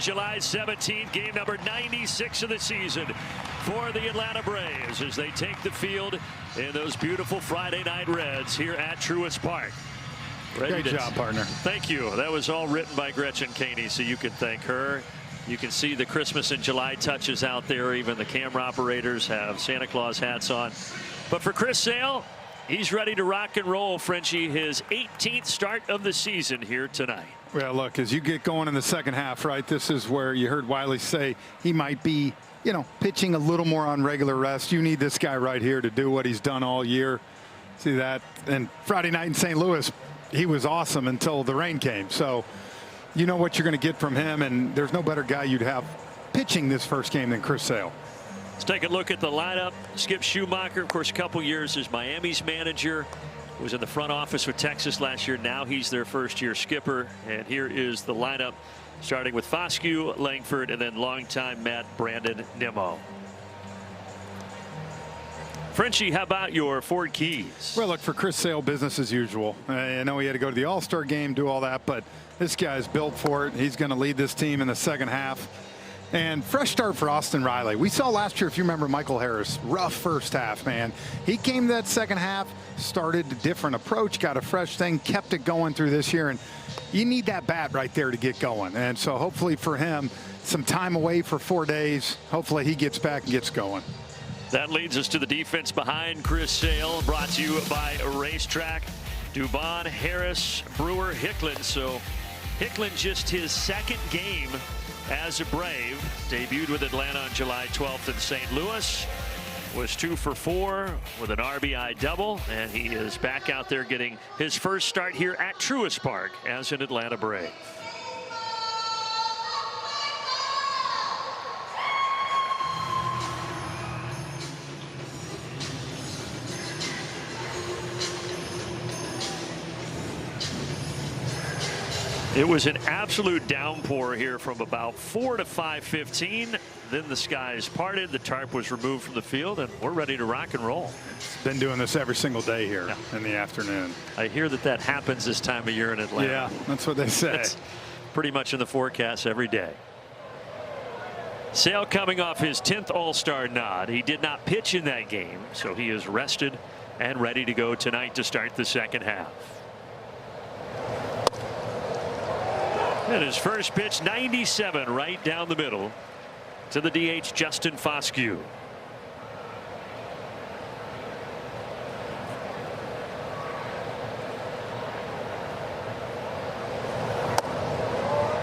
July 17th, game number 96 of the season for the Atlanta Braves as they take the field in those beautiful Friday night reds here at Truist Park. Great job, partner. Thank you. That was all written by Gretchen Caney, so you can thank her. You can see the Christmas in July touches out there. Even the camera operators have Santa Claus hats on. But for Chris Sale, he's ready to rock and roll, Frenchie, his 18th start of the season here tonight. Well, look, as you get going in the second half, right, this is where you heard Wiley say he might be, you know, pitching a little more on regular rest. You need this guy right here to do what he's done all year. See that? And Friday night in St. Louis, he was awesome until the rain came. So you know what you're going to get from him, and there's no better guy you'd have pitching this first game than Chris Sale. Let's take a look at the lineup. Skip Schumacher, of course, a couple years as Miami's manager. Was in the front office with Texas last year. Now he's their first-year skipper. And here is the lineup, starting with Foscue, Langford, and then longtime Matt Brandon Nimmo. Frenchie, how about your Ford Keys? Well, look, for Chris Sale, business as usual. I know he had to go to the All-Star game, do all that, but this guy's built for it. He's going to lead this team in the second half. And fresh start for Austin Riley. We saw last year, if you remember, Michael Harris, rough first half, man. He came that second half, started a different approach, got a fresh thing, kept it going through this year. And you need that bat right there to get going. And so hopefully for him, some time away for 4 days. Hopefully he gets back and gets going. That leads us to the defense behind Chris Sale, brought to you by Racetrack. Dubon, Harris, Brewer, Hicklin. So Hicklin just his second game as a Brave. Debuted with Atlanta on July 12th in St. Louis. Was 2 for 4 with an RBI double, and he is back out there getting his first start here at Truist Park as an Atlanta Brave. It was an absolute downpour here from about 4 to 5:15. Then the skies parted, the tarp was removed from the field, and we're ready to rock and roll. Been doing this every single day here in the afternoon. I hear that happens this time of year in Atlanta. Yeah, that's what they say. It's pretty much in the forecast every day. Sale coming off his 10th All-Star nod. He did not pitch in that game, so he is rested and ready to go tonight to start the second half. And his first pitch, 97, right down the middle to the DH, Justin Foscue.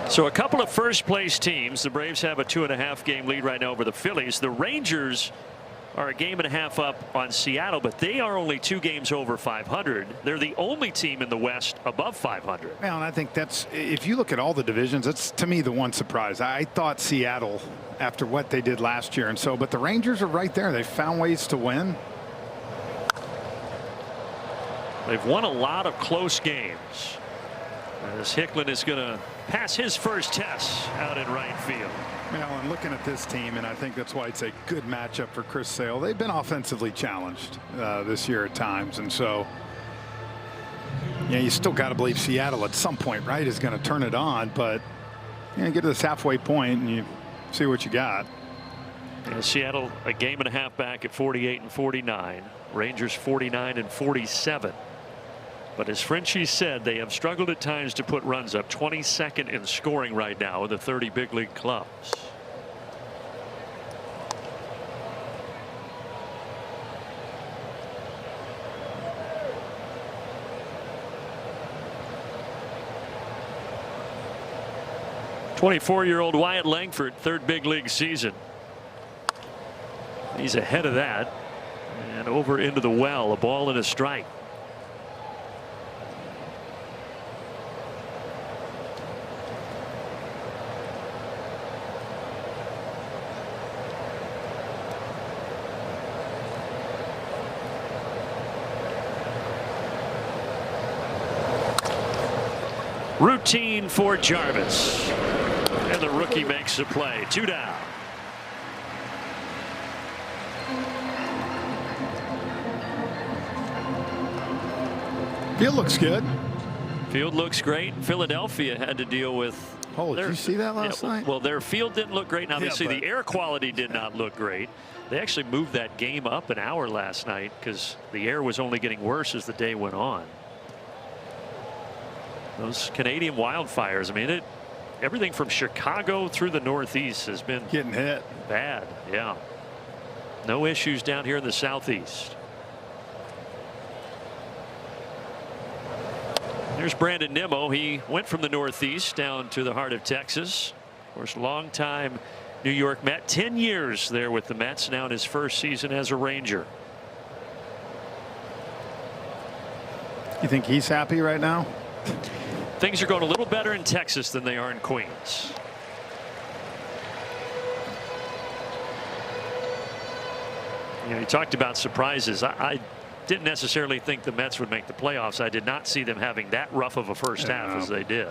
So a couple of first place teams. The Braves have a 2.5 game lead right now over the Phillies. The Rangers are a game and a half up on Seattle, but they are only 2 games over 500. They're the only team in the West above 500. Well, and I think that's, if you look at all the divisions, that's to me the one surprise. I thought Seattle after what they did last year, and so, but the Rangers are right there. They found ways to win. They've won a lot of close games. As Hicklin is going to pass his first test out in right field. Well, I'm looking at this team, and I think that's why it's a good matchup for Chris Sale. They've been offensively challenged this year at times, and so yeah, you still got to believe Seattle at some point, right, is going to turn it on. But you know, get to this halfway point and you see what you got. And Seattle a game and a half back at 48 and 49. Rangers 49 and 47. But as Frenchie said, they have struggled at times to put runs up. 22nd in scoring right now in the 30 big league clubs. '24-year-old Wyatt Langford, third big league season. He's ahead of that and over into the well, a ball and a strike. Routine for Jarvis, and the rookie makes the play. 2 down. Field looks good. Field looks great. Philadelphia had to deal with Oh, did you see that last night? Well, their field didn't look great. Now, obviously, but the air quality did not look great. They actually moved that game up an hour last night because the air was only getting worse as the day went on. Those Canadian wildfires, I mean, everything from Chicago through the Northeast has been getting hit bad. Yeah. No issues down here in the Southeast. There's Brandon Nimmo. He went from the Northeast down to the heart of Texas. Of course, longtime New York Met, 10 years there with the Mets, now in his first season as a Ranger. You think he's happy right now? Things are going a little better in Texas than they are in Queens. You know, you talked about surprises. I didn't necessarily think the Mets would make the playoffs. I did not see them having that rough of a first half as they did.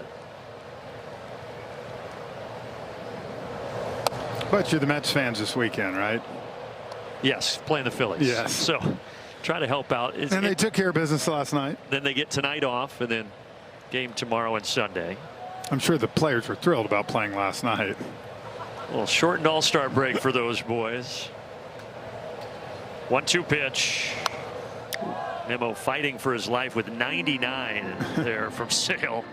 But you're the Mets fans this weekend, right? Yes, playing the Phillies. Yes. So try to help out. And they took care of business last night. Then they get tonight off, and then game tomorrow and Sunday. I'm sure the players were thrilled about playing last night. A little shortened all-star break for those boys. 1-2 pitch. Nimmo fighting for his life with 99 there from Sale.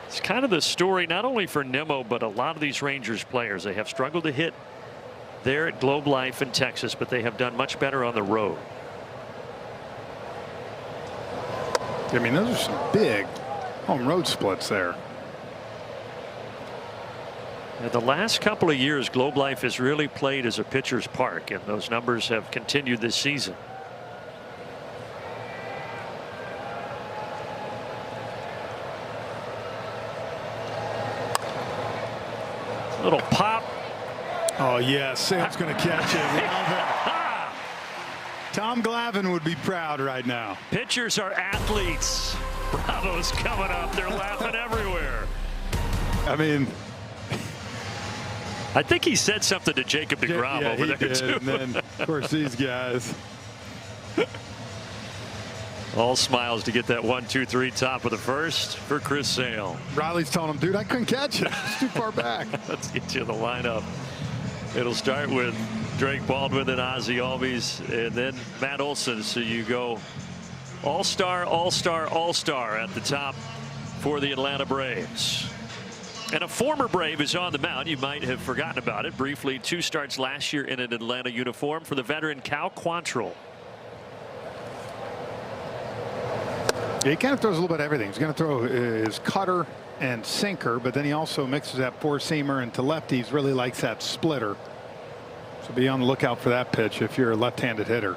It's kind of the story not only for Nimmo but a lot of these Rangers players. They have struggled to hit there at Globe Life in Texas, but they have done much better on the road. I mean, those are some big home road splits there. And the last couple of years, Globe Life has really played as a pitcher's park, and those numbers have continued this season. Little pop. Oh, yeah, Sam's going to catch it. Tom Glavine would be proud right now. Pitchers are athletes. Bravo's coming up. They're laughing everywhere. I mean, I think he said something to Jacob deGrom over there did, too. And then, of course, these guys. All smiles to get that 1-2-3 top of the first for Chris Sale. Riley's telling him, dude, I couldn't catch it. It's too far back. Let's get you the lineup. It'll start with Drake Baldwin and Ozzie Albies, and then Matt Olson. So you go all-star, all-star, all-star at the top for the Atlanta Braves. And a former Brave is on the mound. You might have forgotten about it. Briefly, 2 starts last year in an Atlanta uniform for the veteran Cal Quantrill. Yeah, he kind of throws a little bit of everything. He's going to throw his cutter and sinker, but then he also mixes that four-seamer, and to lefties really likes that splitter. So be on the lookout for that pitch if you're a left-handed hitter.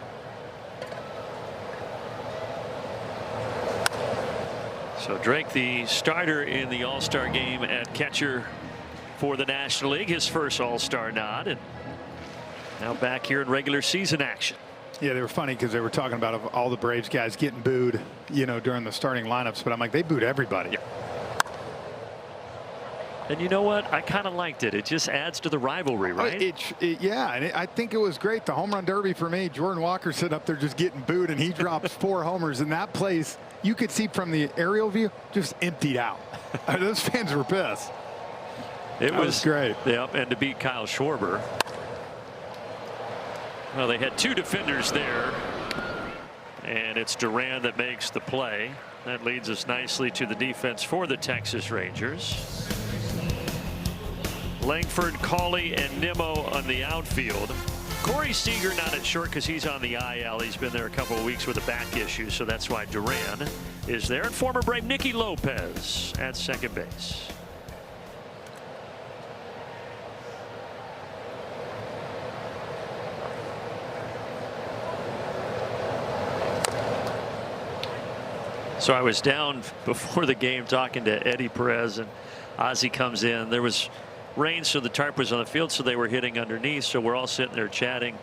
So Drake, the starter in the All-Star game at catcher for the National League, his first All-Star nod, and now back here in regular season action. Yeah, they were funny because they were talking about all the Braves guys getting booed, you know, during the starting lineups, but I'm like, they booed everybody. Yeah. And you know what? I kind of liked it. It just adds to the rivalry, right? Yeah, and I think it was great. The home run derby for me, Jordan Walker sitting up there just getting booed, and he drops 4 homers. And that place, you could see from the aerial view, just emptied out. Those fans were pissed. It was great. Yep, and to beat Kyle Schwarber. Well, they had 2 defenders there, and it's Duran that makes the play. That leads us nicely to the defense for the Texas Rangers. Langford, Cawley, and Nimmo on the outfield. Corey Seager not at short because he's on the IL. He's been there a couple of weeks with a back issue, so that's why Duran is there. And former Brave Nicky Lopez at second base. So I was down before the game talking to Eddie Perez, and Ozzie comes in. There was rain, so the tarp was on the field, so they were hitting underneath. So we're all sitting there chatting.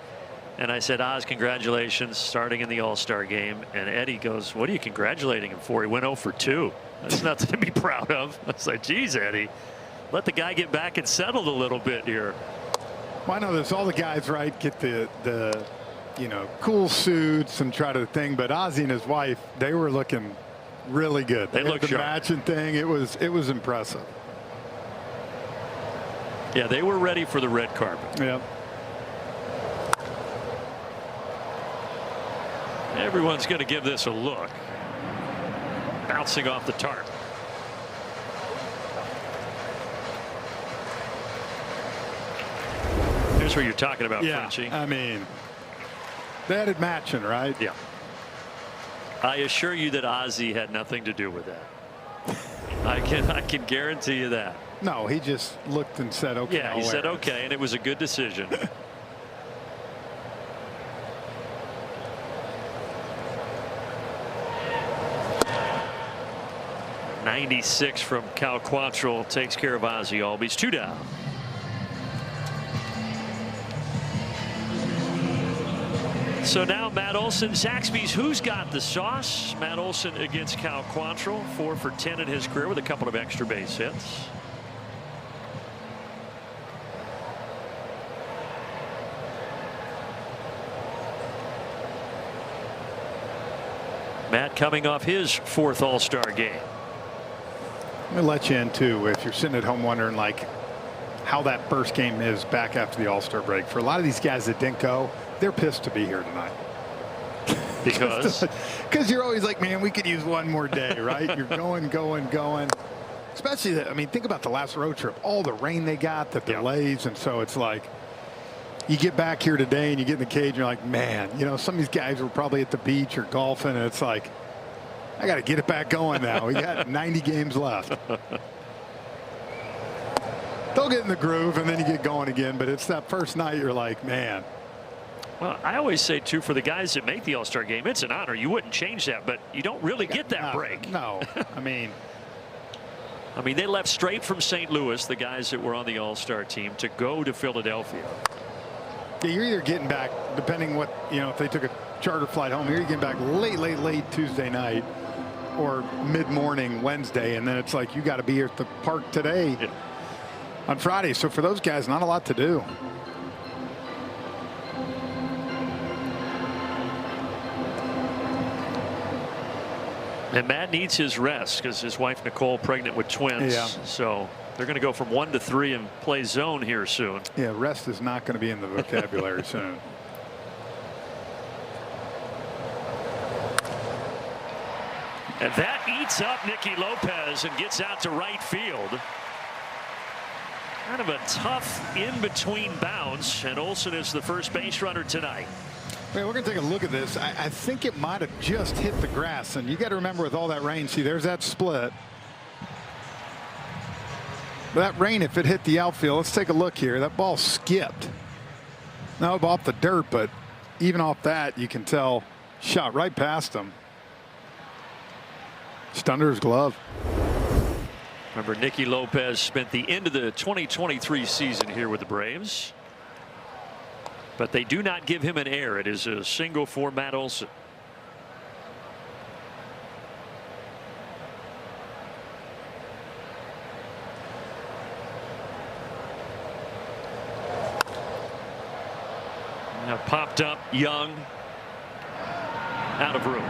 And I said, Oz, congratulations, starting in the All-Star game. And Eddie goes, what are you congratulating him for? He went 0 for 2. That's nothing to be proud of. I was like, geez, Eddie, let the guy get back and settled a little bit here. Well, I know this. All the guys, right, get the cool suits and try to thing. But Ozzie and his wife, they were looking really good. They looked the sharp. matching thing. It was impressive. Yeah, they were ready for the red carpet. Yep. Everyone's going to give this a look. Bouncing off the tarp. Here's what you're talking about, Frenchie. I mean, they had it matching, right? Yeah. I assure you that Ozzie had nothing to do with that. I can guarantee you that. No, he just looked and said, okay. Yeah, he said okay, and it was a good decision. .96 from Cal Quantrill takes care of Ozzie Albies. 2 down. So now Matt Olson, Zaxby's Who's Got the Sauce? Matt Olson against Cal Quantrill, 4 for 10 in his career with a couple of extra base hits. Matt coming off his 4th All-Star game. Let me let you in too, if you're sitting at home wondering like how that first game is back after the All-Star break. For a lot of these guys that didn't go, they're pissed to be here tonight. Because you're always like, man, we could use one more day, right? You're going. Especially, I mean, think about the last road trip, all the rain they got, the delays, and so it's like you get back here today and you get in the cage and you're like, man, some of these guys were probably at the beach or golfing, and it's like, I got to get it back going now. We got 90 games left. They'll get in the groove and then you get going again, but it's that first night you're like, man. Well, I always say too, for the guys that make the All-Star game, it's an honor. You wouldn't change that, but you don't really get that break. No, I mean, they left straight from St. Louis, the guys that were on the All-Star team, to go to Philadelphia. Yeah, you're either getting back, depending what, if they took a charter flight home, you're getting back late Tuesday night or mid-morning Wednesday, and then it's like you got to be here at the park today on Friday. So for those guys, not a lot to do. And Matt needs his rest because his wife Nicole pregnant with twins. Yeah. So they're going to go from 1 to 3 and play zone here soon. Yeah, rest is not going to be in the vocabulary soon. And that eats up Nicky Lopez and gets out to right field. Kind of a tough in-between bounce, and Olson is the first base runner tonight. We're going to take a look at this. I think it might have just hit the grass, and you got to remember with all that rain, see, there's that split. That rain, if it hit the outfield, let's take a look here. That ball skipped. Now off the dirt, but even off that, you can tell shot right past him. Just under his glove. Remember, Nicky Lopez spent the end of the 2023 season here with the Braves. But they do not give him an error. It is a single for Matt Olson. Now popped up Young, out of room.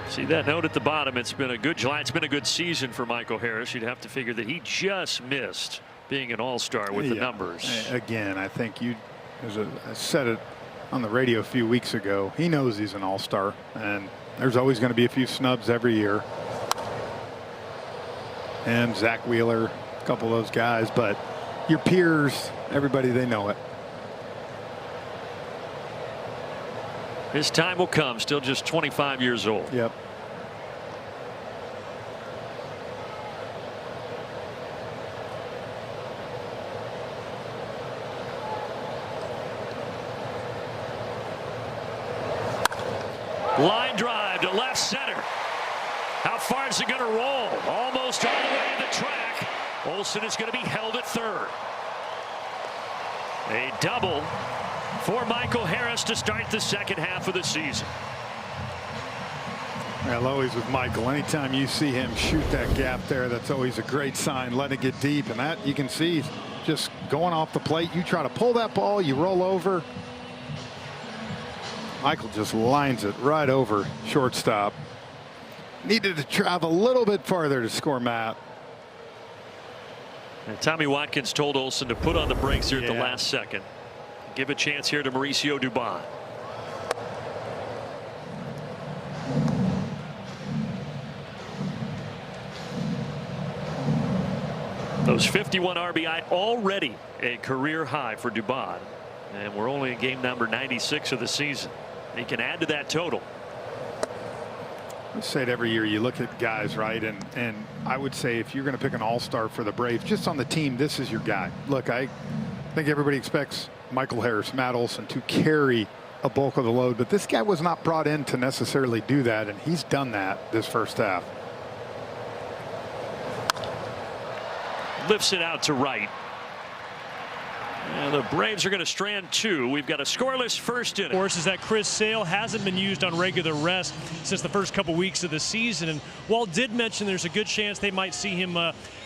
See that note at the bottom. It's been a good July. It's been a good season for Michael Harris. You'd have to figure that he just missed being an all-star with the numbers. Again, I think I said it on the radio a few weeks ago. He knows he's an all-star, and there's always going to be a few snubs every year. And Zach Wheeler, a couple of those guys, but your peers, everybody, they know it. His time will come. Still just 25 years old. Yep. Line drive to left center. How far is it going to roll? Almost all the way to the track. Olson is going to be held at third. A double for Michael Harris to start the second half of the season. Well, always with Michael, anytime you see him shoot that gap there, that's always a great sign. Let it get deep, and that you can see just going off the plate. You try to pull that ball, you roll over. Michael just lines it right over shortstop. Needed to travel a little bit farther to score, Matt. And Tommy Watkins told Olson to put on the brakes here at the last second. Give a chance here to Mauricio Dubon. Those 51 RBI already a career high for Dubon, and we're only in game number 96 of the season. He can add to that total. I say it every year. You look at guys, right, and I would say if you're going to pick an all-star for the Braves, just on the team, this is your guy. Look, I think everybody expects Michael Harris, Matt Olson to carry a bulk of the load, but this guy was not brought in to necessarily do that, and he's done that this first half. Lifts it out to right. And the Braves are going to strand two. We've got a scoreless first inning. Of course, is that Chris Sale hasn't been used on regular rest since the first couple weeks of the season. And Walt did mention there's a good chance they might see him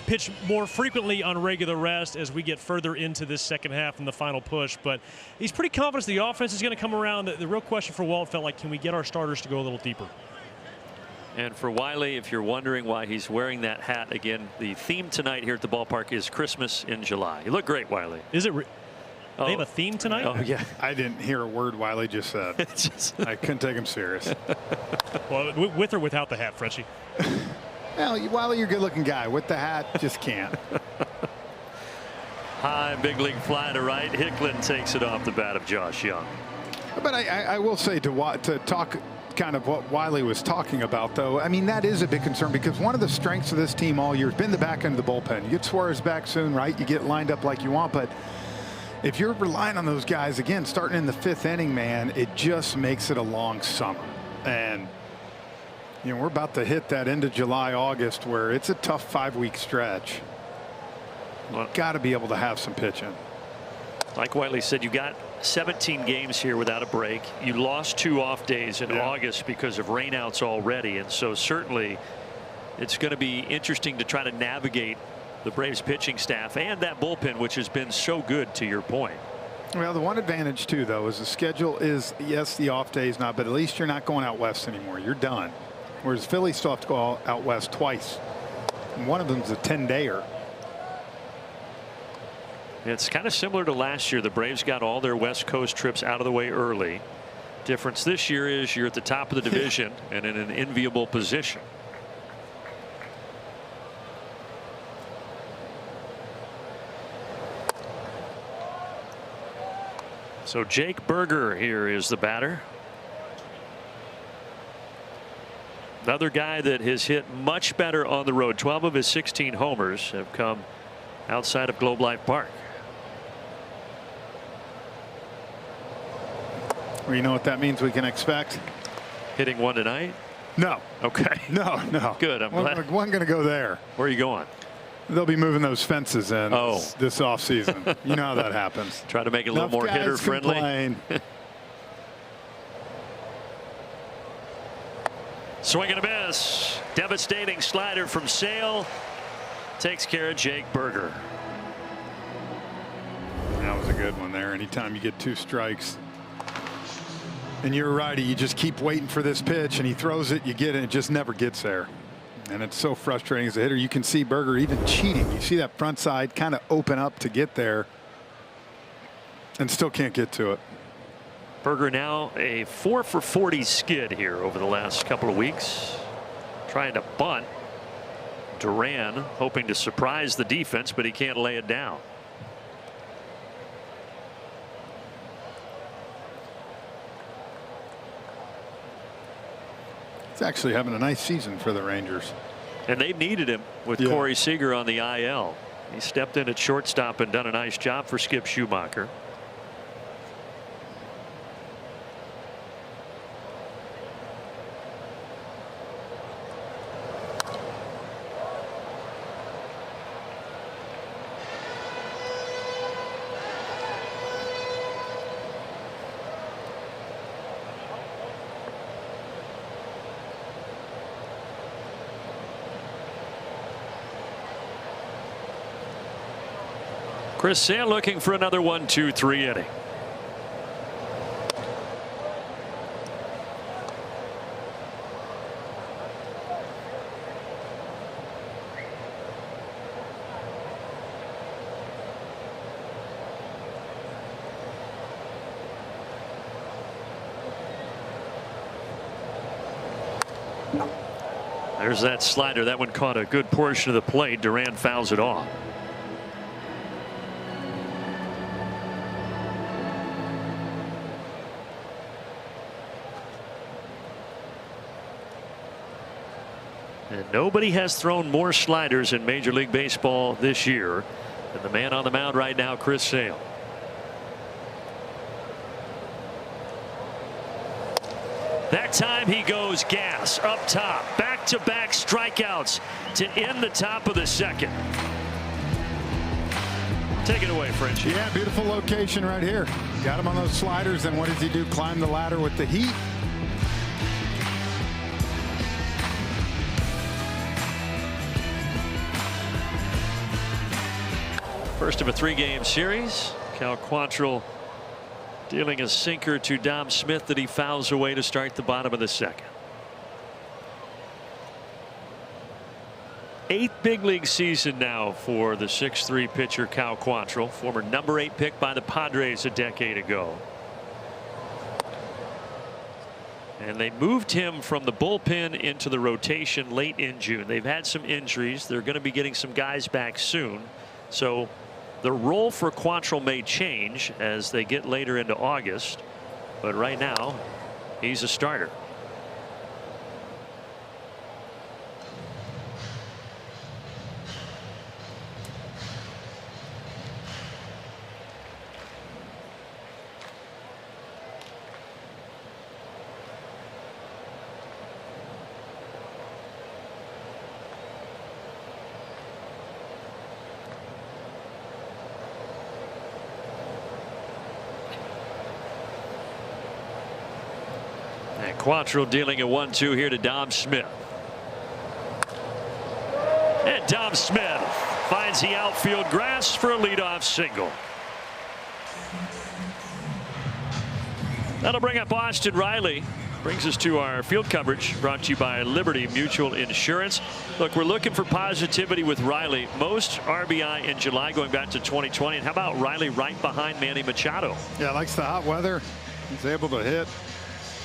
pitch more frequently on regular rest as we get further into this second half and the final push. But he's pretty confident the offense is going to come around. The real question for Walt felt like, can we get our starters to go a little deeper? And for Wiley, if you're wondering why he's wearing that hat again, the theme tonight here at the ballpark is Christmas in July. You look great, Wiley. Is it? They have a theme tonight? Oh, yeah. I didn't hear a word Wiley just said. I couldn't take him serious. Well, with or without the hat, Frenchie? Well, Wiley, you're a good-looking guy. With the hat, just can't. High big league fly to right. Hicklin takes it off the bat of Josh Young. But I will say to talk kind of what Wiley was talking about, though, I mean, that is a big concern because one of the strengths of this team all year has been the back end of the bullpen. You get Suarez back soon, right? You get lined up like you want, but if you're relying on those guys, again, starting in the fifth inning, man, it just makes it a long summer. And, you know, we're about to hit that end of July, August, where it's a tough 5-week stretch. Well, got to be able to have some pitching. Like Wiley said, you got 17 games here without a break. You lost 2 off days in August because of rainouts already, and so certainly it's going to be interesting to try to navigate the Braves pitching staff and that bullpen, which has been so good, to your point. Well, the one advantage too, though, is the schedule is, yes, the off days not, but at least you're not going out west anymore. You're done. Whereas Philly still have to go out west twice, and one of them's a 10-dayer. It's kind of similar to last year. The Braves got all their West Coast trips out of the way early. Difference this year is you're at the top of the division and in an enviable position. So Jake Berger here is the batter. Another guy that has hit much better on the road. 12 of his 16 homers have come outside of Globe Life Park. Well, you know what that means we can expect? Hitting one tonight? No. Okay. No. Good. I'm glad. One going to go there. Where are you going? They'll be moving those fences in this offseason. You know how that happens. Try to make it a little more hitter friendly. Swing and a miss. Devastating slider from Sale. Takes care of Jake Berger. That was a good one there. Anytime you get 2 strikes and you're a righty, you just keep waiting for this pitch and he throws it, you get it, it just never gets there. And it's so frustrating as a hitter. You can see Berger even cheating. You see that front side kind of open up to get there and still can't get to it. Berger now a 4 for 40 skid here over the last couple of weeks. Trying to bunt. Duran hoping to surprise the defense, but he can't lay it down. He's actually having a nice season for the Rangers. And they needed him with Corey Seager on the IL. He stepped in at shortstop and done a nice job for Skip Schumacher. Chris Sale looking for another 1-2-3 inning. There's that slider. That one caught a good portion of the plate. Duran fouls it off. And nobody has thrown more sliders in Major League Baseball this year than the man on the mound right now, Chris Sale. That time he goes gas up top. Back-to-back strikeouts to end the top of the second. Take it away, French. Yeah, beautiful location right here. Got him on those sliders, and what does he do? Climb the ladder with the heat. First of a 3-game series. Cal Quantrill dealing a sinker to Dom Smith that he fouls away to start the bottom of the second. 8th big league season now for the 6'3" pitcher Cal Quantrill, former number 8 pick by the Padres a decade ago. And they moved him from the bullpen into the rotation late in June. They've had some injuries. They're going to be getting some guys back soon. So the role for Quantrill may change as they get later into August, but right now he's a starter. And Quantrill dealing a 1-2 here to Dom Smith. And Dom Smith finds the outfield grass for a leadoff single. That'll bring up Austin Riley. Brings us to our field coverage, brought to you by Liberty Mutual Insurance. Look, we're looking for positivity with Riley. Most RBI in July going back to 2020. And how about Riley right behind Manny Machado? Yeah, likes the hot weather. He's able to hit.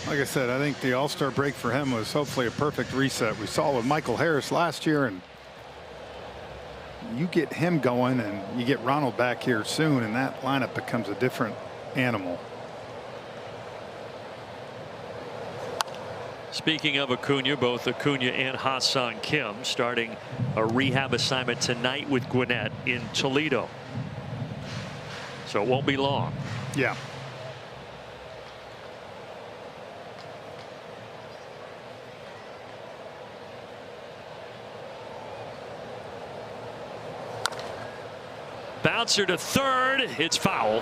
Like I said, I think the All-Star break for him was hopefully a perfect reset. We saw with Michael Harris last year, and you get him going and you get Ronald back here soon, and that lineup becomes a different animal. Speaking of Acuna, both Acuna and Ha-Seong Kim starting a rehab assignment tonight with Gwinnett in Toledo. So it won't be long. Yeah. Bouncer to third. It's foul.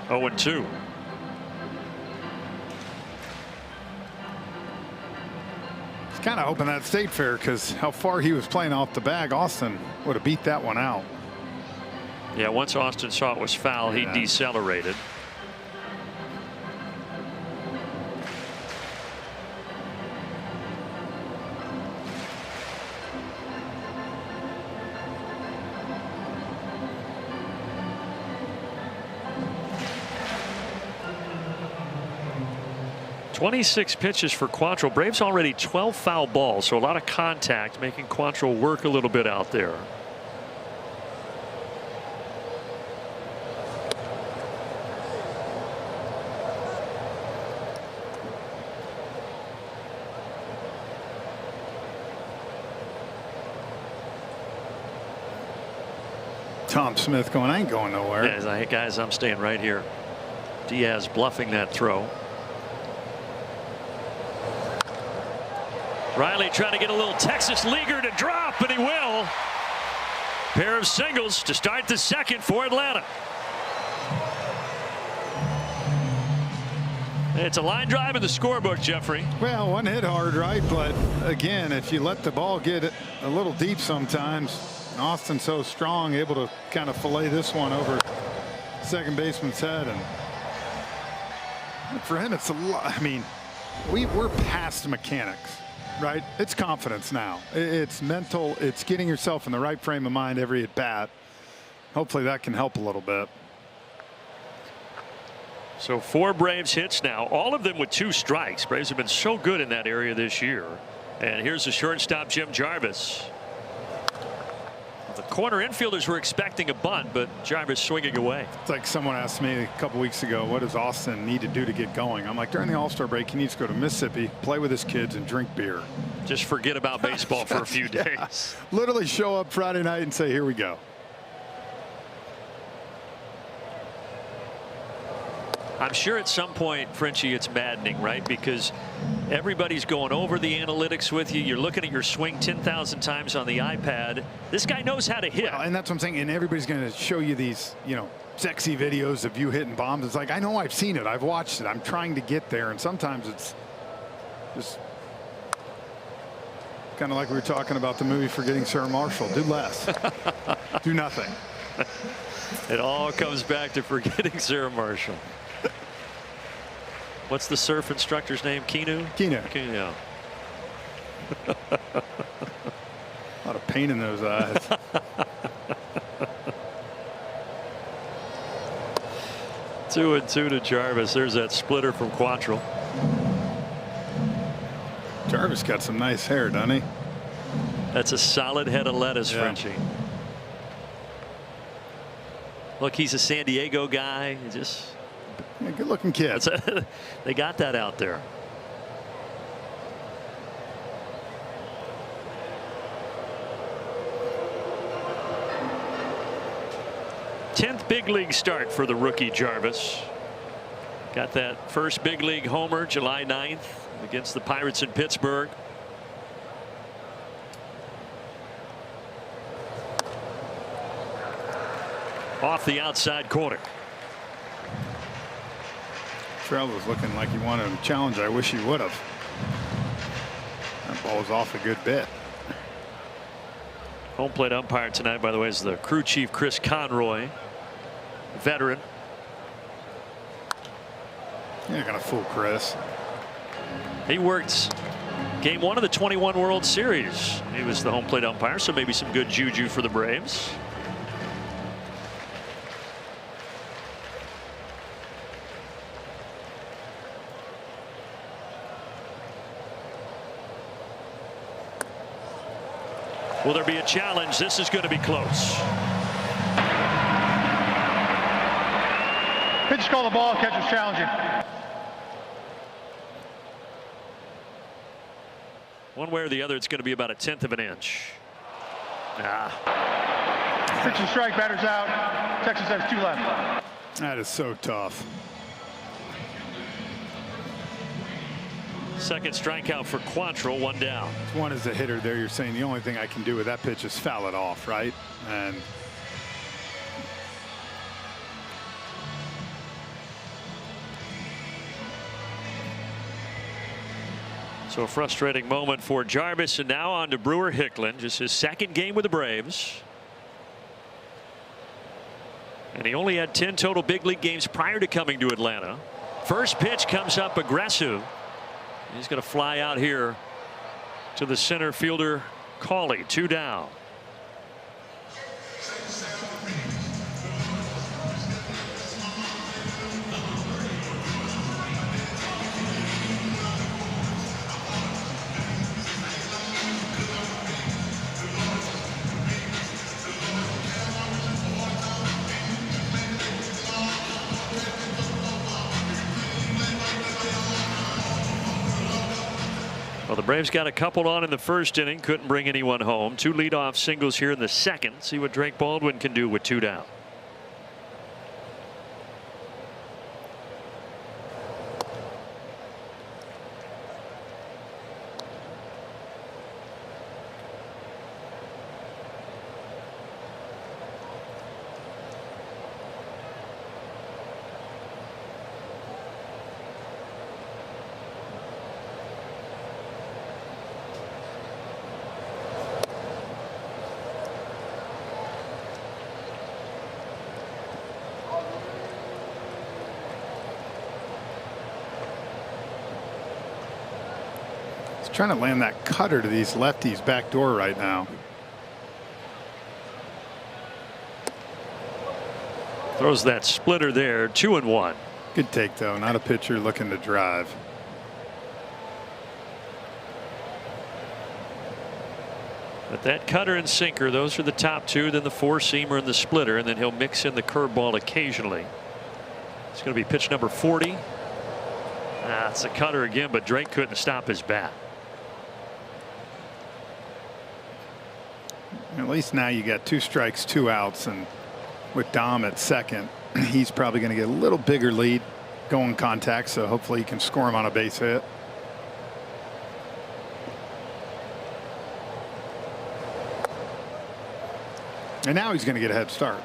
0-2. Kind of hoping that stayed fair, because how far he was playing off the bag, Austin would have beat that one out. Yeah, once Austin saw it was foul, he decelerated. .26 pitches for Quantrill. Braves already 12 foul balls, so a lot of contact, making Quantrill work a little bit out there. Tom Smith going, I ain't going nowhere. Yeah, he's like, hey guys, I'm staying right here. Diaz bluffing that throw. Riley trying to get a little Texas leaguer to drop, and he will. Pair of singles to start the second for Atlanta. It's a line drive in the scorebook, Jeffrey. Well, one hit hard, right? But again, if you let the ball get a little deep sometimes, Austin's so strong, able to kind of fillet this one over second baseman's head. And for him, it's a lot. I mean, we're past the mechanics, right? It's confidence now. It's mental. It's getting yourself in the right frame of mind every at bat. Hopefully that can help a little bit. So 4 Braves hits now, all of them with 2 strikes. Braves have been so good in that area this year. And here's the shortstop, Jim Jarvis. The corner infielders were expecting a bunt, but Jarvis swinging away. It's like someone asked me a couple weeks ago, what does Austin need to do to get going? I'm like, during the All-Star break, he needs to go to Mississippi, play with his kids, and drink beer. Just forget about baseball for a few days. Yeah. Literally show up Friday night and say, here we go. I'm sure at some point, Frenchie, it's maddening, right? Because everybody's going over the analytics with you. You're looking at your swing 10,000 times on the iPad. This guy knows how to hit. Well, and that's what I'm saying. And everybody's going to show you these, sexy videos of you hitting bombs. It's like, I know I've seen it. I've watched it. I'm trying to get there. And sometimes it's just kind of like we were talking about the movie Forgetting Sarah Marshall. Do less. Do nothing. It all comes back to Forgetting Sarah Marshall. What's the surf instructor's name? Keanu? Keanu. Keanu. A lot of pain in those eyes. Two and two to Jarvis. There's that splitter from Quantrill. Jarvis got some nice hair, doesn't he? That's a solid head of lettuce, yeah. Frenchie. Look, he's a San Diego guy. He just. Yeah, good looking kid. They got that out there. Tenth big league start for the rookie Jarvis. Got that first big league homer July 9th against the Pirates in Pittsburgh. Off the outside corner. Trell was looking like he wanted a challenge. I wish he would have. That ball was off a good bit. Home plate umpire tonight, by the way, is the crew chief Chris Conroy, veteran. You're not gonna fool Chris. He worked game 1 of the 21 World Series. He was the home plate umpire, so maybe some good juju for the Braves. Will there be a challenge? This is going to be close. Pitch call the ball. Catcher's challenging. One way or the other, it's going to be about 1/10 of an inch. Pitch and strike. Batter's out. Texas has 2 left. That is so tough. Second strikeout for Quantrill, 1 down. One as a hitter there, you're saying the only thing I can do with that pitch is foul it off, right? And so a frustrating moment for Jarvis, and now on to Brewer Hicklin, just his second game with the Braves. And he only had 10 total big league games prior to coming to Atlanta. First pitch comes up aggressive. He's going to fly out here to the center fielder, Cawley, 2 down. Well, the Braves got a couple on in the first inning, couldn't bring anyone home. 2 leadoff singles here in the second. See what Drake Baldwin can do with 2 down. trying to land that cutter to these lefties back door right now. Throws that splitter there, 2-1. Good take, though. Not a pitcher looking to drive. But that cutter and sinker, those are the top two. Then the four-seamer and the splitter, and then he'll mix in the curveball occasionally. It's going to be pitch number 40. It's a cutter again, but Drake couldn't stop his bat. At least now you got 2 strikes, 2 outs, and with Dom at second, he's probably going to get a little bigger lead going contact, so hopefully he can score him on a base hit. And now he's going to get a head start.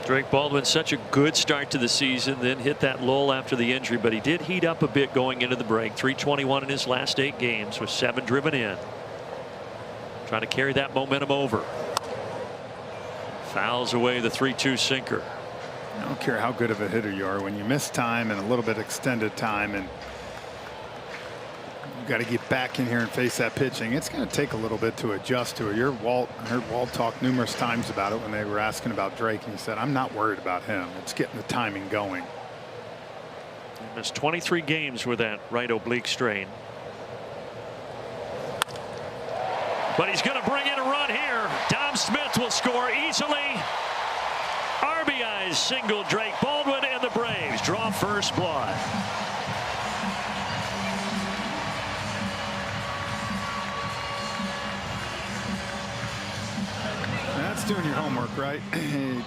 Drake Baldwin, such a good start to the season, then hit that lull after the injury, but he did heat up a bit going into the break. 321 in his last 8 games with 7 driven in. Trying to carry that momentum over. Fouls away the 3-2 sinker. I don't care how good of a hitter you are, when you miss time and a little bit extended time and you got to get back in here and face that pitching, it's going to take a little bit to adjust to it. I heard Walt talk numerous times about it when they were asking about Drake, and he said, I'm not worried about him. It's getting the timing going. He missed 23 games with that right oblique strain. But he's going to bring in a run here. Dom Smith will score easily. RBI's single Drake Baldwin, and the Braves draw first blood. That's doing your homework, right?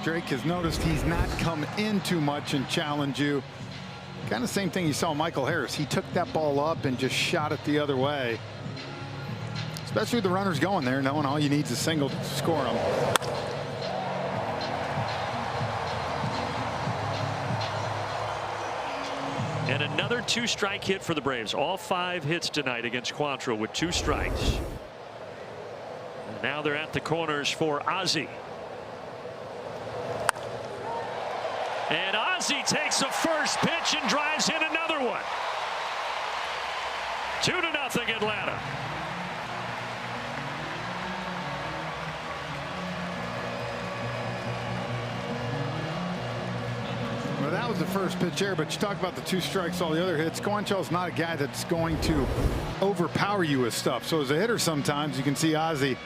Drake has noticed he's not come in too much and challenge you. Kind of same thing you saw Michael Harris. He took that ball up and just shot it the other way. Especially with the runners going there, knowing all you need is a single to score them. And another 2-strike hit for the Braves. All 5 hits tonight against Quantrill with 2 strikes. And now they're at the corners for Ozzie. And Ozzie takes the first pitch and drives in another one. 2-0 Atlanta. Well, that was the first pitch there, but you talk about the 2 strikes, all the other hits. Quantrill's not a guy that's going to overpower you with stuff. So as a hitter, sometimes you can see Ozzie,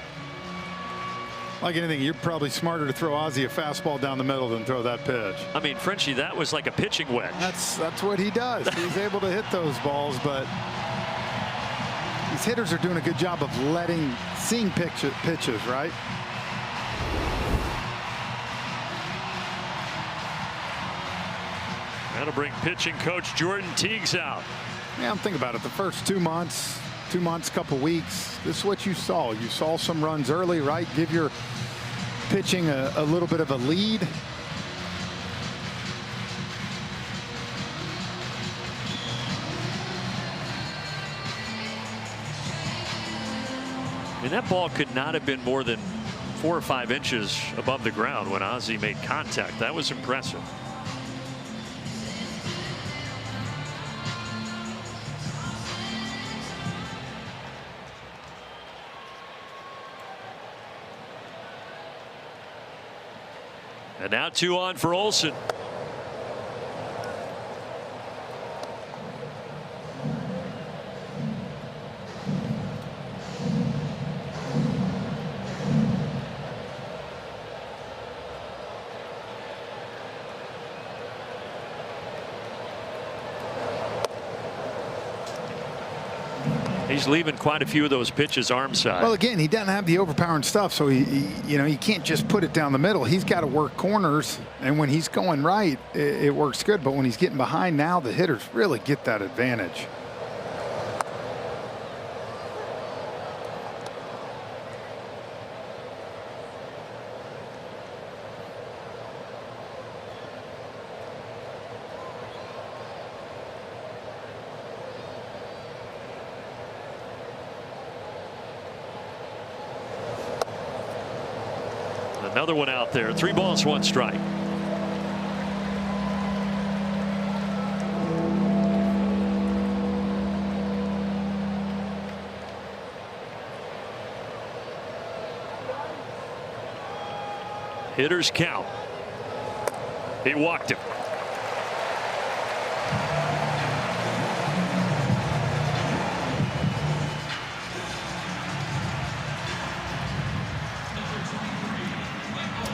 like anything, you're probably smarter to throw Ozzie a fastball down the middle than throw that pitch. I mean, Frenchie, that was like a pitching wedge. That's what he does. He's able to hit those balls, but these hitters are doing a good job of seeing pitches, right? That'll bring pitching coach Jordan Teagues out. Yeah, I'm thinking about it. The first 2 months, couple weeks, this is what you saw. You saw some runs early, right? Give your pitching a little bit of a lead. I mean, that ball could not have been more than 4 or 5 inches above the ground when Ozzie made contact. That was impressive. And now 2 on for Olson. He's leaving quite a few of those pitches arm side. Well, again, he doesn't have the overpowering stuff, so he can't just put it down the middle. He's got to work corners, and when he's going right, it works good. But when he's getting behind now, the hitters really get that advantage. Another one out there. 3 balls, 1 strike. Hitters count. He walked him.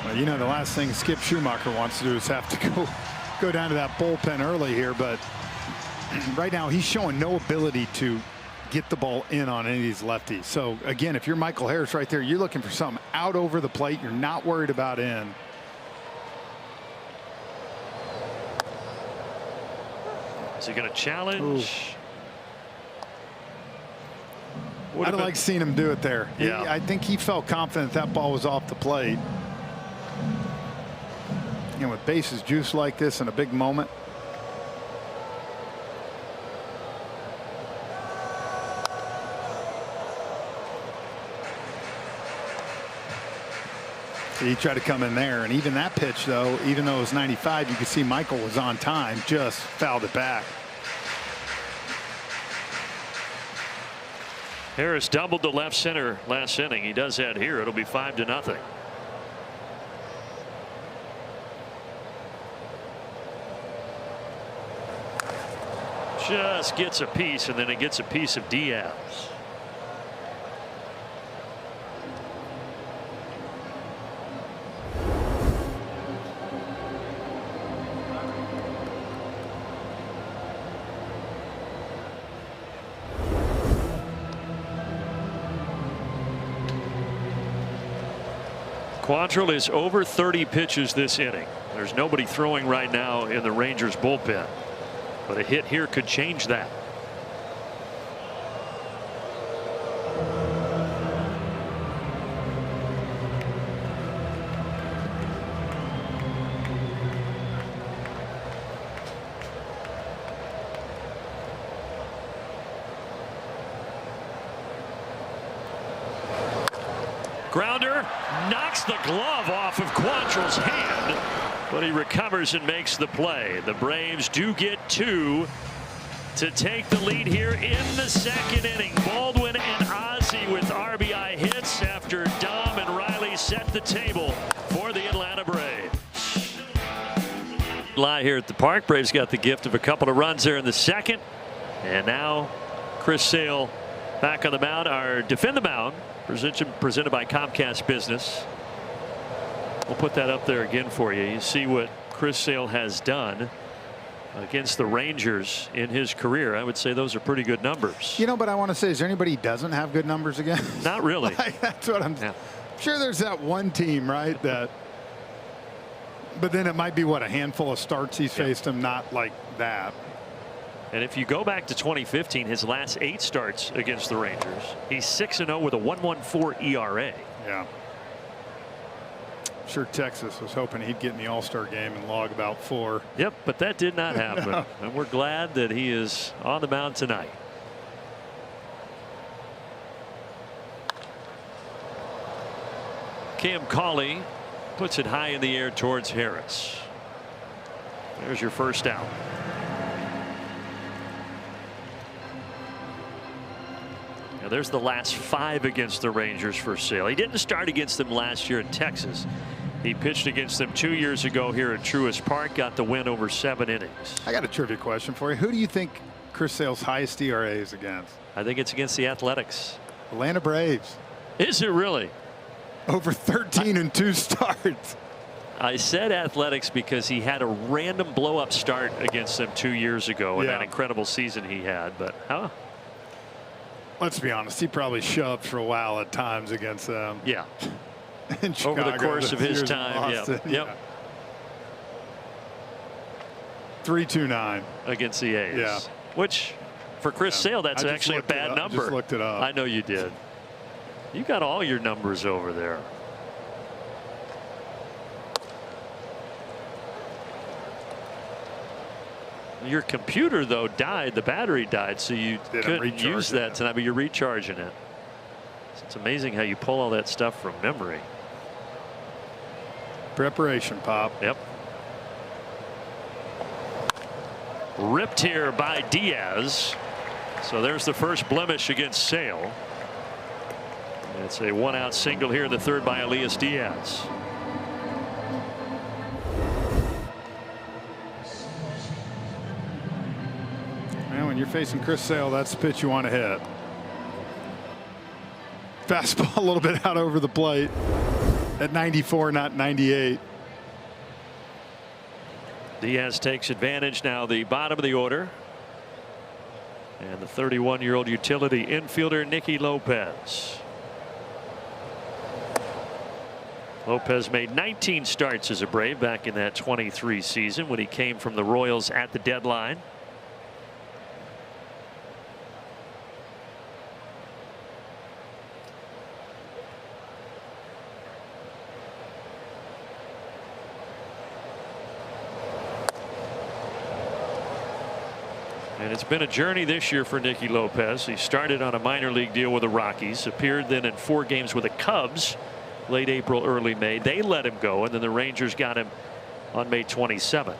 Well, you know, the last thing Skip Schumacher wants to do is have to go down to that bullpen early here, but right now he's showing no ability to get the ball in on any of these lefties. So again, if you're Michael Harris right there, you're looking for something out over the plate. You're not worried about in. Is he going to challenge? I don't like seeing him do it there. Yeah. I think he felt confident that ball was off the plate. And with bases juiced like this in a big moment. He tried to come in there, and even that pitch, though, even though it was 95, you could see Michael was on time, just fouled it back. Harris doubled to left center last inning. He does that here. It'll be 5-0. Just gets a piece, and then it gets a piece of Diaz. Quantrill is over 30 pitches this inning. There's nobody throwing right now in the Rangers bullpen, but a hit here could change that. Grounder knocks the glove off of Quantrill's hand, but he recovers and makes the play. The Braves do get 2 to take the lead here in the second inning. Baldwin and Ozzie with RBI hits after Dom and Riley set the table for the Atlanta Braves. Lie here at the park. Braves got the gift of a couple of runs there in the second, and now Chris Sale back on the mound. Our Defend the Mound presented by Comcast Business. We'll put that up there again for you. You see what Chris Sale has done against the Rangers in his career. I would say those are pretty good numbers. You know, but I want to say, is there anybody he doesn't have good numbers against? Not really. That's what I'm sure. There's that one team, right? That, but then it might be what, a handful of starts he's faced him, not like that. And if you go back to 2015, his last 8 starts against the Rangers, he's 6-0 with a 1.14 ERA. Yeah. I'm sure Texas was hoping he'd get in the All-Star game and log about 4. Yep, but that did not happen. No. And we're glad that he is on the mound tonight. Cam Cauley puts it high in the air towards Harris. There's your first out. Now there's the last 5 against the Rangers for Sale. He didn't start against them last year in Texas. He pitched against them 2 years ago here at Truist Park. Got the win over 7 innings. I got a trivia question for you. Who do you think Chris Sale's highest ERA is against? I think it's against the Athletics. Atlanta Braves. Is it really? Over 13 in 2 starts. I said Athletics because he had a random blow-up start against them 2 years ago in that incredible season he had. But let's be honest, he probably shoved for a while at times against them. Yeah. In Chicago, over the course of his time. Yep. 3.29 against the A's. Yeah. Which for Chris Sale, that's actually a bad number. I just looked it up. I know you did. You got all your numbers over there. Your computer, though, died. The battery died, so you couldn't use that tonight, but you're recharging it. It's amazing how you pull all that stuff from memory. preparation, Pop. Yep. Ripped here by Diaz. So there's the first blemish against Sale. It's a 1-out single here in the third by Elias Diaz. Man, when you're facing Chris Sale, that's the pitch you want to hit. Fastball a little bit out over the plate at 94, not 98. Diaz takes advantage now, the bottom of the order. And the 31-year-old utility infielder Nicky Lopez. Lopez made 19 starts as a Brave back in that 23 season when he came from the Royals at the deadline. And it's been a journey this year for Nicky Lopez. He started on a minor league deal with the Rockies, appeared then in 4 games with the Cubs late April, early May. They let him go, and then the Rangers got him on May 27th.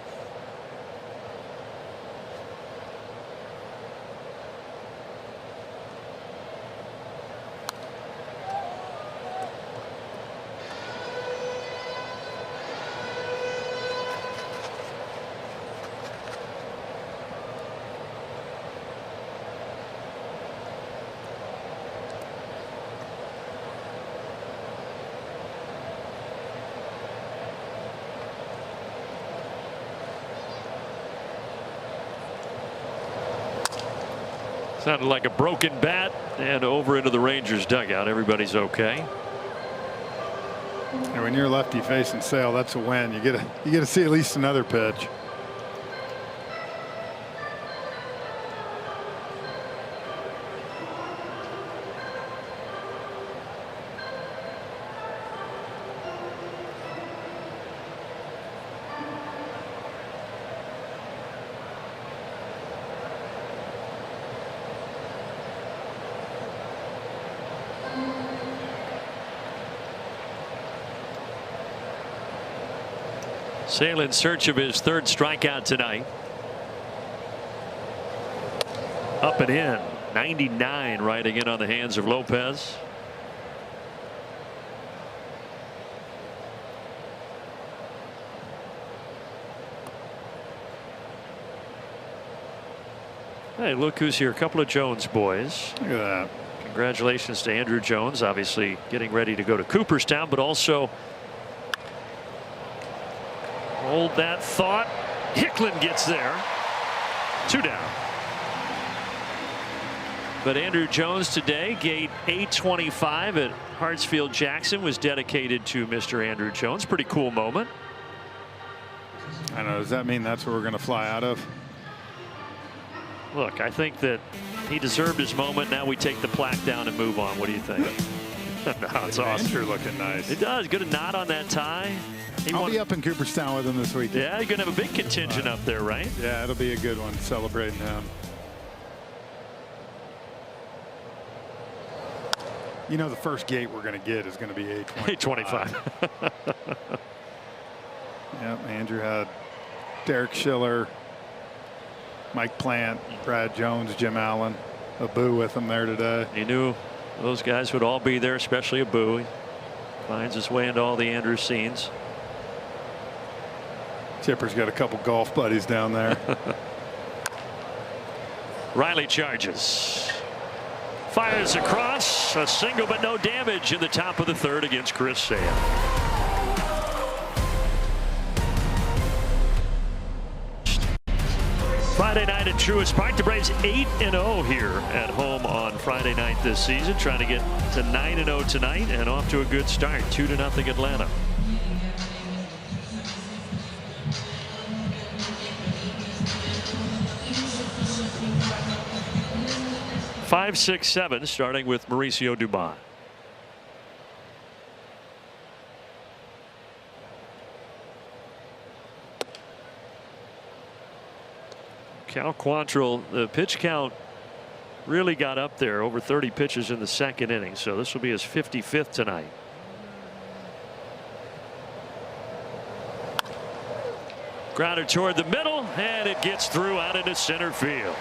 Sounded like a broken bat, and over into the Rangers dugout. Everybody's okay. And when you're lefty facing Sale, that's a win. You get to see at least another pitch. Sale in search of his 3rd strikeout tonight. Up and in. 99 riding in on the hands of Lopez. Hey, look who's here. A couple of Jones boys. Look at that. Congratulations to Andrew Jones, obviously getting ready to go to Cooperstown, but also hold that thought. Hicklin gets there. 2 down. But Andrew Jones today, gate 825 at Hartsfield Jackson, was dedicated to Mr. Andrew Jones. Pretty cool moment. I don't know. Does that mean that's where we're going to fly out of? Look, I think that he deserved his moment. Now we take the plaque down and move on. What do you think? No, it's awesome. Andrew looking nice. It does. Good a nod on that tie. I'll be up in Cooperstown with him this weekend. Yeah, you're going to have a big contingent up there, right? Yeah, it'll be a good one celebrating him. You know, the first gate we're going to get is going to be 825. Yep, Andrew had Derek Schiller, Mike Plant, Brad Jones, Jim Allen, Abu with him there today. He knew those guys would all be there, especially Abu. He finds his way into all the Andrew scenes. Chipper's got a couple golf buddies down there. Riley charges. Fires across. A single but no damage in the top of the 3rd against Chris Sale. Friday night at Truist Park. The Braves 8-0 here at home on Friday night this season. Trying to get to 9-0 tonight and off to a good start. 2-0 Atlanta. 5, 6, 7, starting with Mauricio Dubon. Cal Quantrill, the pitch count really got up there, over 30 pitches in the 2nd inning, so this will be his 55th tonight. Grounder toward the middle, and it gets through out into center field.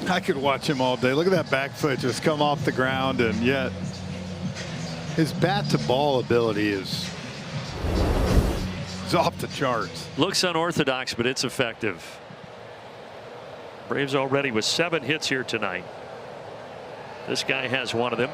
I could watch him all day. Look at that back foot just come off the ground, and yet his bat to ball ability is off the charts. Looks unorthodox, but it's effective. Braves already with 7 hits here tonight. This guy has one of them.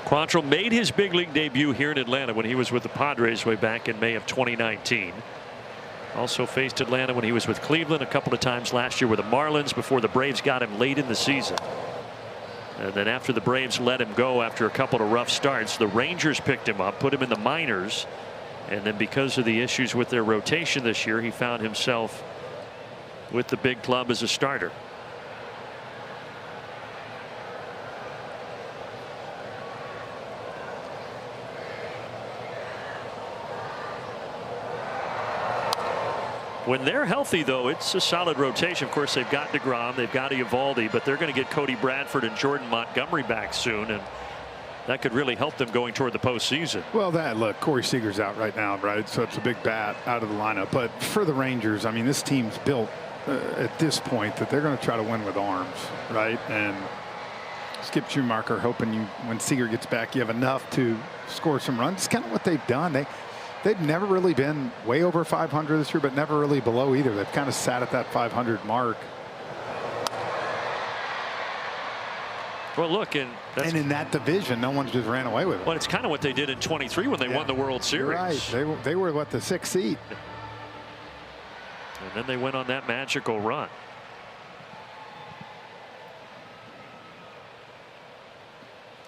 Quantrill made his big league debut here in Atlanta when he was with the Padres way back in May of 2019. Also faced Atlanta when he was with Cleveland a couple of times last year with the Marlins before the Braves got him late in the season. And then after the Braves let him go after a couple of rough starts, the Rangers picked him up, put him in the minors, and then because of the issues with their rotation this year, he found himself with the big club as a starter. When they're healthy, though, it's a solid rotation. Of course, they've got DeGrom, they've got Eovaldi, but they're going to get Cody Bradford and Jordan Montgomery back soon, and that could really help them going toward the postseason. Well, look, Corey Seager's out right now, right? So it's a big bat out of the lineup. But for the Rangers, I mean, this team's built at this point that they're going to try to win with arms, right? And Skip Schumacher hoping when Seager gets back, you have enough to score some runs. It's kind of what they've done. They've never really been way over 500 this year, but never really below either. They've kind of sat at that 500 mark. Well, look, and in that division, no one just ran away with it. Well, it's kind of what they did in 23 when they won the World Series. Right. They were what, the 6th seed. And then they went on that magical run.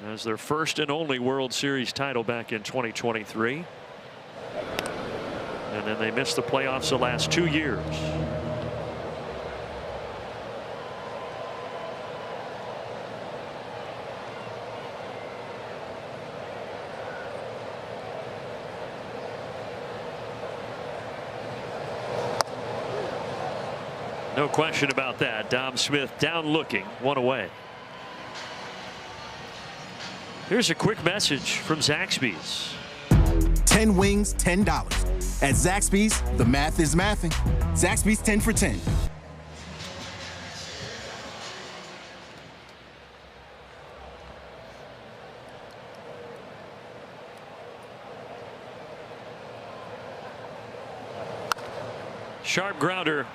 As their first and only World Series title back in 2023. And then they missed the playoffs the last 2 years. No question about that. Dom Smith down looking, 1 away. Here's a quick message from Zaxby's. 10 wings, $10. At Zaxby's, the math is mathing. Zaxby's 10 for 10. Sharp grounder.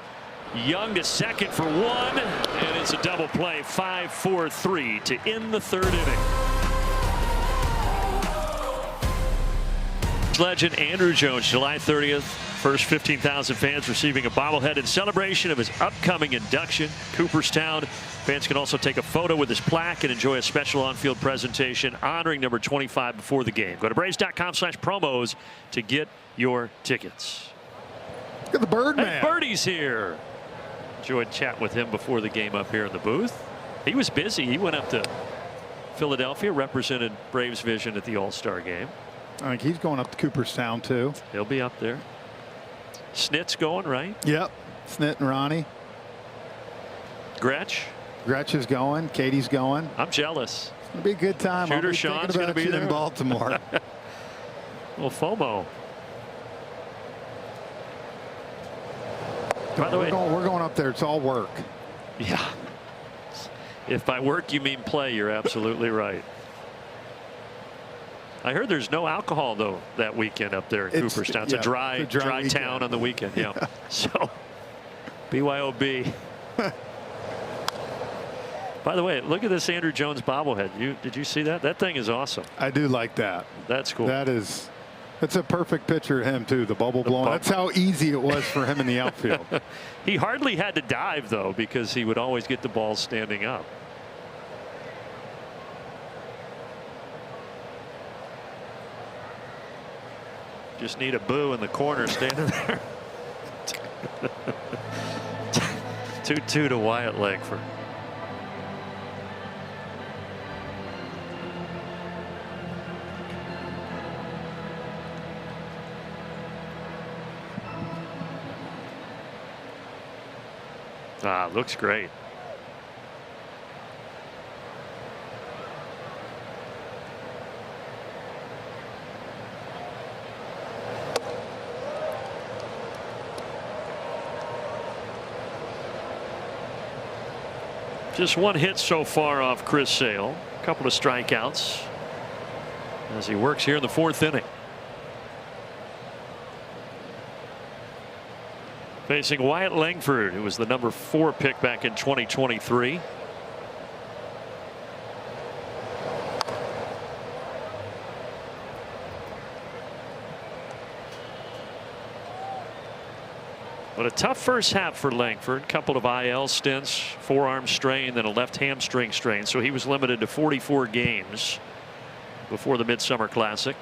Young to second for 1, and it's a double play. 5-4-3 to end the 3rd inning. Legend Andrew Jones, July 30th, first 15,000 fans receiving a bobblehead in celebration of his upcoming induction. Cooperstown fans can also take a photo with his plaque and enjoy a special on-field presentation honoring number 25 before the game. Go to Braves.com/promos to get your tickets. Look at the Birdman. And Birdie's here. Enjoyed chatting with him before the game up here in the booth. He was busy. He went up to Philadelphia, represented Braves Vision at the All-Star game. I think he's going up to Cooperstown too. He'll be up there. Snit's going, right? Yep. Snit and Ronnie. Gretsch. Gretsch is going. Katie's going. I'm jealous. It's going to be a good time. Shooter Sean's going to be there in Baltimore. Well, FOMO. By the way, we're going up there. It's all work. Yeah. If by work you mean play, you're absolutely right. I heard there's no alcohol though that weekend up there in Cooperstown. It's a dry town on the weekend. Yeah. So BYOB. By the way, look at this Andrew Jones bobblehead. Did you see that? That thing is awesome. I do like that. That's cool. That is It's a perfect picture of him, too, the bubble blowing. That's how easy it was for him in the outfield. He hardly had to dive, though, because he would always get the ball standing up. Just need a boo in the corner standing there. 2-2 to Wyatt Langford. Looks great. Just one hit so far off Chris Sale. A couple of strikeouts as he works here in the 4th inning. Facing Wyatt Langford, who was the number 4 pick back in 2023. But a tough first half for Langford. Couple of IL stints, forearm strain, then a left hamstring strain. So he was limited to 44 games before the Midsummer Classic.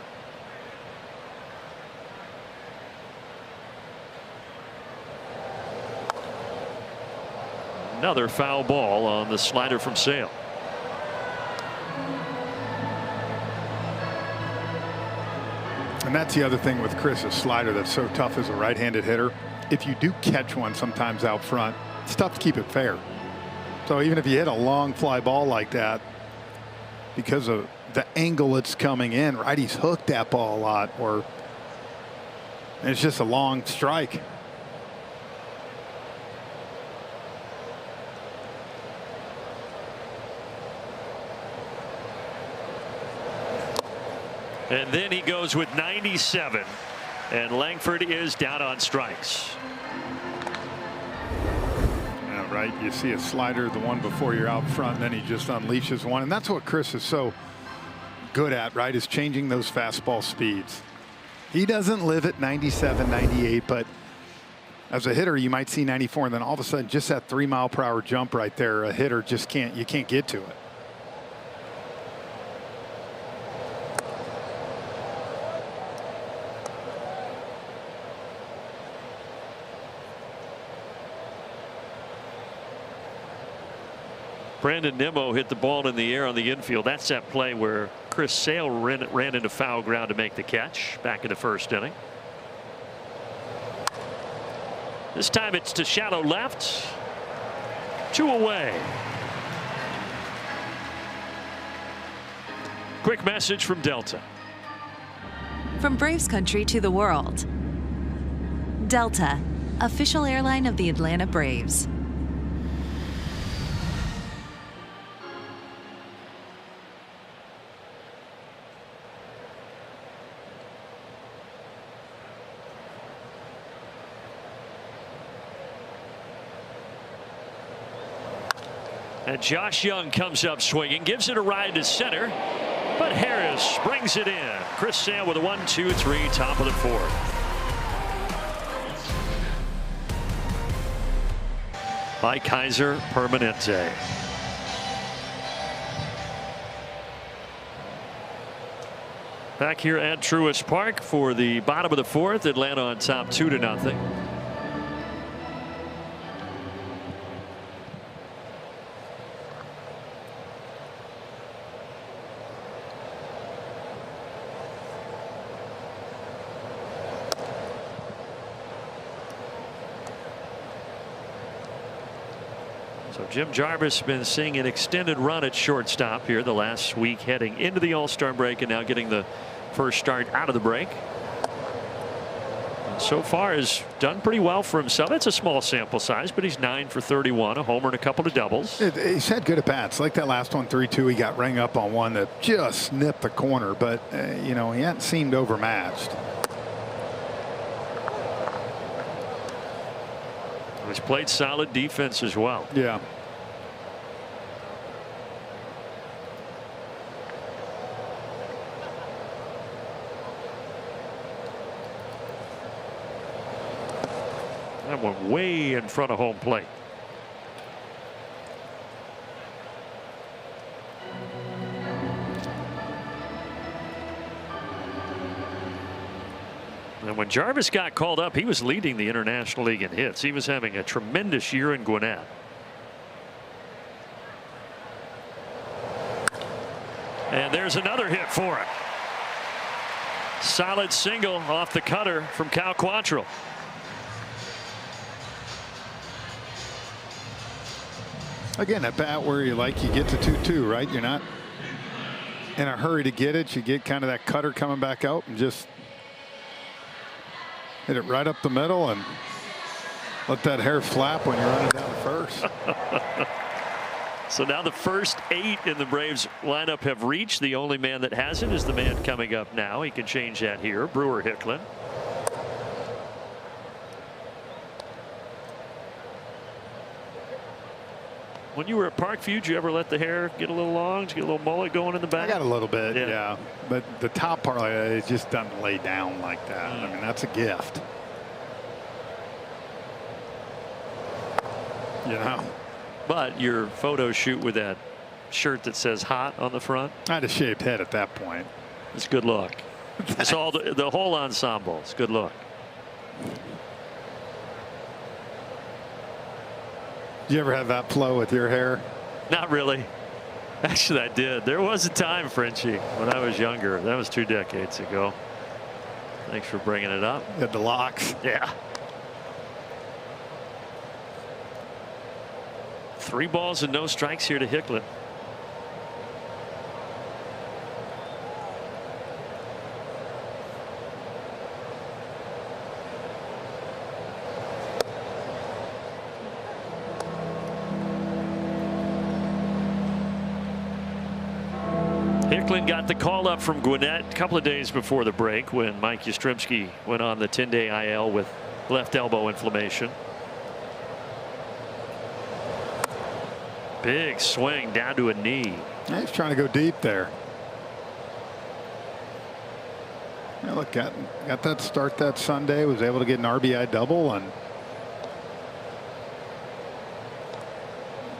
Another foul ball on the slider from Sale. And that's the other thing with Chris's slider that's so tough as a right-handed hitter. If you do catch one sometimes out front, it's tough to keep it fair. So even if you hit a long fly ball like that, because of the angle it's coming in, righties hook that ball a lot, or it's just a long strike. And then he goes with 97, and Langford is down on strikes. Yeah, right. You see a slider, the one before you're out front, and then he just unleashes one. And that's what Chris is so good at, right, is changing those fastball speeds. He doesn't live at 97, 98, but as a hitter, you might see 94, and then all of a sudden, just that 3-mile-per-hour jump right there, a hitter just can't get to it. Brandon Nimmo hit the ball in the air on the infield. That's that play where Chris Sale ran into foul ground to make the catch back in the 1st inning. This time it's to shallow left. 2 away. Quick message from Delta. From Braves country to the world. Delta, official airline of the Atlanta Braves. And Josh Young comes up swinging, gives it a ride to center, but Harris brings it in. Chris Sale with a 1-2-3, top of the 4th. By Kaiser Permanente. Back here at Truist Park for the bottom of the 4th. Atlanta on top 2-0. So Jim Jarvis has been seeing an extended run at shortstop here the last week, heading into the All-Star break and now getting the first start out of the break. And so far has done pretty well for himself. It's a small sample size, but he's 9 for 31, a homer and a couple of doubles. He's had good at bats, like that last one, 3-2. He got rang up on one that just nipped the corner, but you know, he hadn't seemed overmatched. He's played solid defense as well. Yeah. That one way in front of home plate. And when Jarvis got called up, he was leading the International League in hits. He was having a tremendous year in Gwinnett. And there's another hit for him. Solid single off the cutter from Cal Quantrill. Again, a bat where you get to 2-2, right? You're not in a hurry to get it. You get kind of that cutter coming back out and just hit it right up the middle and let that hair flap when you're running down to first. So now the first 8 in the Braves lineup have reached. The only man that hasn't is the man coming up now. He can change that here. Brewer Hicklin. When you were at Parkview, did you ever let the hair get a little long? Did you get a little mullet going in the back? I got a little bit, yeah. But the top part, it just doesn't lay down like that. I mean, that's a gift. You know. But your photo shoot with that shirt that says hot on the front. I had a shaved head at that point. It's good luck. It's all the whole ensemble. It's good luck. Did you ever have that flow with your hair? Not really. Actually, I did. There was a time, Frenchie, when I was younger. That was 2 decades ago. Thanks for bringing it up. You had the locks. Yeah. 3 balls and no strikes here to Hicklin. Hicklin got the call up from Gwinnett a couple of days before the break when Mike Yastrzemski went on the 10-day IL with left elbow inflammation. Big swing down to a knee. He's trying to go deep there. Yeah, look, got that start that Sunday. Was able to get an RBI double, and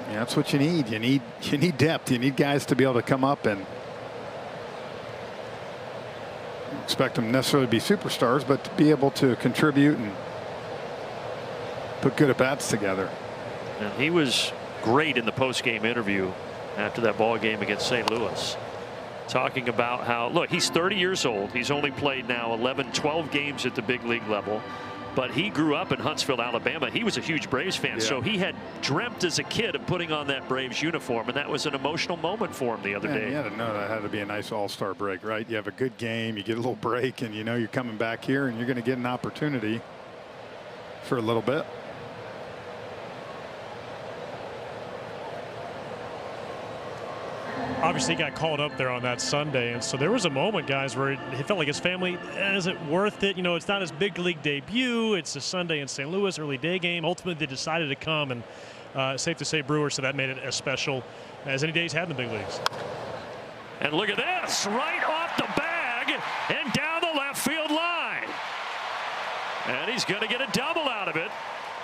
yeah, that's what you need. You need depth. You need guys to be able to come up and expect them necessarily to be superstars, but to be able to contribute and put good at bats together. And he was great in the post-game interview after that ball game against St. Louis, talking about how, look, he's 30 years old. He's only played now 12 games at the big league level, but he grew up in Huntsville, Alabama. He was a huge Braves fan, so he had dreamt as a kid of putting on that Braves uniform, and that was an emotional moment for him the other day. You had to know that had to be a nice all-star break, right? You have a good game, you get a little break, and you know you're coming back here and you're going to get an opportunity for a little bit. Obviously, he got called up there on that Sunday, and so there was a moment, guys, where he felt like his family, is it worth it? You know, it's not his big league debut. It's a Sunday in St. Louis, early day game. Ultimately, they decided to come, and safe to say, Brewer, so that made it as special as any day he's had in the big leagues. And look at this, right off the bag and down the left field line. And he's going to get a double out of it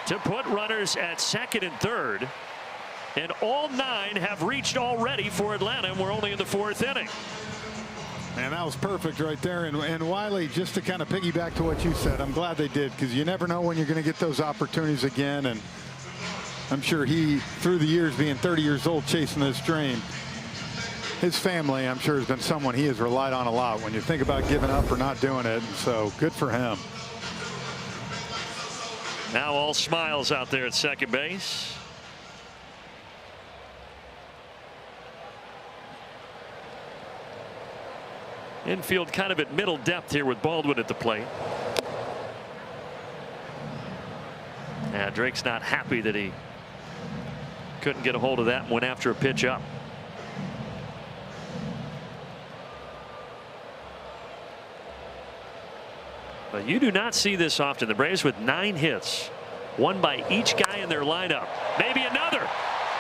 to put runners at second and third. And all 9 have reached already for Atlanta, and we're only in the 4th inning. Man, that was perfect right there. And Wiley, just to kind of piggyback to what you said, I'm glad they did, because you never know when you're going to get those opportunities again. And I'm sure he, through the years, being 30 years old, chasing this dream, his family, I'm sure, has been someone he has relied on a lot when you think about giving up or not doing it. And so good for him. Now all smiles out there at second base. Infield kind of at middle depth here with Baldwin at the plate. Yeah, Drake's not happy that he couldn't get a hold of that and went after a pitch up. But you do not see this often. The Braves with 9 hits, 1 by each guy in their lineup. Maybe another.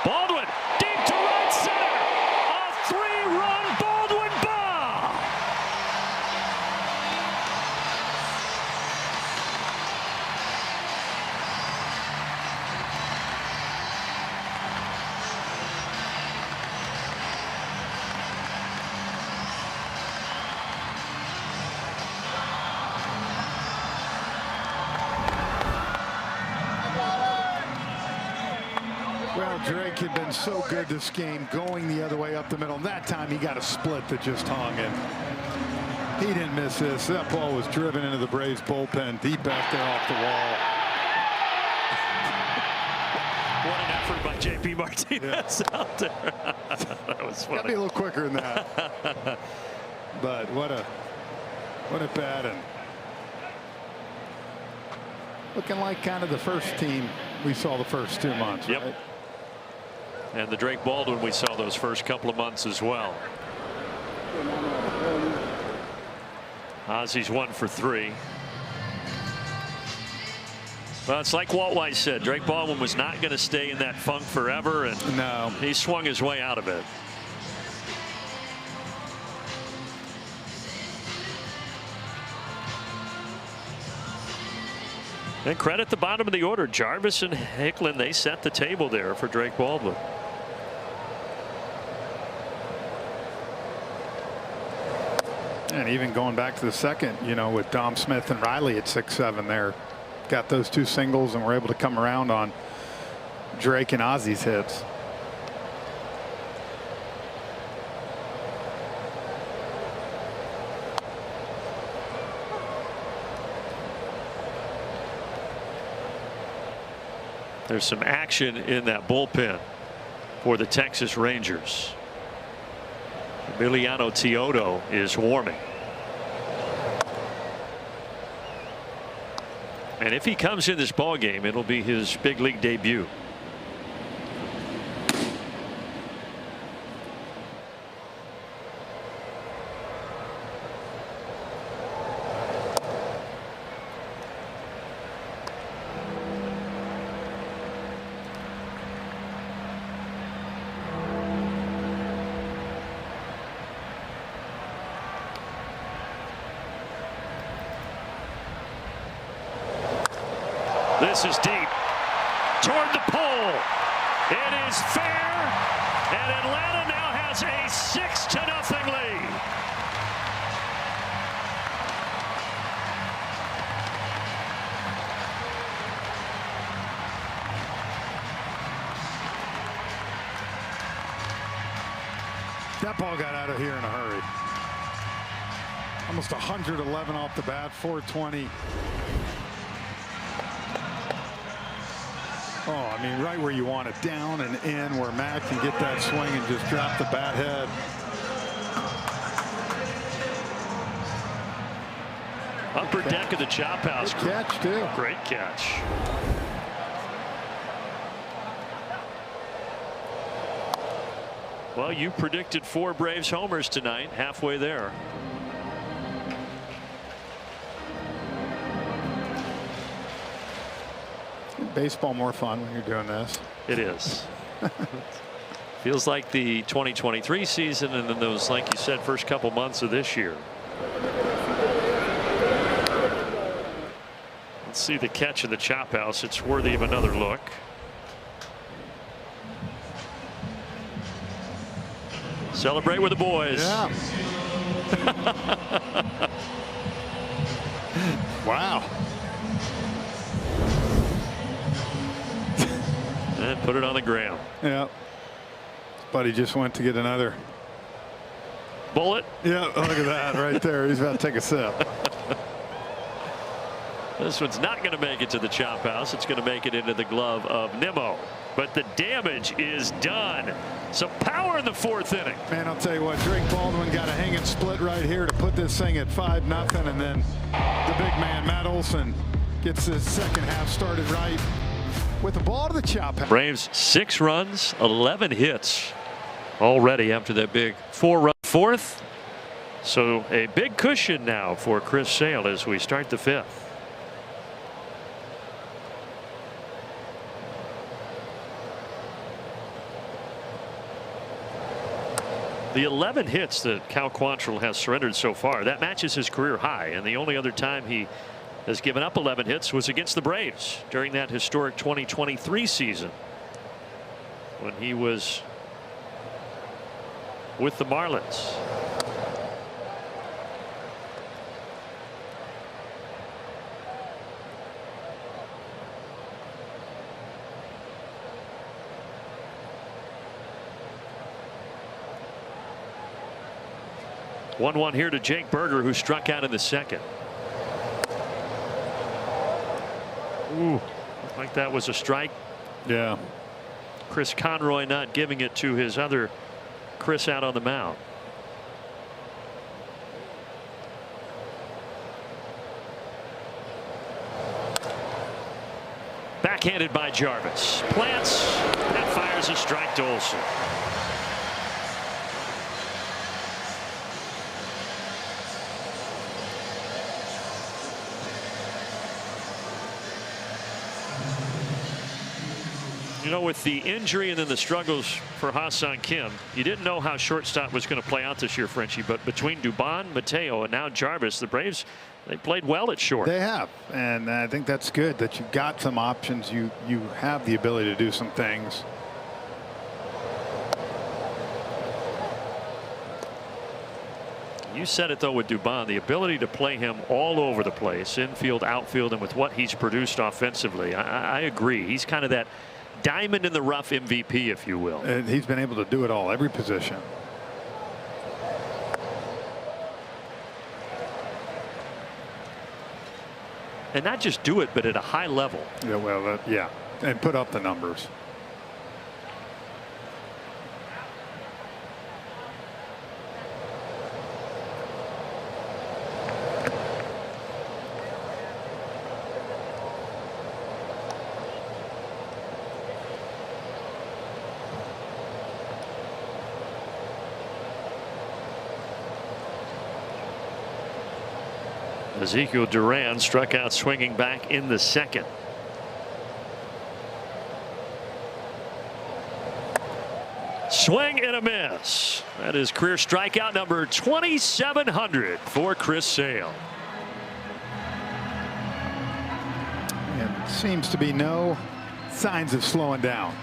Baldwin deep to right center. A 3-run Baldwin bomb. Well, Drake had been so good this game going the other way up the middle. And that time he got a split that just hung in. He didn't miss this. That ball was driven into the Braves bullpen deep back there off the wall. What an effort by J.P. Martinez out there. That was funny. Gotta be a little quicker than that. But what a bat, and looking like kind of the first team we saw the first 2 months. Yep. Right? And the Drake Baldwin we saw those first couple of months as well. Ozzy's 1 for 3. Well, it's like Walt Weiss said, Drake Baldwin was not going to stay in that funk forever, and no, he swung his way out of it. And credit the bottom of the order. Jarvis and Hicklin, they set the table there for Drake Baldwin. And even going back to the second, you know, with Dom Smith and Riley at 6-7 there. Got those 2 singles and were able to come around on Drake and Ozzy's hits. There's some action in that bullpen for the Texas Rangers. Emiliano Teodo is warming. And if he comes in this ball game, it'll be his big league debut. This is deep toward the pole. It is fair, and Atlanta now has a 6-0 lead. That ball got out of here in a hurry. Almost 111 off the bat, 420. Oh, I mean, right where you want it, down and in, where Matt can get that swing and just drop the bat head. Upper deck of the chop house. Good catch, too. Great catch. Well, you predicted 4 Braves homers tonight, halfway there. Baseball more fun when you're doing this. It is. Feels like the 2023 season, and then those, like you said, first couple months of this year. Let's see the catch in the chop house. It's worthy of another look. Celebrate with the boys. Yeah. Wow. And put it on the ground. Yeah. Buddy just went to get another bullet. Yeah, look at that right there. He's about to take a sip. This one's not going to make it to the chop house. It's going to make it into the glove of Nimmo. But the damage is done. Some power in the 4th inning. Man, I'll tell you what, Drake Baldwin got a hanging split right here to put this thing at 5-0, and then the big man Matt Olson gets his second half started right with the ball to the chop house. Braves 6 runs, 11 hits already after that big 4-run 4th. So a big cushion now for Chris Sale as we start the 5th. The 11 hits that Cal Quantrill has surrendered so far, that matches his career high, and the only other time he has given up 11 hits was against the Braves during that historic 2023 season when he was with the Marlins. 1-1 here to Jake Berger, who struck out in the second. Ooh, looked like that was a strike. Yeah. Chris Conroy not giving it to his other Chris out on the mound. Backhanded by Jarvis. Plants and fires a strike to Olson. You know, with the injury and then the struggles for Ha-Seong Kim, you didn't know how shortstop was going to play out this year, Frenchie. But between Dubon, Mateo, and now Jarvis, the Braves, they played well at short. They have, and I think that's good that you've got some options. You have the ability to do some things. You said it, though, with Dubon, the ability to play him all over the place, infield, outfield, and with what he's produced offensively. I agree. He's kind of that diamond in the rough MVP, if you will. And he's been able to do it all, every position. And not just do it, but at a high level. Yeah, well, yeah, and put up the numbers. Ezekiel Duran struck out swinging back in the second. Swing and a miss. That is career strikeout number 2,700 for Chris Sale. And seems to be no signs of slowing down.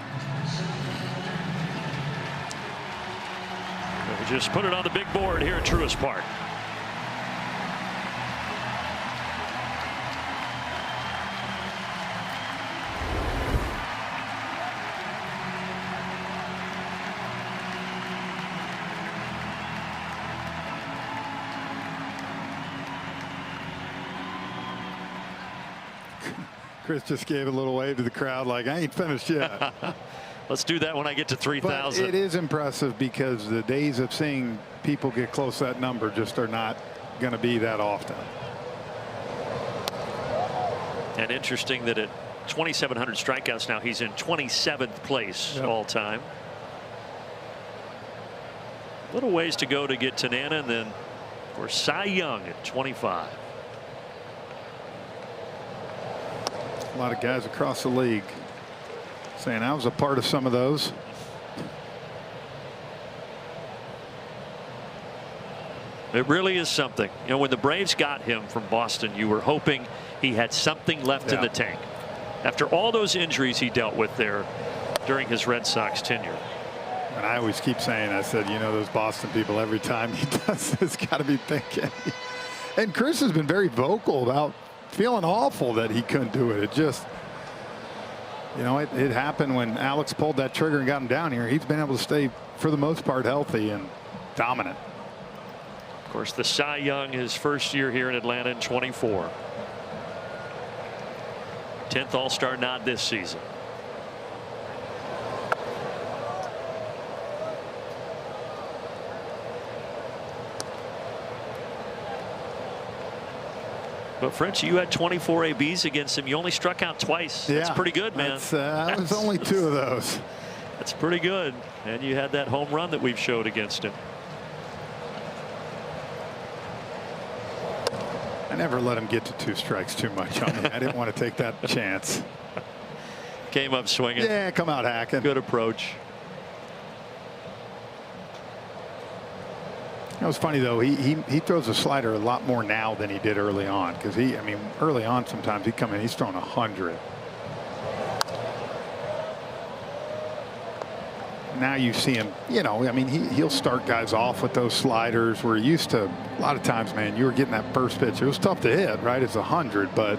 We just put it on the big board here at Truist Park. Chris just gave a little wave to the crowd like, I ain't finished yet. Let's do that when I get to 3,000. It is impressive because the days of seeing people get close to that number just are not going to be that often. And interesting that at 2,700 strikeouts now, he's in 27th place all time. Little ways to go to get to Nana, and then of course Cy Young at 25. A lot of guys across the league saying I was a part of some of those. It really is something. You know, when the Braves got him from Boston, you were hoping he had something left in the tank. After all those injuries he dealt with there during his Red Sox tenure. And I always keep saying, I said, you know, those Boston people, every time he does this, got to be thinking. And Chris has been very vocal about feeling awful that he couldn't do it. It just, you know, it happened when Alex pulled that trigger and got him down here. He's been able to stay, for the most part, healthy and dominant. Of course, the Cy Young, his first year here in Atlanta in 24. 10th All-Star nod this season. But French, you had 24 ABs against him. You only struck out twice. Yeah, that's pretty good, man. That was only 2 of those. That's pretty good. And you had that home run that we've showed against him. I never let him get to 2 strikes too much on me. I didn't want to take that chance. Came up swinging. Yeah, come out hacking. Good approach. It was funny though. He throws a slider a lot more now than he did early on, because I mean, early on sometimes he'd come in, he's throwing 100. Now you see him, you know, I mean, he'll start guys off with those sliders where he used to, a lot of times, man, you were getting that first pitch. It was tough to hit, right? It's 100, but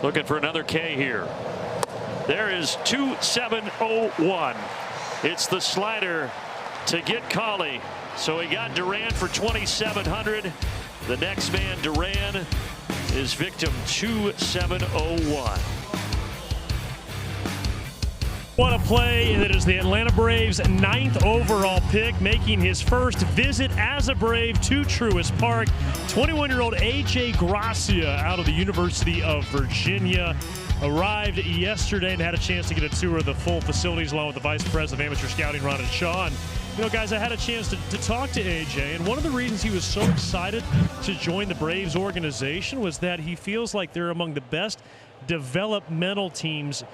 Looking for another K here. There is 2-7-0-1. It's the slider to get Colley. So he got Duran for 2,700. The next man, Duran, is victim 2-7-0-1. What a play. That is the Atlanta Braves' 9th overall pick, making his first visit as a Brave to Truist Park. 21-year-old A.J. Gracia out of the University of Virginia. Arrived yesterday and had a chance to get a tour of the full facilities along with the Vice President of Amateur Scouting, Ron and Shaw. And, you know, guys, I had a chance to talk to A.J., and one of the reasons he was so excited to join the Braves organization was that he feels like they're among the best developmental teams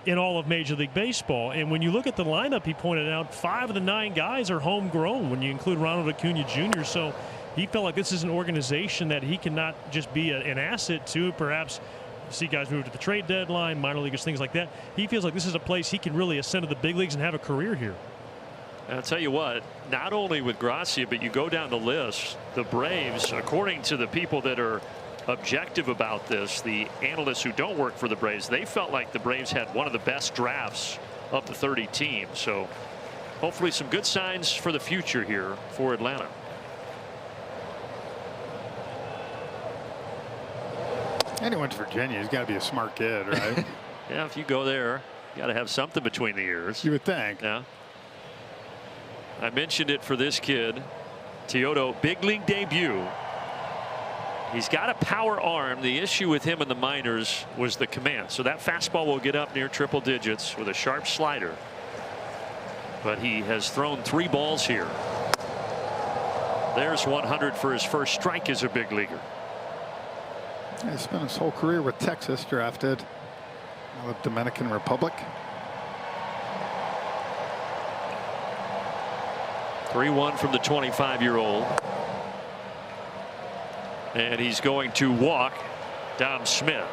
in all of Major League Baseball. And when you look at the lineup, he pointed out 5 of the 9 guys are homegrown when you include Ronald Acuna Jr. So he felt like this is an organization that he cannot just be an asset to, perhaps see guys move to the trade deadline, minor leaguers, things like that. He feels like this is a place he can really ascend to the big leagues and have a career here. I'll tell you what, not only with Gracia, but you go down the list, the Braves, according to the people that are objective about this, the analysts who don't work for the Braves, they felt like the Braves had one of the best drafts of the 30 teams. So hopefully some good signs for the future here for Atlanta. And he went to Virginia. He's got to be a smart kid, right? Yeah, if you go there, you got to have something between the ears. You would think. Yeah. I mentioned it for this kid, Teodo, big league debut. He's got a power arm. The issue with him in the minors was the command. So that fastball will get up near triple digits with a sharp slider. But he has thrown 3 balls here. There's 100 for his first strike as a big leaguer. He spent his whole career with Texas, drafted out of Dominican Republic. 3-1 from the 25-year-old. And he's going to walk Dom Smith.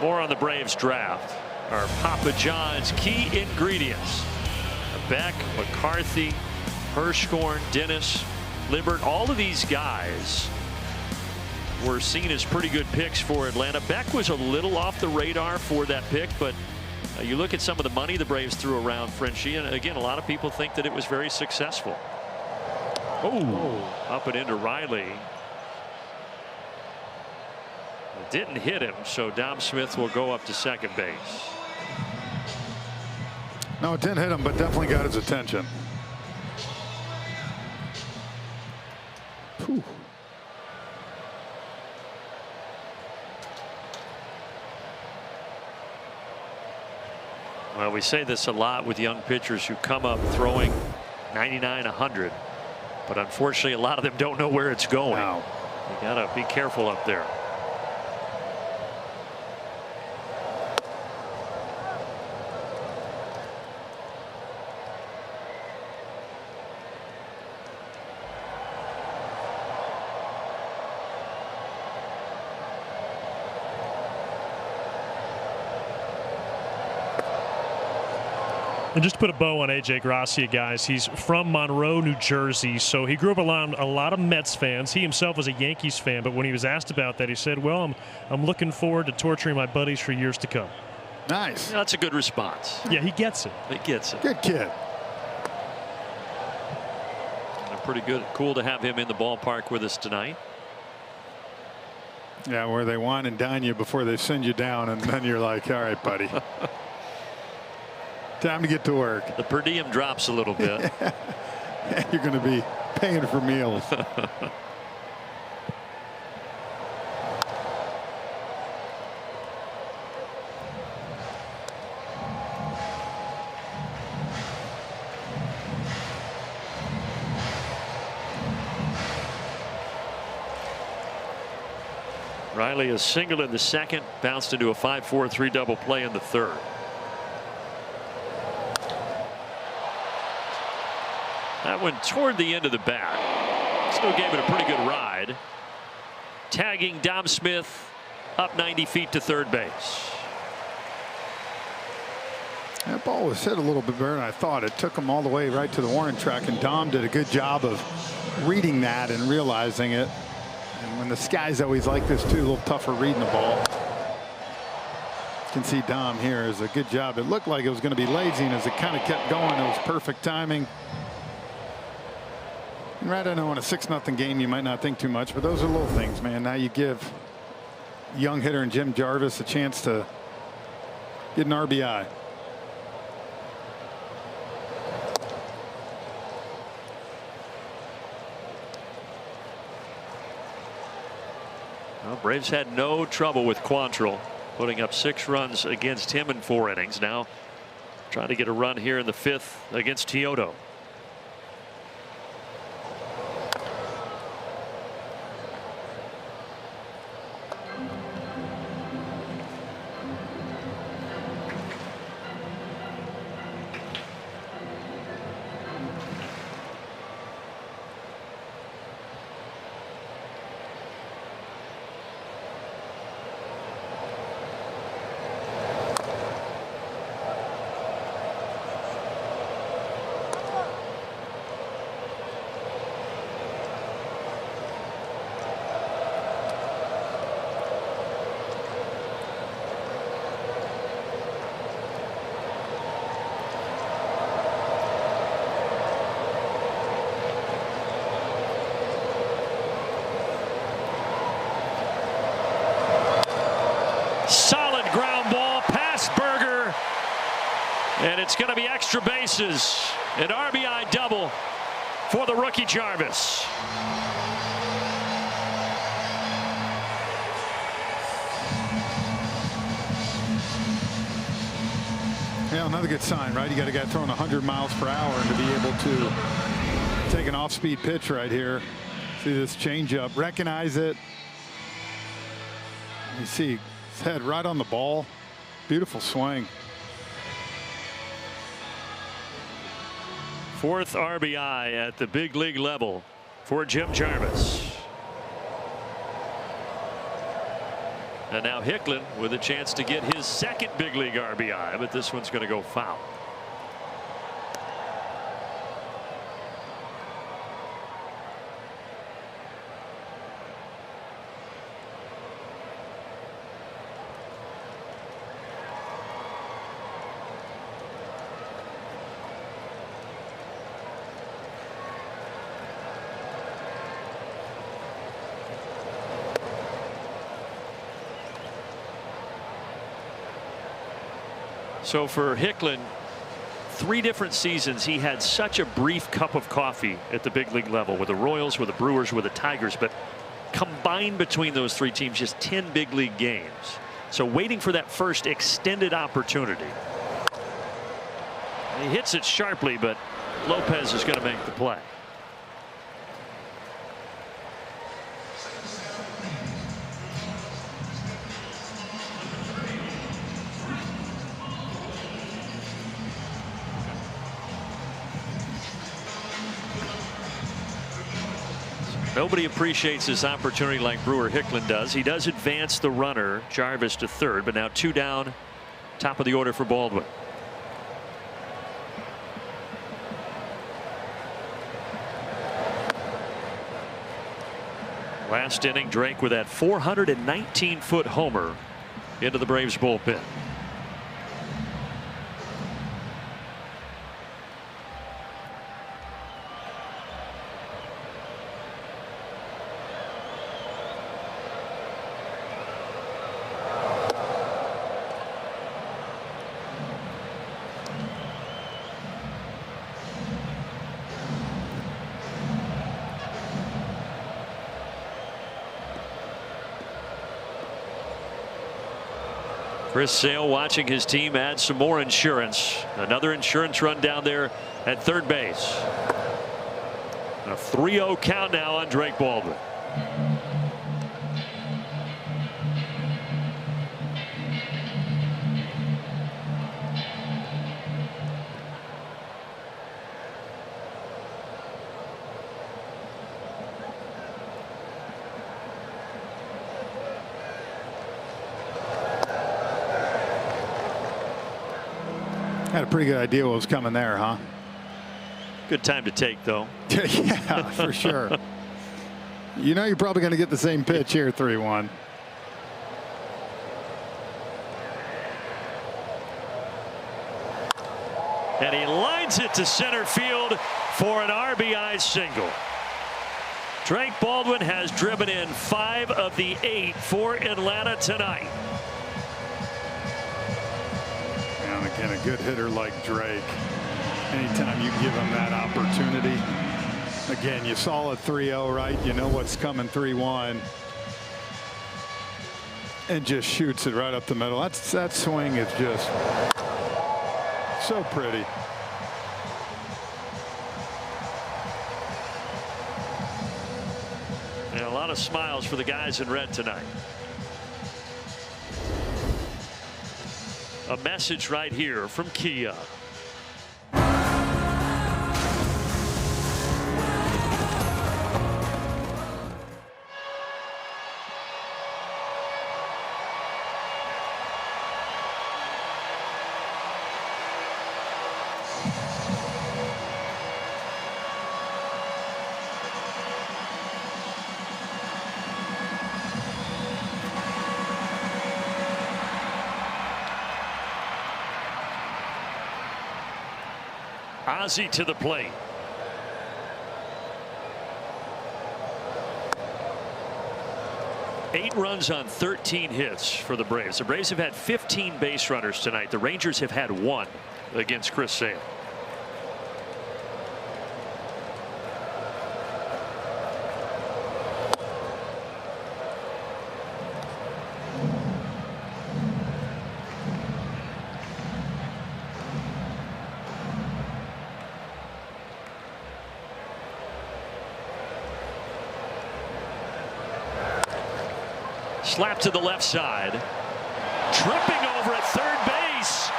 More on the Braves draft. Our Papa John's key ingredients. Beck, McCarthy, Hirschhorn, Dennis, Libbert, all of these guys were seen as pretty good picks for Atlanta. Beck was a little off the radar for that pick, but you look at some of the money the Braves threw around Frenchie, and again, a lot of people think that it was very successful. Oh, up and into Riley. It didn't hit him, so Dom Smith will go up to second base. No, it didn't hit him, but definitely got his attention. Whew. Well, we say this a lot with young pitchers who come up throwing 99, 100. But unfortunately, a lot of them don't know where it's going. Wow. You got to be careful up there. And just to put a bow on A.J. Gracia, guys, he's from Monroe, New Jersey, so he grew up around a lot of Mets fans. He himself was a Yankees fan, but when he was asked about that, he said, well, I'm looking forward to torturing my buddies for years to come. Nice. Yeah, that's a good response. Yeah, he gets it. He gets it. Good kid. And pretty good. Cool to have him in the ballpark with us tonight. Yeah, where they wine and dine you before they send you down, and then you're like, all right, buddy. Time to get to work. The per diem drops a little bit. You're going to be paying for meals. Riley a single in the second, bounced into a 5-4-3 double play in the third. That went toward the end of the bat. Still gave it a pretty good ride. Tagging Dom Smith up 90 feet to third base. That ball was hit a little bit better than I thought. It took him all the way right to the warning track, and Dom did a good job of reading that and realizing it. And when the sky's always like this too, a little tougher reading the ball. You can see Dom here is a good job. It looked like it was going to be lazy, and as it kind of kept going, it was perfect timing. And right, I know in a 6-0 game you might not think too much, but those are little things, man. Now you give young hitter and Jim Jarvis a chance to get an RBI. Well, Braves had no trouble with Quantrill, putting up 6 runs against him in 4 innings. Now trying to get a run here in the 5th against Teodo. Solid ground ball past Berger, and it's going to be extra bases. An RBI double for the rookie Jarvis. Yeah, another good sign, right? You got a guy throwing 100 miles per hour, and to be able to take an off-speed pitch right here. See this changeup, recognize it. You see his head right on the ball. Beautiful swing. 4th RBI at the big league level for Jim Jarvis. And now Hicklin with a chance to get his 2nd big league RBI, but this one's going to go foul. So for Hicklin, 3 different seasons he had such a brief cup of coffee at the big league level with the Royals, with the Brewers, with the Tigers, but combined between those 3 teams just 10 big league games. So waiting for that first extended opportunity. He hits it sharply, but Lopez is going to make the play. Nobody appreciates this opportunity like Brewer Hicklin does. He does advance the runner, Jarvis, to 3rd, but now 2 down, top of the order for Baldwin. Last inning, Drake with that 419-foot homer into the Braves bullpen. Chris Sale watching his team add some more insurance. Another insurance run down there at 3rd base. A 3-0 count now on Drake Baldwin. Had a pretty good idea what was coming there, huh? Good time to take, though. Yeah, for sure. You know you're probably going to get the same pitch here, 3-1. And he lines it to center field for an RBI single. Drake Baldwin has driven in 5 of the 8 for Atlanta tonight. And again, a good hitter like Drake, anytime you give him that opportunity. Again, you saw a 3-0, right? You know what's coming, 3-1. And just shoots it right up the middle. That swing is just so pretty. And a lot of smiles for the guys in red tonight. A message right here from Kia. Ozzie to the plate. Eight runs on 13 hits for the Braves. The Braves have had 15 base runners tonight. The Rangers have had 1 against Chris Sale. Slap to the left side. Tripping over at third base.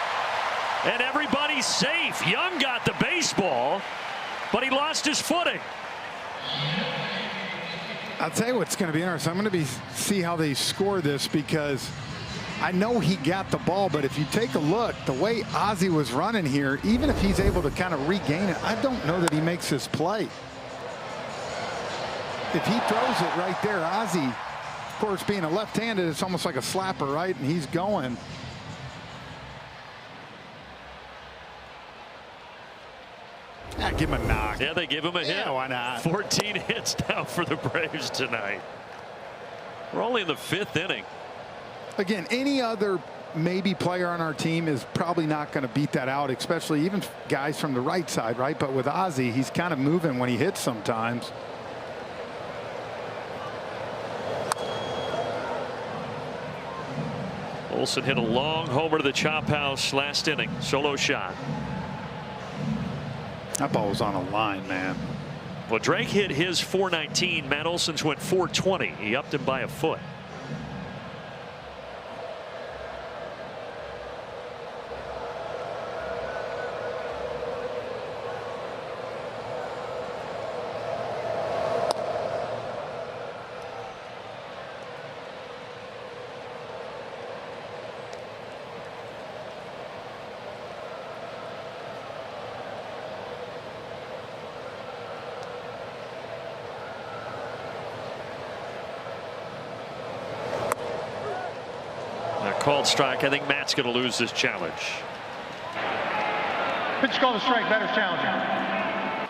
And everybody's safe. Young got the baseball, but he lost his footing. I'll tell you what's going to be interesting. I'm going to see how they score this, because I know he got the ball, but if you take a look, the way Ozzie was running here, even if he's able to kind of regain it, I don't know that he makes his play. If he throws it right there, Ozzie, of course, being a left-handed, it's almost like a slapper, right? And he's going. Yeah, give him a knock. Yeah, they give him a hit. Yeah, why not? 14 hits now for the Braves tonight. We're only in the 5th inning. Again, any other maybe player on our team is probably not going to beat that out, especially even guys from the right side, right? But with Ozzie, he's kind of moving when he hits sometimes. Olsen hit a long homer to the chop house last inning. Solo shot. That ball was on a line, man. Well, Drake hit his 419. Matt Olson's went 420. He upped him by a foot. Called strike. I think Matt's going to lose this challenge. Pitch called a strike. Batter's challenging.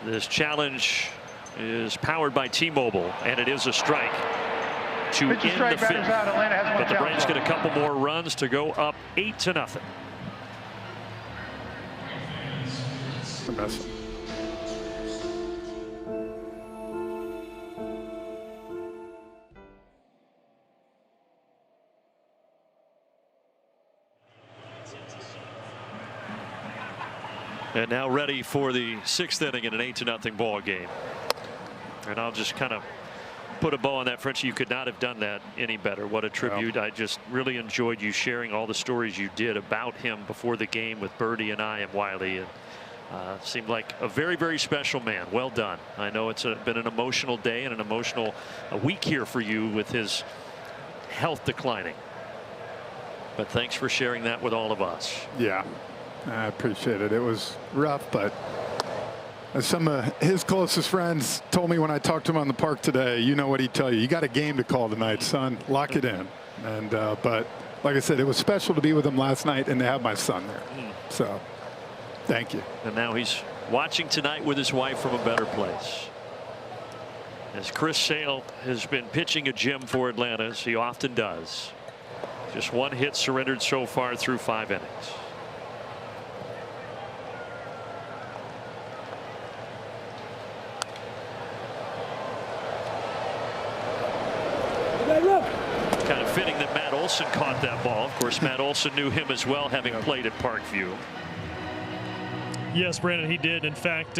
This challenge is powered by T-Mobile, and it is a strike to end the 5th. But the Braves get a couple more runs to go up 8-0. And now ready for the 6th inning in an 8-0 ball game. And I'll just kind of put a bow on that, Frenchie. You could not have done that any better. What a tribute. I just really enjoyed you sharing all the stories you did about him before the game with Birdie and I and Wiley. And seemed like a very, very special man. Well done. I know it's been an emotional day and an emotional week here for you with his health declining. But thanks for sharing that with all of us. Yeah. I appreciate it. It was rough, but As some of his closest friends told me when I talked to him on the park today, you know what he'd tell you. You got a game to call tonight, son. Lock it in. And but like I said, it was special to be with him last night and to have my son there. So thank you. And now he's watching tonight with his wife from a better place. As Chris Sale has been pitching a gem for Atlanta, as he often does. Just one hit surrendered so far through 5 innings. Kind of fitting that Matt Olson caught that ball. Of course, Matt Olson knew him as well, having played at Parkview. Yes, Brandon, he did. In fact,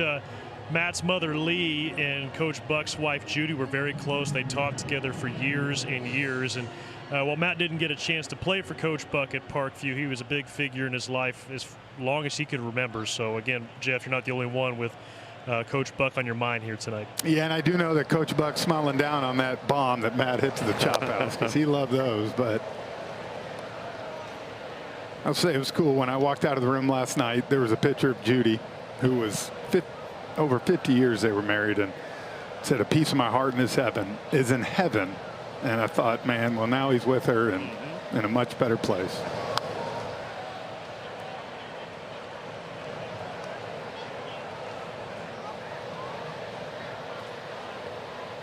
Matt's mother Lee and Coach Buck's wife Judy were very close. They taught together for years and years. And while Matt didn't get a chance to play for Coach Buck at Parkview, he was a big figure in his life as long as he could remember. So again, Jeff, you're not the only one with Coach Buck on your mind here tonight. Yeah, and I do know that Coach Buck's smiling down on that bomb that Matt hit to the chop house because he loved those. But I'll say it was cool when I walked out of the room last night. There was a picture of Judy, who was over 50 years they were married, and said a piece of my heart is in heaven. And I thought, man, well, now he's with her and in a much better place.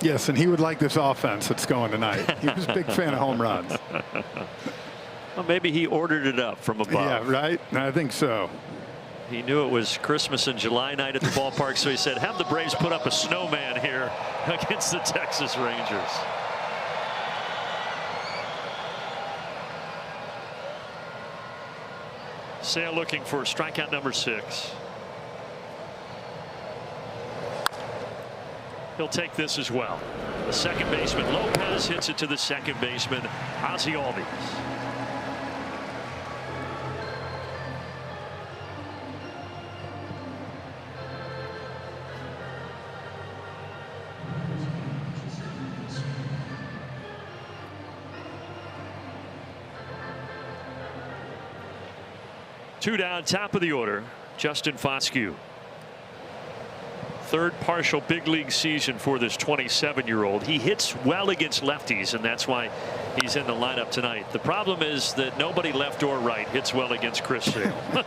Yes, and he would like this offense that's going tonight. He was a big fan of home runs. Well, maybe he ordered it up from above. Yeah, right? I think so. He knew it was Christmas and July night at the ballpark, so he said, have the Braves put up a snowman here against the Texas Rangers. Sale looking for strikeout number 6. He'll take this as well. The second baseman Lopez hits it to the second baseman Ozzie Albies. Two down, top of the order, Justin Foscue. Third partial big league season for this 27-year-old. He hits well against lefties, and that's why he's in the lineup tonight. The problem is that nobody left or right hits well against Chris Sale.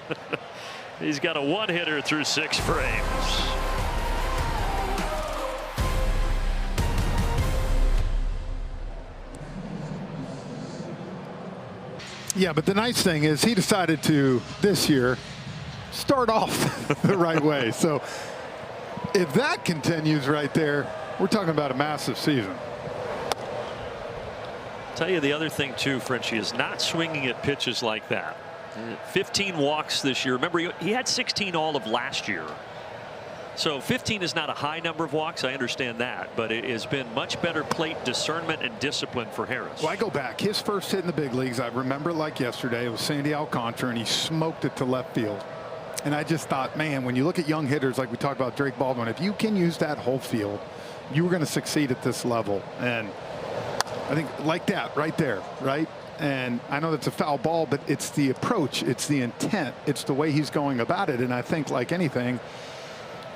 He's got a one-hitter through 6 frames. Yeah, but the nice thing is he decided to, this year, start off the right way. So if that continues right there, we're talking about a massive season. Tell you the other thing too, Frenchie, is not swinging at pitches like that. 15 walks this year. Remember, he had 16 all of last year. So 15 is not a high number of walks. I understand that, but it has been much better plate discernment and discipline for Harris. Well, I go back. His first hit in the big leagues, I remember like yesterday, it was Sandy Alcantara, and he smoked it to left field. And I just thought, man, when you look at young hitters like we talked about Drake Baldwin, if you can use that whole field, you were going to succeed at this level. And I think like that right there, right? And I know that's a foul ball, but it's the approach, it's the intent, it's the way he's going about it. And I think like anything,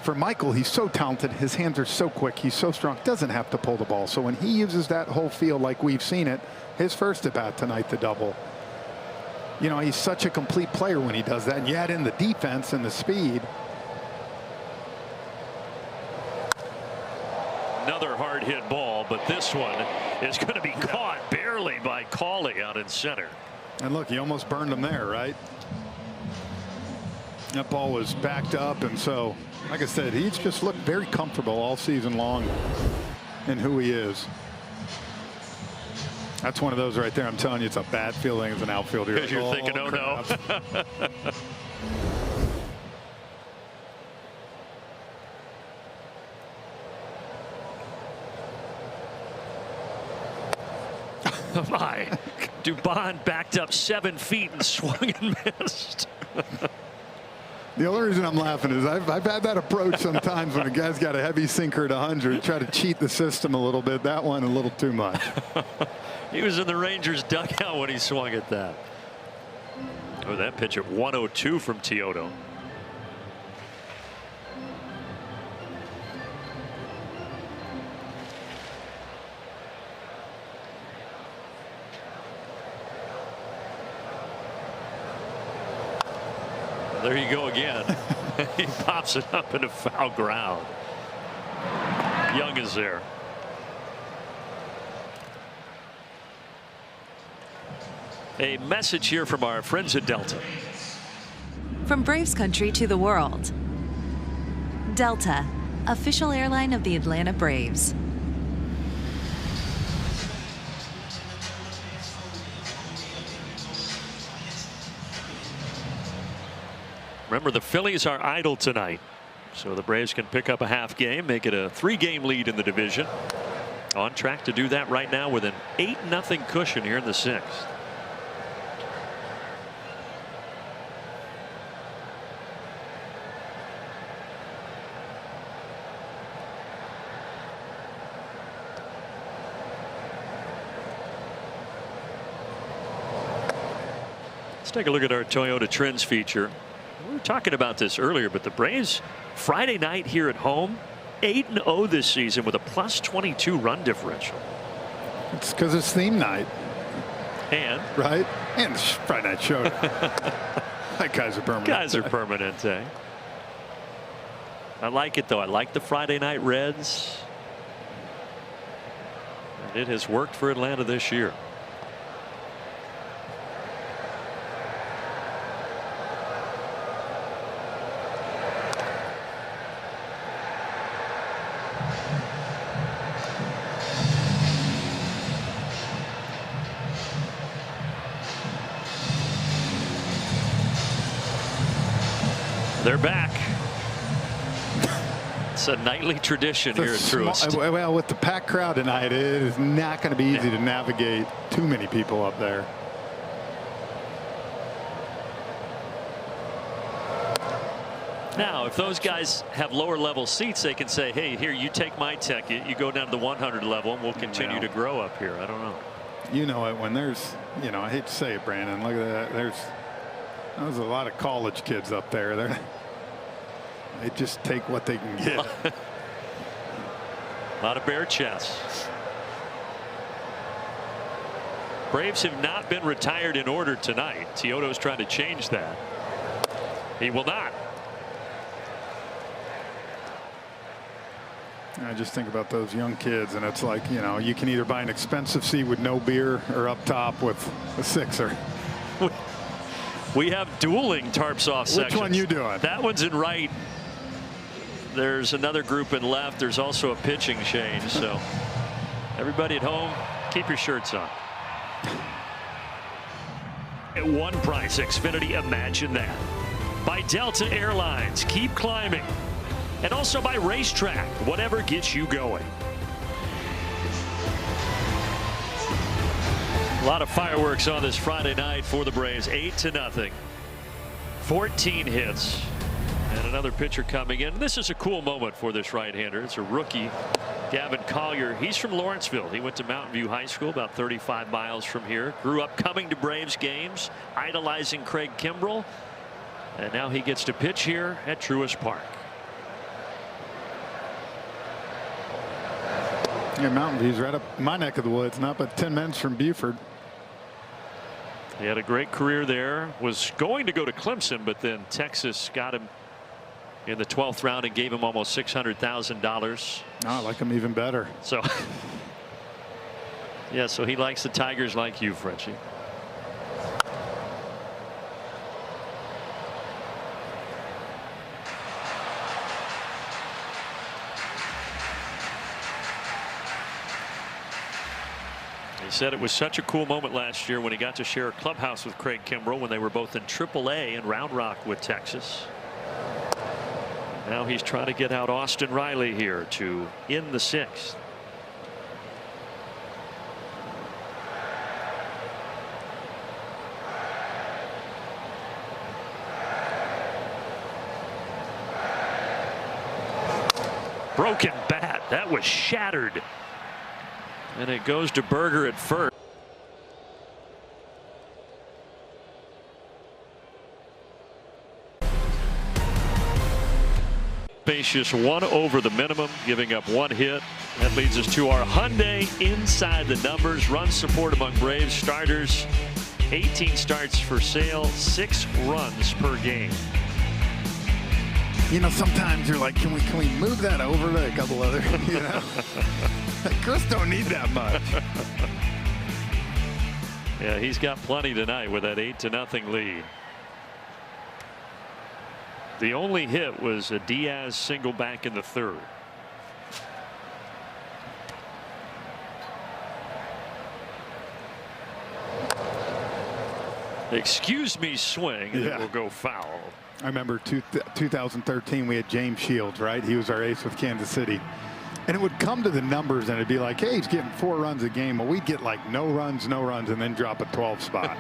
for Michael, he's so talented. His hands are so quick. He's so strong. Doesn't have to pull the ball. So when he uses that whole field like we've seen it, his first at bat tonight, the double. You know, he's such a complete player when he does that. And you add in the defense and the speed. Another hard hit ball, but this one is going to be caught barely by Cauley out in center. And look, he almost burned him there, right? That ball was backed up, and so, like I said, he's just looked very comfortable all season long in who he is. That's one of those right there. I'm telling you, it's a bad feeling as an outfielder. Because you're thinking, oh no. Oh my. Dubon backed up 7 feet and swung and missed. The only reason I'm laughing is I've had that approach sometimes when a guy's got a heavy sinker at 100, try to cheat the system a little bit. That one a little too much. He was in the Rangers dugout when he swung at that. Oh, that pitch at 102 from Teodo. There you go again. He pops it up into foul ground. Young is there. A message here from our friends at Delta. From Braves country to the world. Delta, official airline of the Atlanta Braves. Remember, the Phillies are idle tonight, so the Braves can pick up a half game, make it a 3-game lead in the division. On track to do that right now with an 8-0 cushion here in the 6th. Let's take a look at our Toyota Trends feature. We were talking about this earlier, but the Braves Friday night here at home, 8-0 this season with a +22 run differential. It's because it's theme night. And right? And Friday night show. That guy's a permanent. Guys are permanent. I like it though. I like the Friday night Reds. And it has worked for Atlanta this year. They're back. It's a nightly tradition here at Truist. Well, with the packed crowd tonight, it is not going to be easy to navigate too many people up there. Now, if those guys have lower level seats, they can say, hey, here, you take my tech. You go down to the 100 level, and we'll continue to grow up here. I don't know. You know it when there's, I hate to say it, Brandon. Look at that. There's a lot of college kids up there. They just take what they can get. A lot of bare chests. Braves have not been retired in order tonight. Teodo's trying to change that. He will not. I just think about those young kids, and it's like, you can either buy an expensive seat with no beer or up top with a sixer. We have dueling tarps off sections. Which one you doing? That one's in right. There's another group in left. There's also a pitching change. So everybody at home, keep your shirts on. At one price, Xfinity, imagine that. By Delta Airlines, keep climbing. And also by Racetrack, whatever gets you going. A lot of fireworks on this Friday night for the Braves. 8-0. 14 hits. And another pitcher coming in. This is a cool moment for this right-hander. It's a rookie, Gavin Collier. He's from Lawrenceville. He went to Mountain View High School, about 35 miles from here. Grew up coming to Braves games, idolizing Craig Kimbrell. And now he gets to pitch here at Truist Park. Yeah, Mountain View's right up my neck of the woods, not but 10 minutes from Buford. He had a great career there. Was going to go to Clemson, but then Texas got him in the 12th round and gave him almost $600,000. No, I like him even better. So, yeah, so he likes the Tigers like you, Frenchie. He said it was such a cool moment last year when he got to share a clubhouse with Craig Kimbrell when they were both in AAA in Round Rock with Texas. Now he's trying to get out Austin Riley here to in the 6th. Broken bat. That was shattered. And it goes to Berger at first. Spacious one over the minimum, giving up 1 hit. That leads us to our Hyundai inside the numbers. Run support among Braves starters. 18 starts for sale, 6 runs per game. You know, sometimes you're like, can we move that over to a couple other, you know? Chris don't need that much. Yeah, he's got plenty tonight with that 8-0 lead. The only hit was a Diaz single back in the third. Excuse me, swing, and it will go foul. I remember 2013, we had James Shields, right? He was our ace with Kansas City. And it would come to the numbers, and it'd be like, hey, he's getting 4 runs a game. Well, we'd get like no runs, and then drop a 12 spot.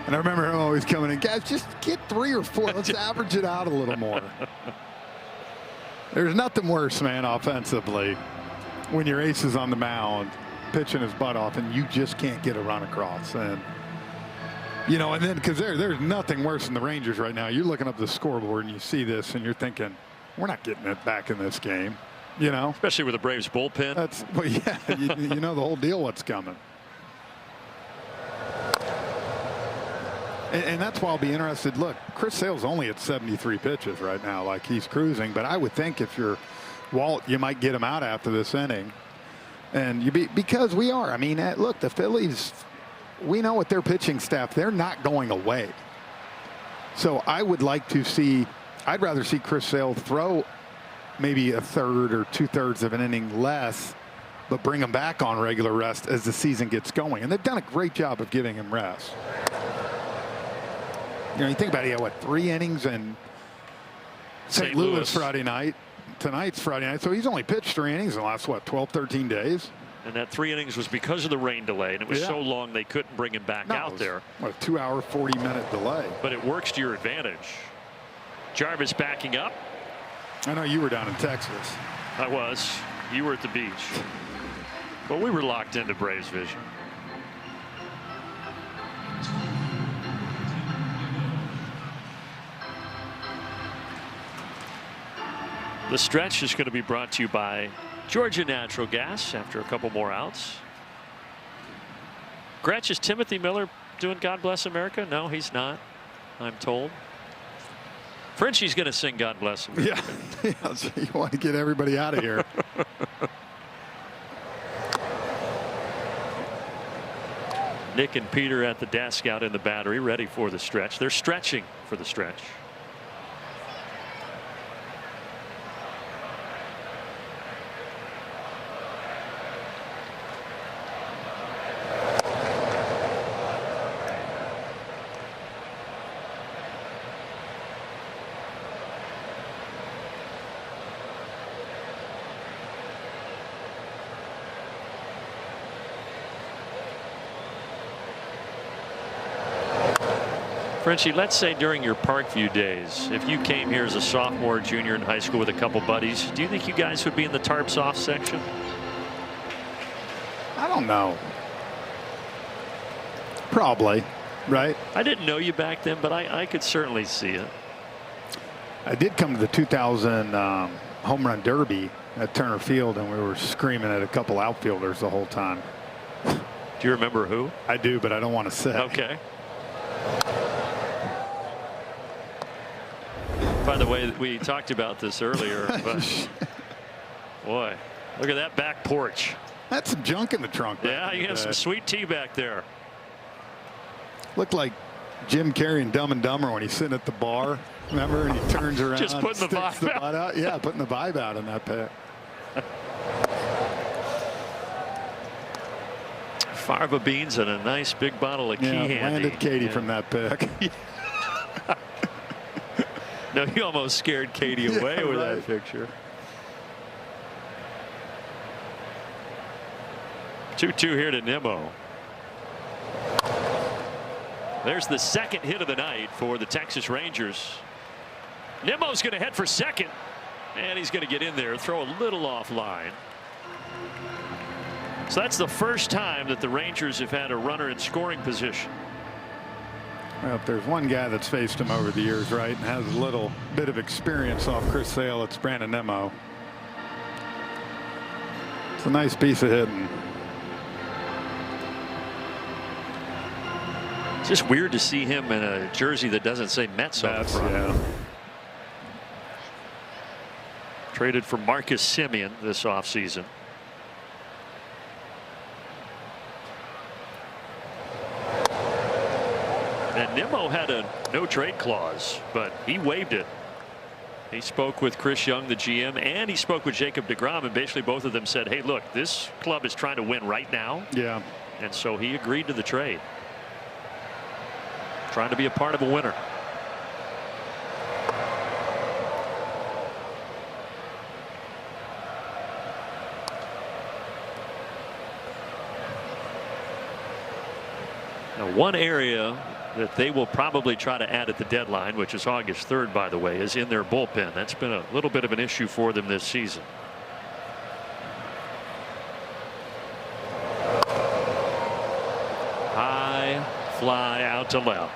And I remember him always coming in, guys, just get 3 or 4. Let's average it out a little more. There's nothing worse, man, offensively, when your ace is on the mound, pitching his butt off, and you just can't get a run across. And you know, and then because there's nothing worse than the Rangers right now. You're looking up the scoreboard and you see this, and you're thinking, we're not getting it back in this game. You know, especially with the Braves bullpen. That's, well, yeah, you know the whole deal. What's coming. And that's why I'll be interested. Look, Chris Sale's only at 73 pitches right now, like he's cruising. But I would think if you're Walt, you might get him out after this inning, and because we are. I mean, look, the Phillies. We know with their pitching staff, they're not going away. So I would like to see. I'd rather see Chris Sale throw maybe a third or 2/3 of an inning less, but bring him back on regular rest as the season gets going. And they've done a great job of giving him rest. You know, you think about it, what, 3 innings in St. Louis Friday night. Tonight's Friday night. So he's only pitched 3 innings in the last, what, 12, 13 days? And that 3 innings was because of the rain delay, and it was so long they couldn't bring him back out there. What, a 2-hour, 40-minute delay. But it works to your advantage. Jarvis backing up. I know you were down in Texas. I was. You were at the beach. But we were locked into Braves vision. The stretch is going to be brought to you by Georgia Natural Gas after a couple more outs. Gretsch, is Timothy Miller doing God Bless America? No, he's not, I'm told. Frenchie's going to sing God Bless America. Yeah, so you want to get everybody out of here. Nick and Peter at the desk out in the battery, ready for the stretch. They're stretching for the stretch. Frenchie, let's say during your Parkview days, if you came here as a sophomore, junior in high school with a couple buddies, do you think you guys would be in the tarps off section? I don't know. Probably, right? I didn't know you back then, but I could certainly see it. I did come to the 2000 home run derby at Turner Field, and we were screaming at a couple outfielders the whole time. Do you remember who? I do, but I don't want to say. Okay. By the way, we talked about this earlier, but boy, look at that back porch. That's some junk in the trunk. Yeah, you have some sweet tea back there. Looked like Jim Carrey in Dumb and Dumber when he's sitting at the bar. Remember, and he turns around. Just putting the vibe out. Yeah, putting the vibe out in that pit. Farva beans and a nice big bottle of key handy. Landed Katie from that pick. No, you almost scared Katie away with that picture. 2-2 here to Nimmo. There's the second hit of the night for the Texas Rangers. Nimmo's going to head for second, and he's going to get in there, throw a little offline. So that's the first time that the Rangers have had a runner in scoring position. Well, if there's one guy that's faced him over the years, right, and has a little bit of experience off Chris Sale, it's Brandon Nimmo. It's a nice piece of hitting. It's just weird to see him in a jersey that doesn't say Mets on the front. Yeah. Traded for Marcus Semien this offseason. And Nimmo had a no trade clause, but he waived it. He spoke with Chris Young, the GM, and he spoke with Jacob deGrom, and basically both of them said, hey, look, this club is trying to win right now. Yeah. And so he agreed to the trade. Trying to be a part of a winner. Now, one area that they will probably try to add at the deadline, which is August 3rd, by the way, is in their bullpen. That's been a little bit of an issue for them this season. High fly out to left.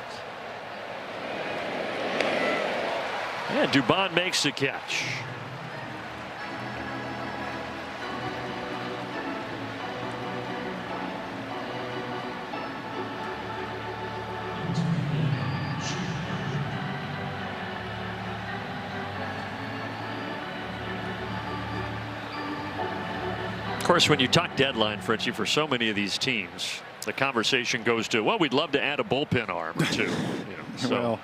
And Dubon makes the catch. Of course, when you talk deadline, Fritchie, for so many of these teams, the conversation goes to, well, we'd love to add a bullpen arm or two. So.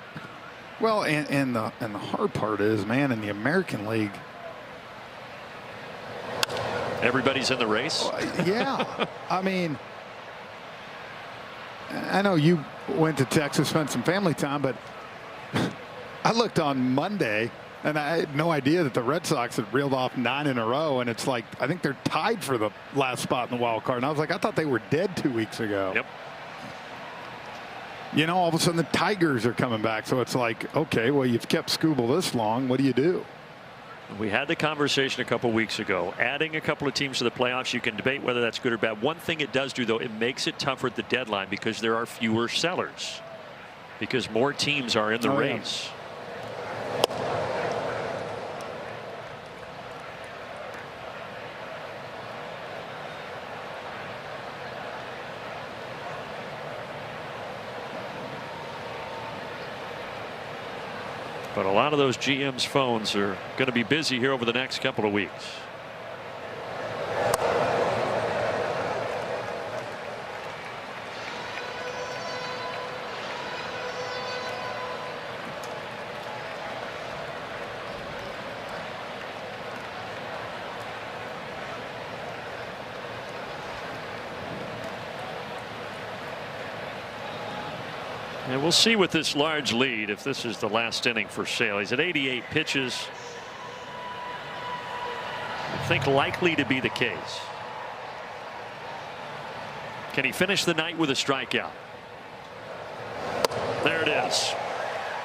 Well, and the hard part is, man, in the American League, everybody's in the race. Yeah, I mean, I know you went to Texas, spent some family time, but I looked on Monday. And I had no idea that the Red Sox had reeled off 9 in a row. And it's like, I think they're tied for the last spot in the wild card. And I was like, I thought they were dead 2 weeks ago. Yep. You know, all of a sudden the Tigers are coming back. So it's like, okay, well, you've kept Scooble this long. What do you do? We had the conversation a couple weeks ago. Adding a couple of teams to the playoffs, you can debate whether that's good or bad. One thing it does do, though, it makes it tougher at the deadline because there are fewer sellers. Because more teams are in the race. Yeah. But a lot of those GM's phones are going to be busy here over the next couple of weeks. And we'll see with this large lead if this is the last inning for Sale. He's at 88 pitches. I think likely to be the case. Can he finish the night with a strikeout? There it is.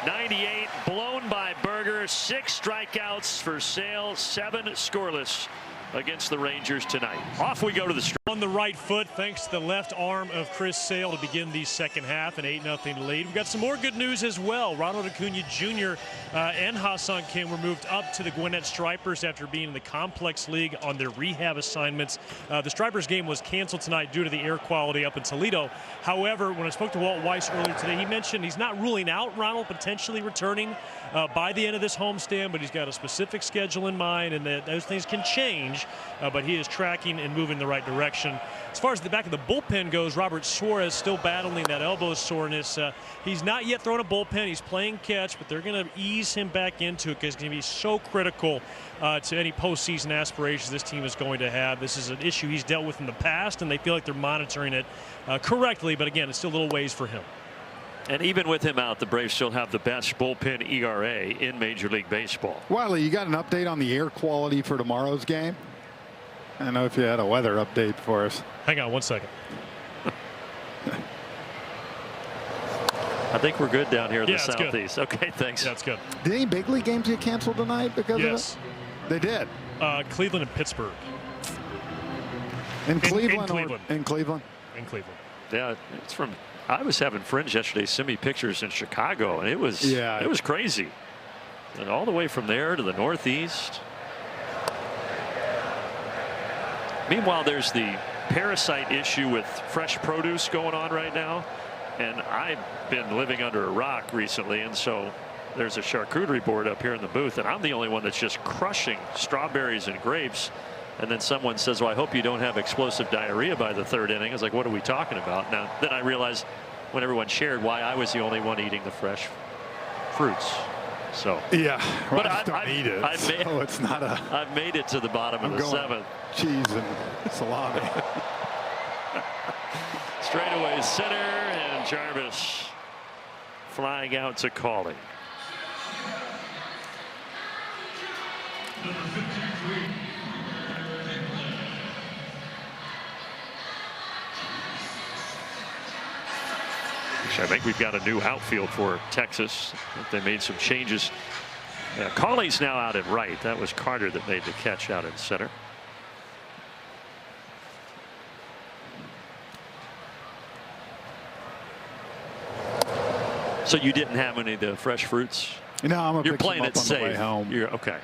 98 blown by Berger. 6 strikeouts for Sale. 7 scoreless against the Rangers tonight. Off we go to the strike. On the right foot, thanks to the left arm of Chris Sale to begin the second half, an 8-0 lead. We've got some more good news as well. Ronald Acuna Jr. And Ha-Seong Kim were moved up to the Gwinnett Stripers after being in the Complex League on their rehab assignments. The Stripers game was canceled tonight due to the air quality up in Toledo. However, when I spoke to Walt Weiss earlier today, he mentioned he's not ruling out Ronald potentially returning by the end of this homestand, but he's got a specific schedule in mind, and that those things can change, but he is tracking and moving in the right direction. As far as the back of the bullpen goes, Robert Suarez still battling that elbow soreness. He's not yet thrown a bullpen. He's playing catch, but they're going to ease him back into it because it's going to be so critical to any postseason aspirations this team is going to have. This is an issue he's dealt with in the past, and they feel like they're monitoring it correctly. But again, it's still a little ways for him. And even with him out, the Braves still have the best bullpen ERA in Major League Baseball. Wiley, you got an update on the air quality for tomorrow's game? I don't know if you had a weather update for us. Hang on 1 second. I think we're good down here in the southeast. Good. Okay, thanks. That's good. Did any big league games get canceled tonight because of it? Yes. They did. Cleveland and Pittsburgh. In Cleveland? In Cleveland. In Cleveland? In Cleveland. Yeah, it's from. I was having friends yesterday send me pictures in Chicago, and it was crazy. And all the way from there to the Northeast. Meanwhile, there's the parasite issue with fresh produce going on right now, and I've been living under a rock recently, and so there's a charcuterie board up here in the booth, and I'm the only one that's just crushing strawberries and grapes. And then someone says, well, I hope you don't have explosive diarrhea by the 3rd inning. I was like, what are we talking about? Now, then I realized when everyone shared why I was the only one eating the fresh fruits. So yeah, well, but I don't eat it. It's not a. I've made it to the bottom of the 7th. Cheese and salami. Straightaway center, and Jarvis flying out to Calling. I think we've got a new outfield for Texas. They made some changes. Cawley's now out at right. That was Carter that made the catch out in center. So you didn't have any of the fresh fruits? No, I'm gonna You're pick playing some it up on the way safe. home. You're okay.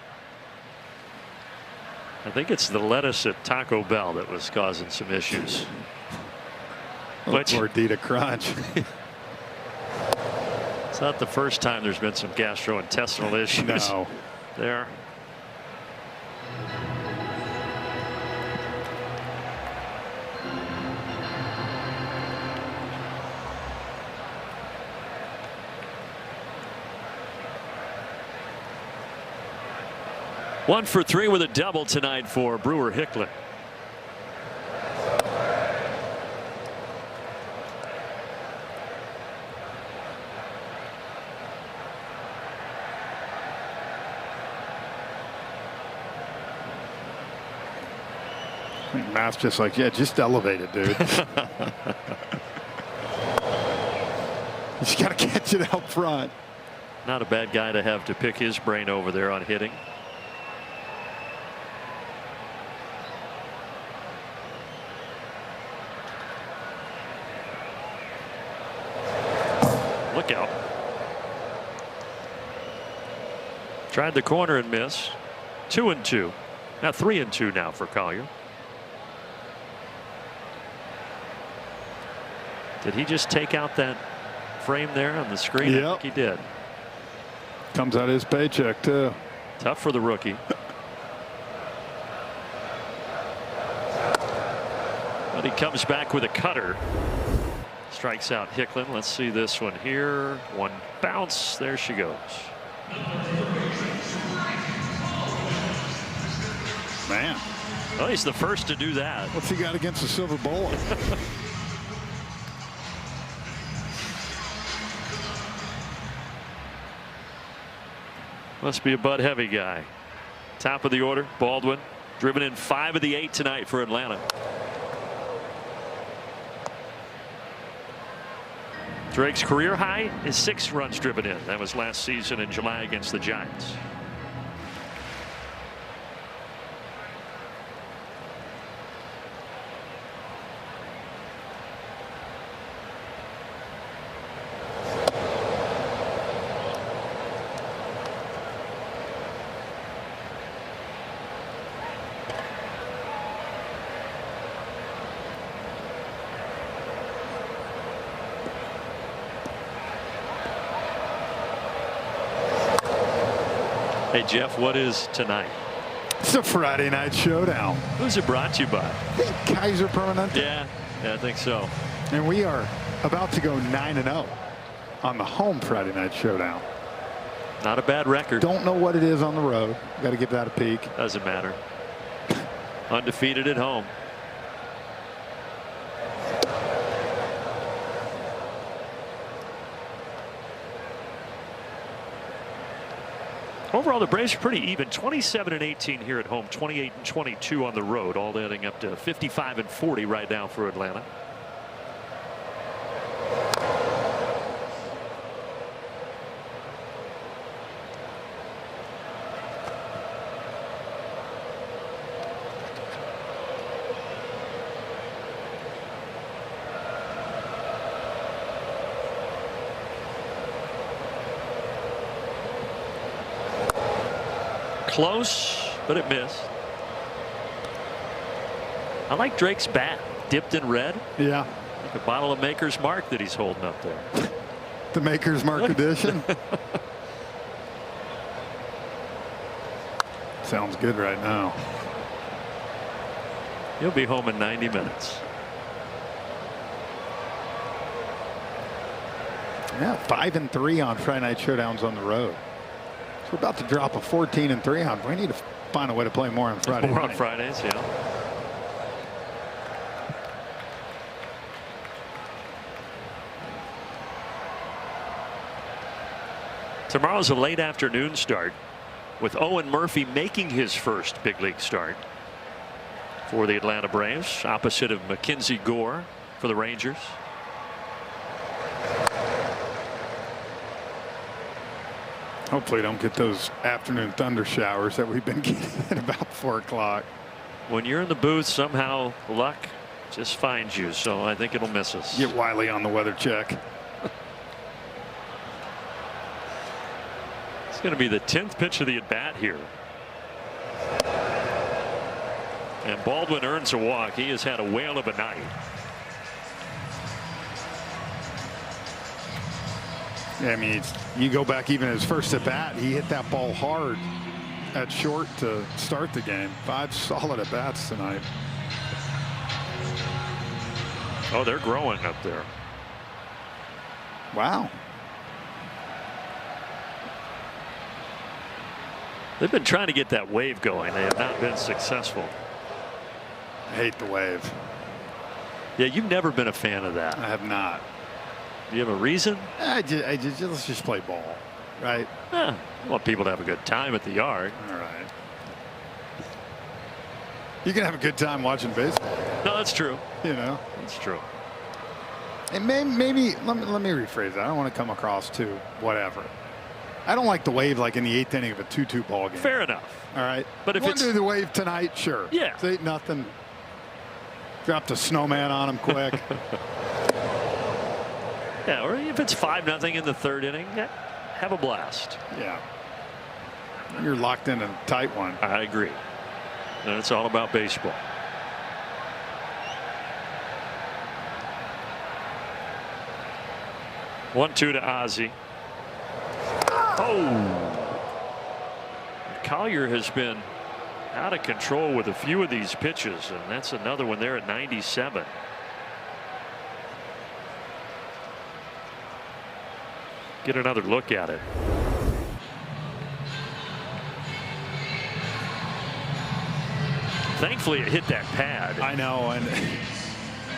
I think it's the lettuce at Taco Bell that was causing some issues. Gordita crunch. It's not the first time there's been some gastrointestinal issues. No. There. One for 3 with a double tonight for Brewer Hicklin. I think Matt's just like, yeah, just elevate it, dude. You just got to catch it out front. Not a bad guy to have to pick his brain over there on hitting. Look out. Tried the corner and missed. 2-2. Now 3-2 now for Collier. Did he just take out that frame there on the screen? Yep. I think he did. Comes out of his paycheck too. Tough for the rookie. But he comes back with a cutter. Strikes out Hicklin. Let's see this one here. One bounce. There she goes. Man. Well, he's the first to do that. What's he got against the silver bullet? Must be a Bud Heavy guy. Top of the order, Baldwin. Driven in 5 of the 8 tonight for Atlanta. Drake's career high is 6 runs driven in. That was last season in July against the Giants. Hey Jeff, what is tonight? It's a Friday night showdown. Who's it brought to you by? I think Kaiser Permanente. Yeah, I think so. And we are about to go 9-0 on the home Friday night showdown. Not a bad record. Don't know what it is on the road. Got to give that a peek. Doesn't matter. Undefeated at home. Overall, the Braves are pretty even. 27-18 here at home, 28-22 on the road, all adding up to 55-40 right now for Atlanta. Close, but it missed. I like Drake's bat, dipped in red. Yeah. Like a bottle of Maker's Mark that he's holding up there. The Maker's Mark edition. Sounds good right now. He'll be home in 90 minutes. Yeah, 5-3 on Friday night showdowns on the road. So we're about to drop a 14-3 on. We need to find a way to play more on Friday. More on Fridays, yeah. Tomorrow's a late afternoon start with Owen Murphy making his first big league start for the Atlanta Braves, opposite of Mackenzie Gore for the Rangers. Hopefully don't get those afternoon thunder showers that we've been getting at about 4 o'clock. When you're in the booth, somehow luck just finds you, so I think it'll miss us. Get Wiley on the weather check. It's going to be the 10th pitch of the at bat here. And Baldwin earns a walk. He has had a whale of a night. I mean, you go back even his first at bat, he hit that ball hard at short to start the game. 5 solid at bats tonight. Oh, they're growing up there. Wow. They've been trying to get that wave going. They have not been successful. I hate the wave. Yeah, you've never been a fan of that. I have not. Do you have a reason? Let's just play ball, right? I want people to have a good time at the yard. All right. You can have a good time watching baseball. No, that's true. You know, That's true. and maybe let me rephrase that. I don't want to come across too whatever. I don't like the wave like in the 8th inning of a 2-2 ball game. Fair enough. All right. But if Want it's to do the wave tonight, sure. Yeah. It's 8-0. Dropped a snowman on him quick. Yeah, or if it's 5-0 in the 3rd inning, yeah, have a blast. Yeah. You're locked in a tight one. I agree. And it's all about baseball. One-two to Ozzie. Oh. Collier has been out of control with a few of these pitches, and that's another one there at 97. Get another look at it. Thankfully, it hit that pad. I know, and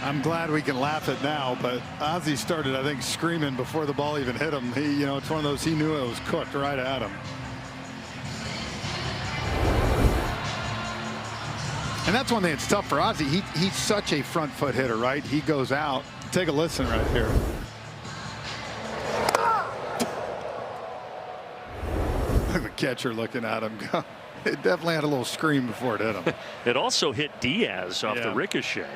I'm glad we can laugh at now, but Ozzie started, I think, screaming before the ball even hit him. He, it's one of those, he knew it was cooked right at him. And that's one thing that's tough for Ozzie. He's such a front foot hitter, right? He goes out. Take a listen right here. The catcher looking at him go. It definitely had a little scream before it hit him. It also hit Diaz off the ricochet.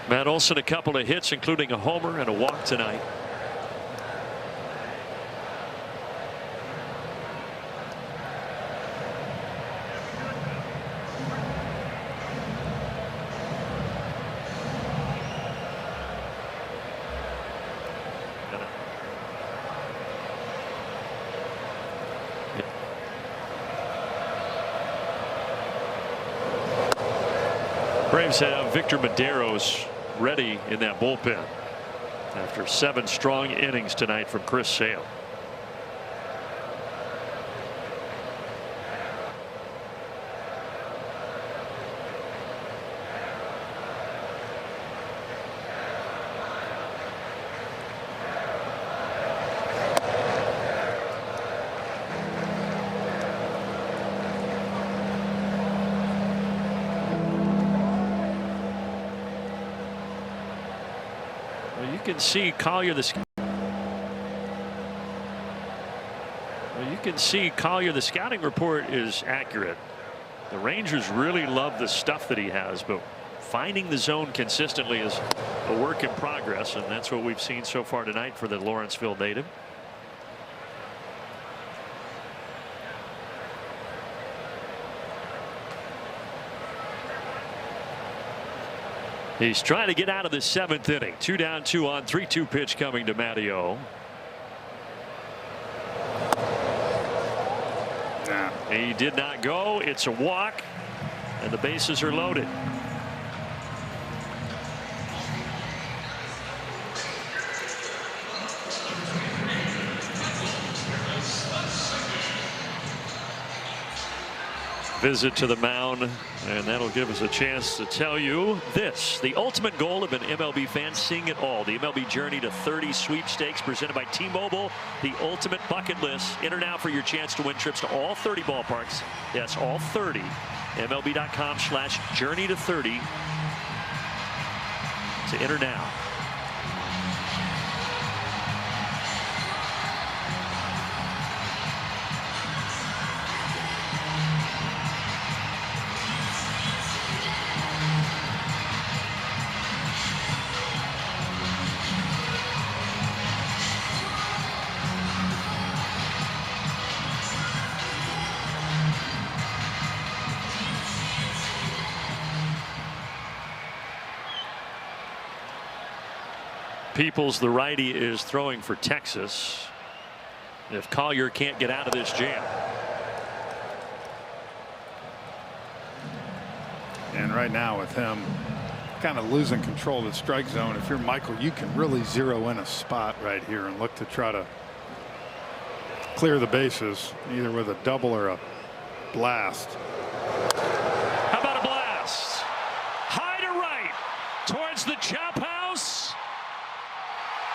Matt Olson, a couple of hits, including a homer and a walk tonight. Braves have Victor Medeiros ready in that bullpen after 7 strong innings tonight from Chris Sale. You can see Collier the scouting report is accurate. The Rangers really love the stuff that he has, but finding the zone consistently is a work in progress, and that's what we've seen so far tonight for the Lawrenceville native. He's trying to get out of the 7th inning. 2 down, 2 on, 3-2 pitch coming to Matteo. He did not go. It's a walk, and the bases are loaded. Visit to the mound, and that'll give us a chance to tell you this: the ultimate goal of an MLB fan, seeing it all. The MLB Journey to 30 sweepstakes presented by T-Mobile, the ultimate bucket list. Enter now for your chance to win trips to all 30 ballparks. Yes, all 30. MLB.com/journey to 30 to enter now. Peoples, the righty, is throwing for Texas. If Collier can't get out of this jam. And right now with him kind of losing control of the strike zone, if you're Michael, you can really zero in a spot right here and look to try to clear the bases either with a double or a blast. How about a blast? High to right towards the chop house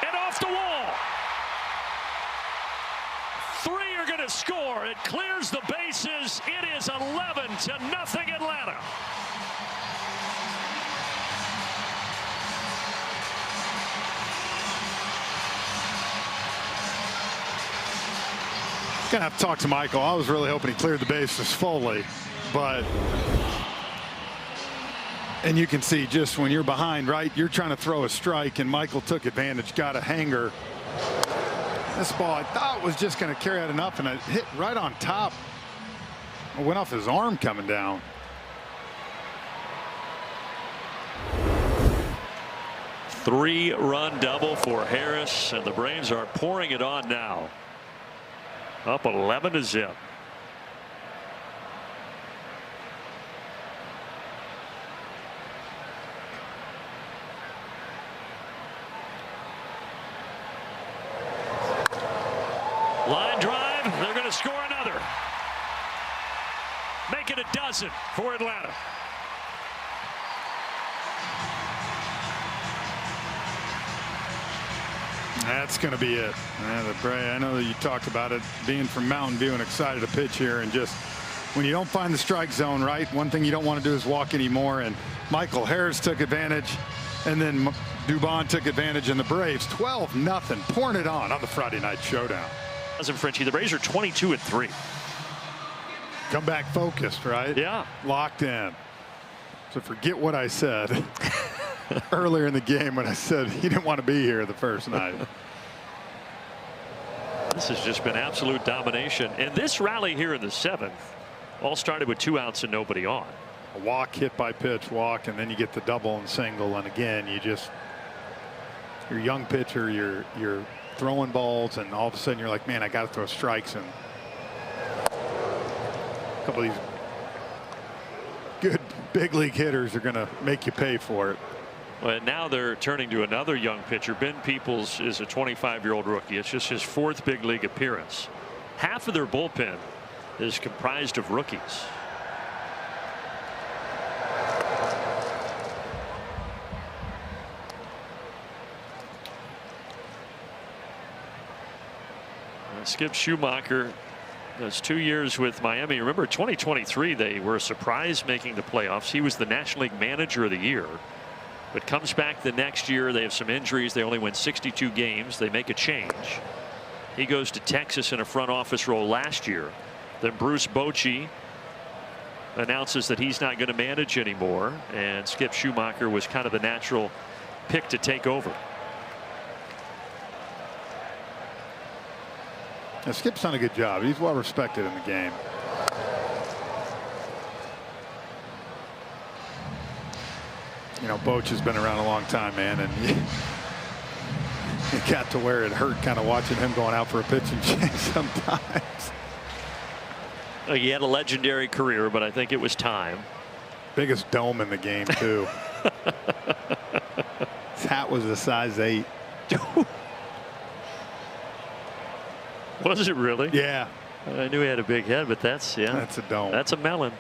and off the wall. 3 are going to score. It clears the bases. It is 11-0 Atlanta. Gonna have to talk to Michael. I was really hoping he cleared the bases fully, but and you can see just when you're behind, right, you're trying to throw a strike, and Michael took advantage, got a hanger. This ball I thought was just going to carry out enough, and it hit right on top. It went off his arm coming down. Three-run double for Harris, and the Braves are pouring it on now. Up 11-0. Line drive, they're going to score another. Make it a dozen for Atlanta. That's going to be it. I know that you talked about it, being from Mountain View and excited to pitch here, and just when you don't find the strike zone, right, one thing you don't want to do is walk anymore, and Michael Harris took advantage, and then Dubon took advantage, and the Braves 12-0 pouring it on the Friday night showdown. Frenchie, the Braves are 22-3. Come back focused, right? Yeah. Locked in. So forget what I said earlier in the game when I said he didn't want to be here the first night. This has just been absolute domination. And this rally here in the 7th all started with 2 outs and nobody on. A walk, hit by pitch, walk, and then you get the double and single. And again, you're a young pitcher, you're throwing balls, and all of a sudden you're like, man, I got to throw strikes. And a couple of these good big league hitters are going to make you pay for it. Well, now they're turning to another young pitcher. Ben Peoples is a 25-year-old rookie. It's just his 4th big league appearance. Half of their bullpen is comprised of rookies. And Skip Schumacher does 2 years with Miami. Remember, 2023 they were a surprise making the playoffs. He was the National League Manager of the Year. But comes back the next year. They have some injuries. They only win 62 games. They make a change. He goes to Texas in a front office role last year. Then Bruce Bochy announces that he's not going to manage anymore, and Skip Schumacher was kind of the natural pick to take over. Now, Skip's done a good job. He's well respected in the game. You know, Boch has been around a long time, man, and it got to where it hurt kind of watching him going out for a pitch and change sometimes. He had a legendary career, but I think it was time. Biggest dome in the game, too. His hat was a size 8. Was it really? Yeah. I knew he had a big head, but that's That's a dome. That's a melon.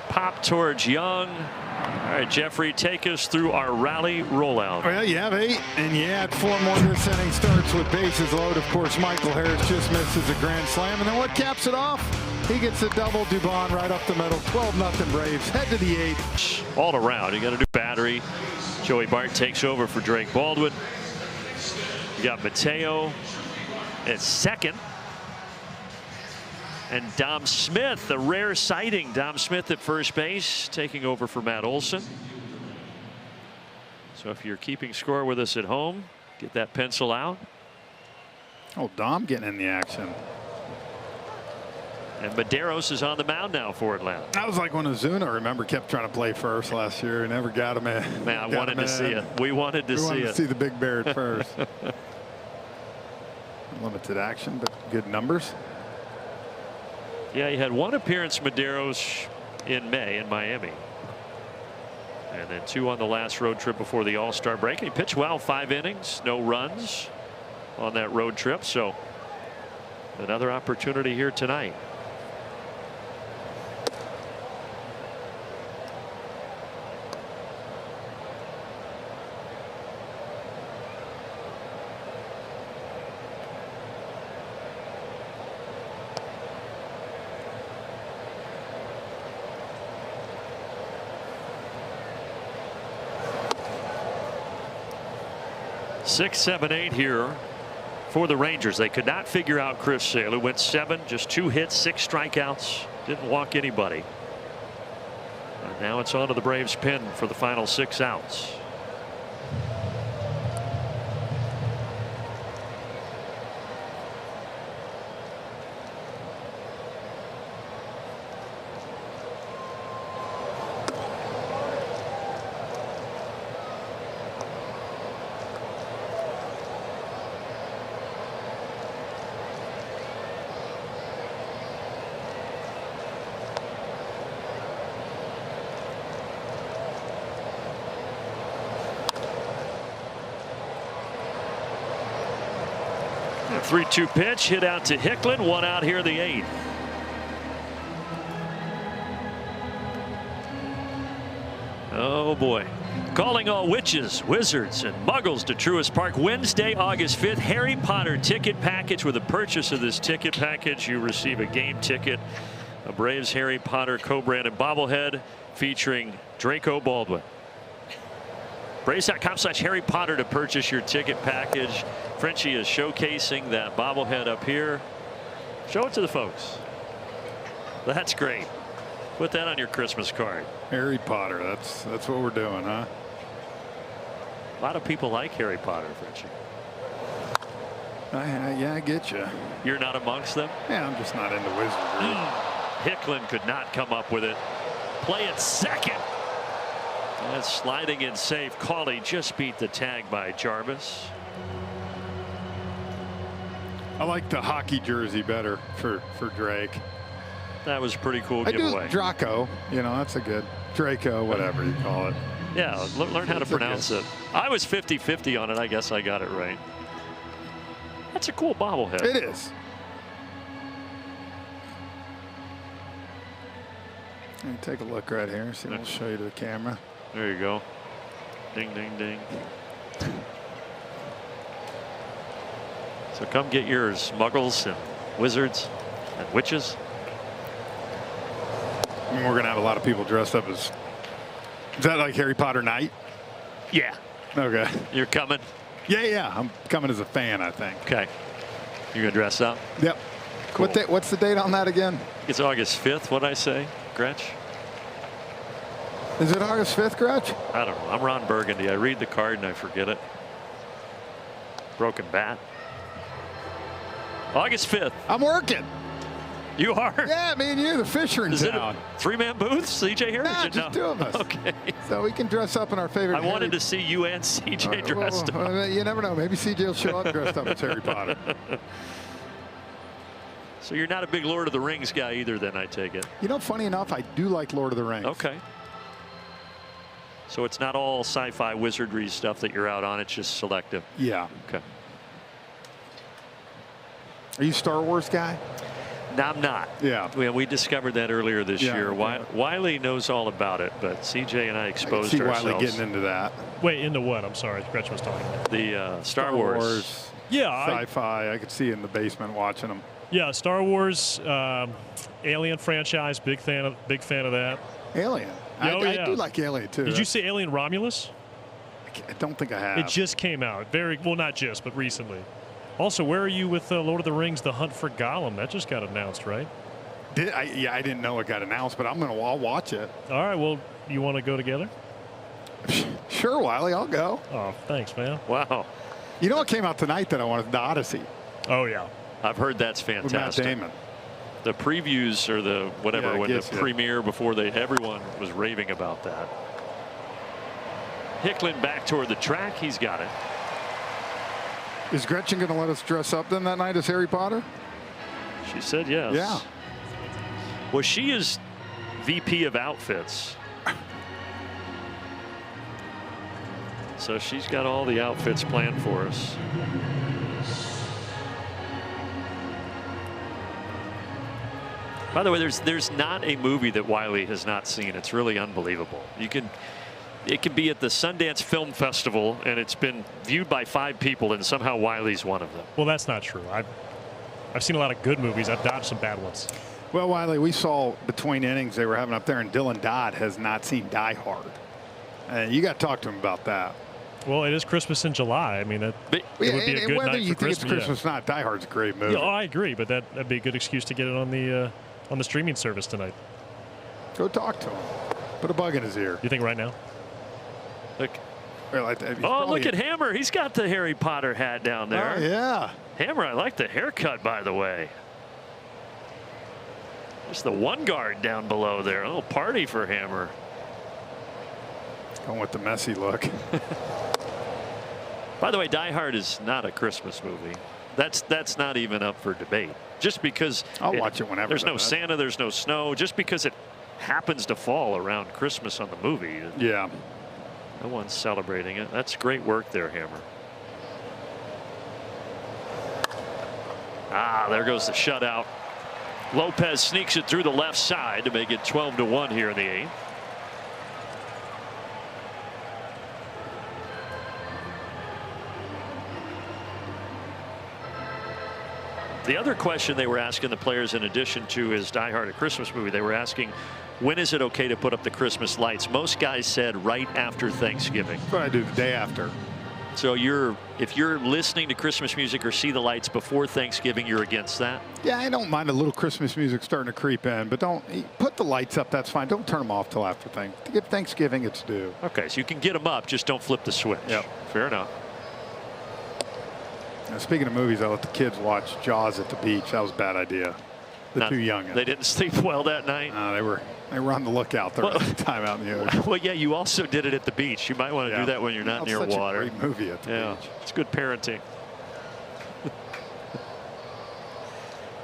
Pop towards Young. All right, Jeffrey, take us through our rally rollout. Well, you have 8, and you add 4 more this inning. Starts with bases loaded. Of course, Michael Harris just misses a grand slam. And then what caps it off? He gets a double. Dubon right up the middle. 12-0 Braves. Head to the 8th. All around, you got a new battery. Joey Bart takes over for Drake Baldwin. You got Mateo at second. And Dom Smith, the rare sighting. Dom Smith at first base, taking over for Matt Olson. So if you're keeping score with us at home, get that pencil out. Oh, Dom getting in the action. And Medeiros is on the mound now for Atlanta. That was like when Ozuna, remember, kept trying to play first last year and never got him in. Man, I wanted to see it. We wanted to see it. See the big bear at first. Limited action, but good numbers. Yeah, he had one appearance, Medeiros, in May in Miami. And then 2 on the last road trip before the All-Star break. And he pitched well, 5 innings, no runs on that road trip. So another opportunity here tonight. Six, 7, 8 here for the Rangers. They could not figure out Chris Sale, who went 7, just 2 hits, 6 strikeouts, didn't walk anybody. And now it's on to the Braves pen for the final 6 outs. A 3-2 pitch hit out to Hicklin. 1 out here, the 8th. Oh boy. Calling all witches, wizards, and muggles to Truist Park Wednesday, August 5th. Harry Potter ticket package. With a purchase of this ticket package, you receive a game ticket, a Braves Harry Potter co-branded bobblehead featuring Draco Baldwin. Braves.com/Harry Potter to purchase your ticket package. Frenchie is showcasing that bobblehead up here. Show it to the folks. That's great. Put that on your Christmas card. Harry Potter. That's what we're doing, huh? A lot of people like Harry Potter, Frenchie. Yeah, I get you. You're not amongst them? Yeah, I'm just not into wizardry. Hicklin could not come up with it. Play at second. That's sliding in safe. Cawley just beat the tag by Jarvis. I like the hockey jersey better for Drake. That was a pretty cool I giveaway. do Draco, you know, that's a good Draco, whatever you call it. Yeah, learn how to pronounce it. I was 50-50 on it. I guess I got it right. That's a cool bobblehead. It is. Let me take a look right here. See, we'll show you to the camera. There you go. Ding, ding, ding. So come get yours, muggles and wizards and witches. And we're gonna have a lot of people dressed up as. Is that like Harry Potter night? Yeah. Okay. You're coming? Yeah. I'm coming as a fan, I think. Okay. You're gonna dress up? Yep. Cool. What's the date on that again? It's August 5th. What'd I say, Gretch? Is it August 5th, Gretch? I don't know. I'm Ron Burgundy. I read the card and I forget it. Broken bat. August 5th. I'm working. You are? Yeah, me and you, the Fisher in Is town. it a three-man booth, CJ here? Nah, just two of us. Okay. So we can dress up in our favorite. I wanted to see you and CJ dressed up. You never know. Maybe CJ will show up dressed up as Harry Potter. So you're not a big Lord of the Rings guy either, then, I take it. You know, funny enough, I do like Lord of the Rings. Okay. So it's not all sci-fi wizardry stuff that you're out on. It's just selective. Yeah. Okay. Are you a Star Wars guy? No, I'm not. Yeah. We discovered that earlier this year. Yeah. Wiley knows all about it, but CJ and I exposed I can see ourselves. Wiley getting into that. Wait, into what? I'm sorry. Gretchen was talking about. The Star Wars. Yeah. Sci-fi. I could see you in the basement watching them. Yeah, Star Wars, Alien franchise. Big fan of that. Alien. I do like Alien too. Did you see Alien Romulus? I don't think I have. It just came out. Well, not just, but recently. Also, where are you with Lord of the Rings: The Hunt for Gollum? That just got announced, right? Yeah, I didn't know it got announced, but I'll watch it. All right. Well, you want to go together? Sure, Wiley, I'll go. Oh, thanks, man. Wow. You know what came out tonight that I wanted? The Odyssey. Oh yeah. I've heard that's fantastic. With Matt Damon. The previews or the whatever Yeah, when the premiere before everyone was raving about that. Hicklin back toward the track. He's got it. Is Gretchen going to let us dress up then that night as Harry Potter? She said yes. Yeah. Well, she is VP of outfits. So she's got all the outfits planned for us. By the way, there's not a movie that Wiley has not seen. It's really unbelievable. It can be at the Sundance Film Festival and it's been viewed by 5 people and somehow Wiley's one of them. Well, that's not true. I've seen a lot of good movies. I've dodged some bad ones. Well, Wiley, we saw between innings they were having up there, and Dylan Dodd has not seen Die Hard. You got to talk to him about that. Well, it is Christmas in July. I mean, it would be a good whether night you for think it's Christmas. Christmas or not, Die Hard's a great movie. Yeah, I agree, but that'd be a good excuse to get it on the streaming service tonight. Go talk to him. Put a bug in his ear. You think right now? Look. Well, look at Hammer. He's got the Harry Potter hat down there. Oh, yeah. Hammer, I like the haircut, by the way. Just the one guard down below there. A little party for Hammer. Going with the messy look. By the way, Die Hard is not a Christmas movie. That's not even up for debate. Just because I'll watch it whenever. There's no Santa, there's no snow. Just because it happens to fall around Christmas on the movie. Yeah. No one's celebrating it. That's great work there, Hammer. There goes the shutout. Lopez sneaks it through the left side to make it 12-1 here in the 8th. The other question they were asking the players, in addition to is Die Hard a Christmas movie, they were asking, when is it okay to put up the Christmas lights? Most guys said right after Thanksgiving. That's what I do the day after. So if you're listening to Christmas music or see the lights before Thanksgiving, you're against that? Yeah, I don't mind a little Christmas music starting to creep in, but don't put the lights up. That's fine. Don't turn them off till after Thanksgiving. To give Thanksgiving its due. Okay, so you can get them up, just don't flip the switch. Yep. Fair enough. Now, speaking of movies, I let the kids watch Jaws at the beach. That was a bad idea. The two young. They didn't sleep well that night. No, they were on the lookout the time out in the ocean. Well, yeah, you also did it at the beach. You might want to do that when you're not near such water. A great movie at the beach. It's good parenting.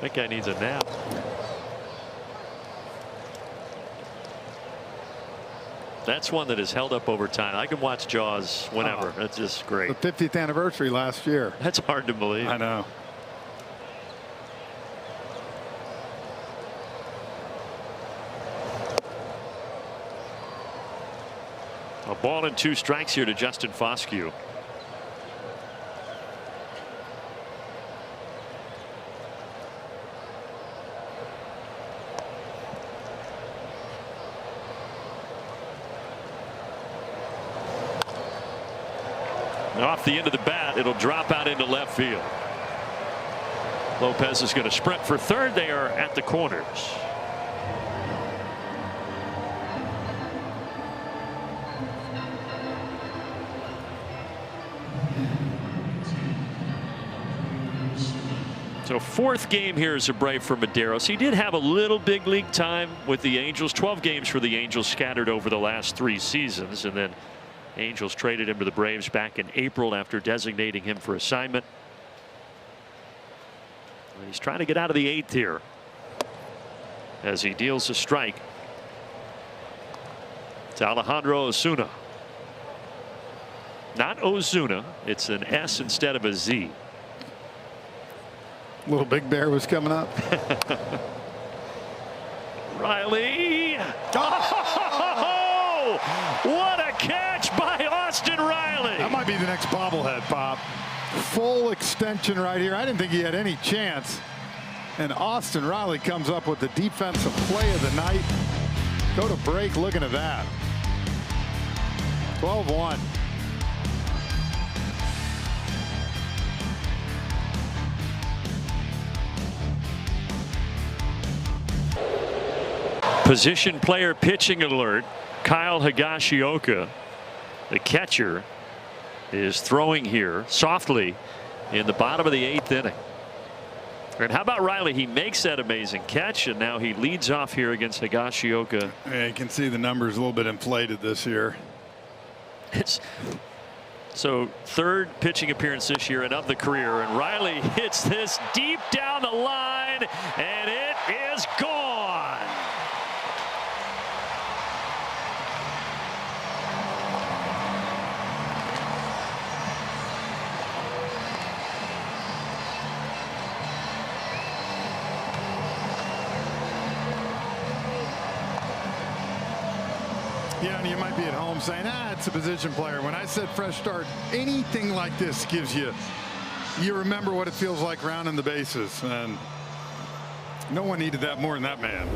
That guy needs a nap. That's one that is held up over time. I can watch Jaws whenever. That's just great. The 50th anniversary last year. That's hard to believe. I know. A ball and 2 strikes here to Justin Foscue. Off the end of the bat, it'll drop out into left field. Lopez is going to sprint for third. They are at the corners. So 4th game here as a Brave for Medeiros. He did have a little big league time with the Angels. 12 games for the Angels scattered over the last 3 seasons, and then Angels traded him to the Braves back in April after designating him for assignment. And he's trying to get out of the 8th here as he deals a strike to Alejandro Osuna. Not Ozuna, it's an S instead of a Z. Little Big Bear was coming up. Riley. Oh, what a catch by Austin Riley. That might be the next bobblehead, Pop. Full extension right here. I didn't think he had any chance. And Austin Riley comes up with the defensive play of the night. Go to break looking at that. 12-1. Position player pitching alert. Kyle Higashioka, the catcher, is throwing here softly in the bottom of the 8th inning. And how about Riley? He makes that amazing catch, and now he leads off here against Higashioka. Yeah, you can see the numbers a little bit inflated this year. So 3rd pitching appearance this year and of the career, and Riley hits this deep down the line, and it is gone. Yeah, and you might be at home saying, it's a position player. When I said fresh start, anything like this gives you remember what it feels like rounding the bases. And no one needed that more than that man.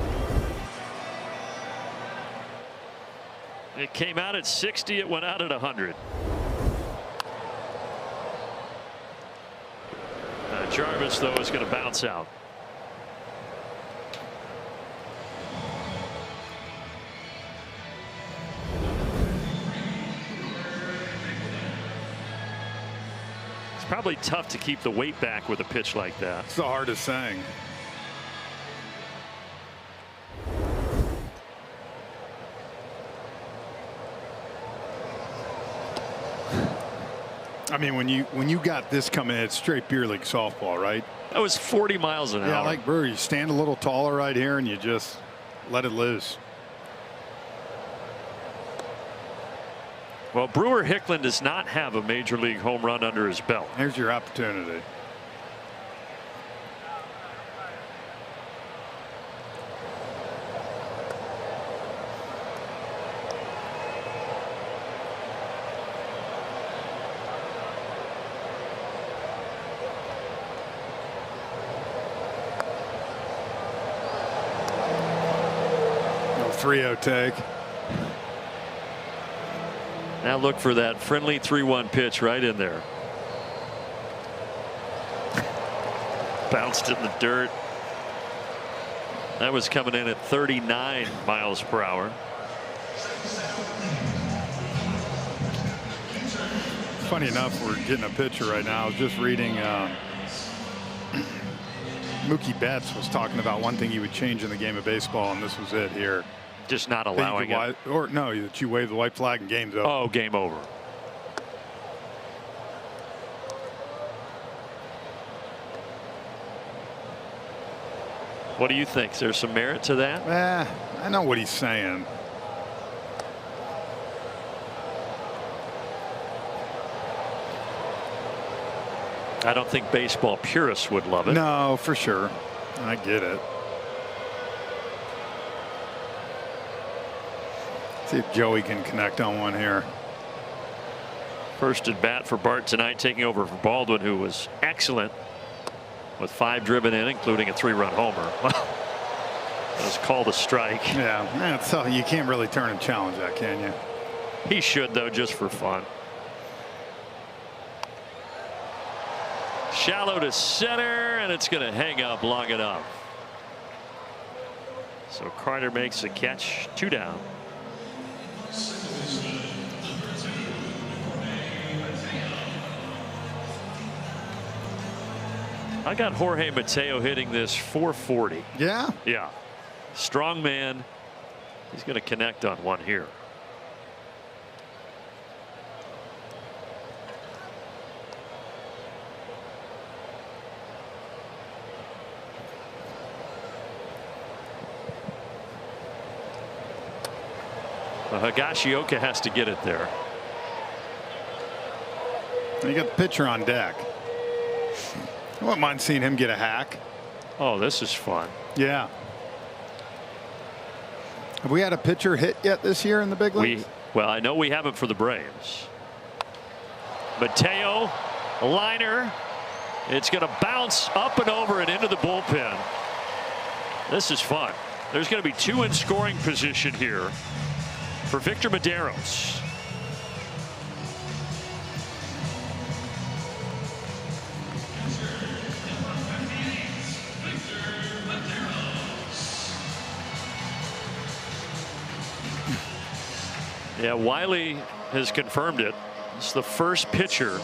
It came out at 60. It went out at 100. Jarvis, though, is going to bounce out. Probably tough to keep the weight back with a pitch like that. It's the hardest thing. I mean, when you got this coming, it's straight beer league softball, right? That was 40 miles an hour. Yeah, like Brewer, you stand a little taller right here and you just let it loose. Well, Brewer Hicklen does not have a major league home run under his belt. Here's your opportunity. No 3-0 take. Now look for that friendly 3-1 pitch right in there. Bounced in the dirt. That was coming in at 39 miles per hour. Funny enough, we're getting a picture right now. I was just reading Mookie Betts was talking about one thing he would change in the game of baseball, and this was it here. Just not allowing it. Or no, that you wave the white flag and game's over. Oh, game over. What do you think? Is there some merit to that? I know what he's saying. I don't think baseball purists would love it. No, for sure. I get it. See if Joey can connect on one here. First at bat for Bart tonight, taking over for Baldwin, who was excellent with 5 driven in, including a 3-run homer. That was called a strike. Yeah, so you can't really turn and challenge that, can you? He should, though, just for fun. Shallow to center, and it's going to hang up long enough. So Carter makes a catch, 2 down. I got Jorge Mateo hitting this 440. Yeah. Yeah. Strong man. He's going to connect on one here. Higashioka has to get it there. You got the pitcher on deck. I wouldn't mind seeing him get a hack. Oh, this is fun. Yeah. Have we had a pitcher hit yet this year in the big leagues? Well, I know we haven't for the Braves. Mateo, liner. It's going to bounce up and over and into the bullpen. This is fun. There's going to be two in scoring position here for Victor Medeiros. Yeah, Wiley has confirmed it. It's the first pitcher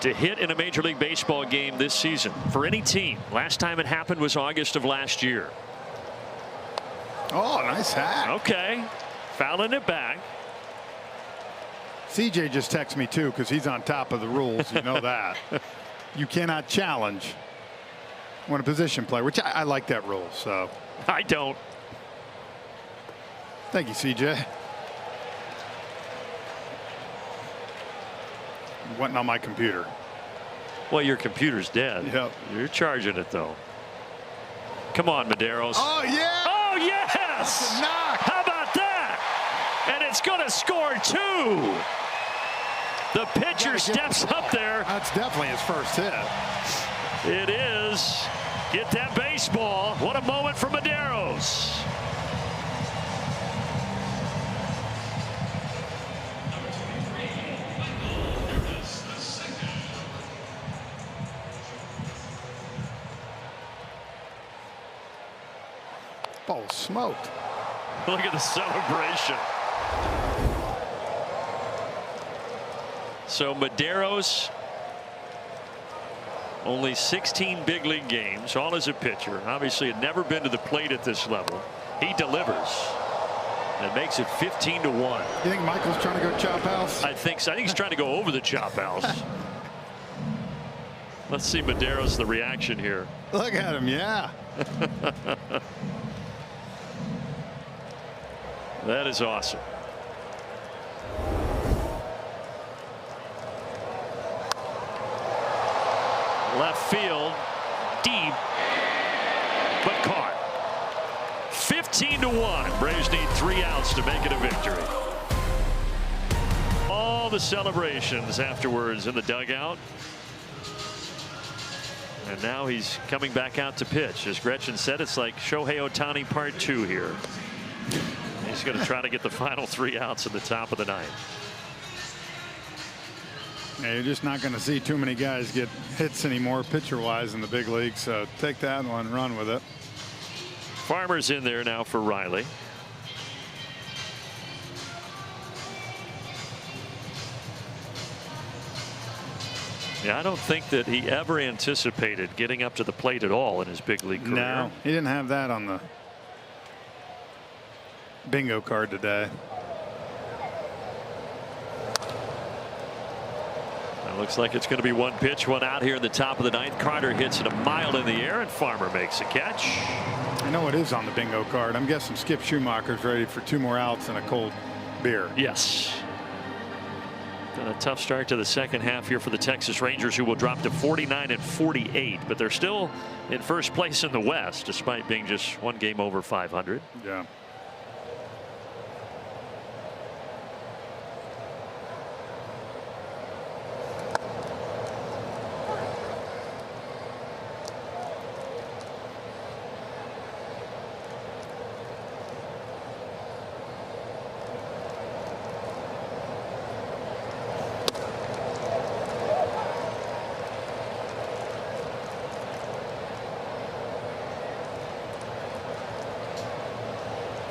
to hit in a Major League Baseball game this season for any team. Last time it happened was August of last year. Oh, nice hack. Okay. Fouling it back. CJ just texted me too because he's on top of the rules. You know that. You cannot challenge when a position player, which I like that rule. So I don't. Thank you, CJ. Wasn't on my computer. Well, your computer's dead. Yep. You're charging it though. Come on, Medeiros. Oh yeah. Oh yes. Knock. How about that? And it's going to score two. The pitcher steps up there. That's definitely his first hit. It is. Get that baseball. What a moment for Medeiros. Ball smoked. Look at the celebration. So Medeiros, only 16 big league games, all as a pitcher. Obviously had never been to the plate at this level. He delivers and makes it 15-1. You think Michael's trying to go chop house? I think so. I think he's trying to go over the chop house. Let's see Medeiros, the reaction here. Look at him. Yeah. That is awesome. Left field, deep, but caught. 15-1. Braves need 3 outs to make it a victory. All the celebrations afterwards in the dugout. And now he's coming back out to pitch. As Gretchen said, it's like Shohei Ohtani Part 2 here. He's going to try to get the final 3 outs in the top of the 9th. Yeah, you're just not going to see too many guys get hits anymore pitcher-wise in the big league. So take that one, run with it. Farmer's in there now for Riley. Yeah, I don't think that he ever anticipated getting up to the plate at all in his big league career. No, he didn't have that on the bingo card today. It looks like it's going to be one pitch, one out here in the top of the 9th. Carter hits it a mile in the air, and Farmer makes a catch. I know it is on the bingo card. I'm guessing Skip Schumacher's ready for 2 more outs and a cold beer. Yes. Been a tough start to the second half here for the Texas Rangers, who will drop to 49 and 48, but they're still in first place in the West, despite being just 1 game over 500. Yeah.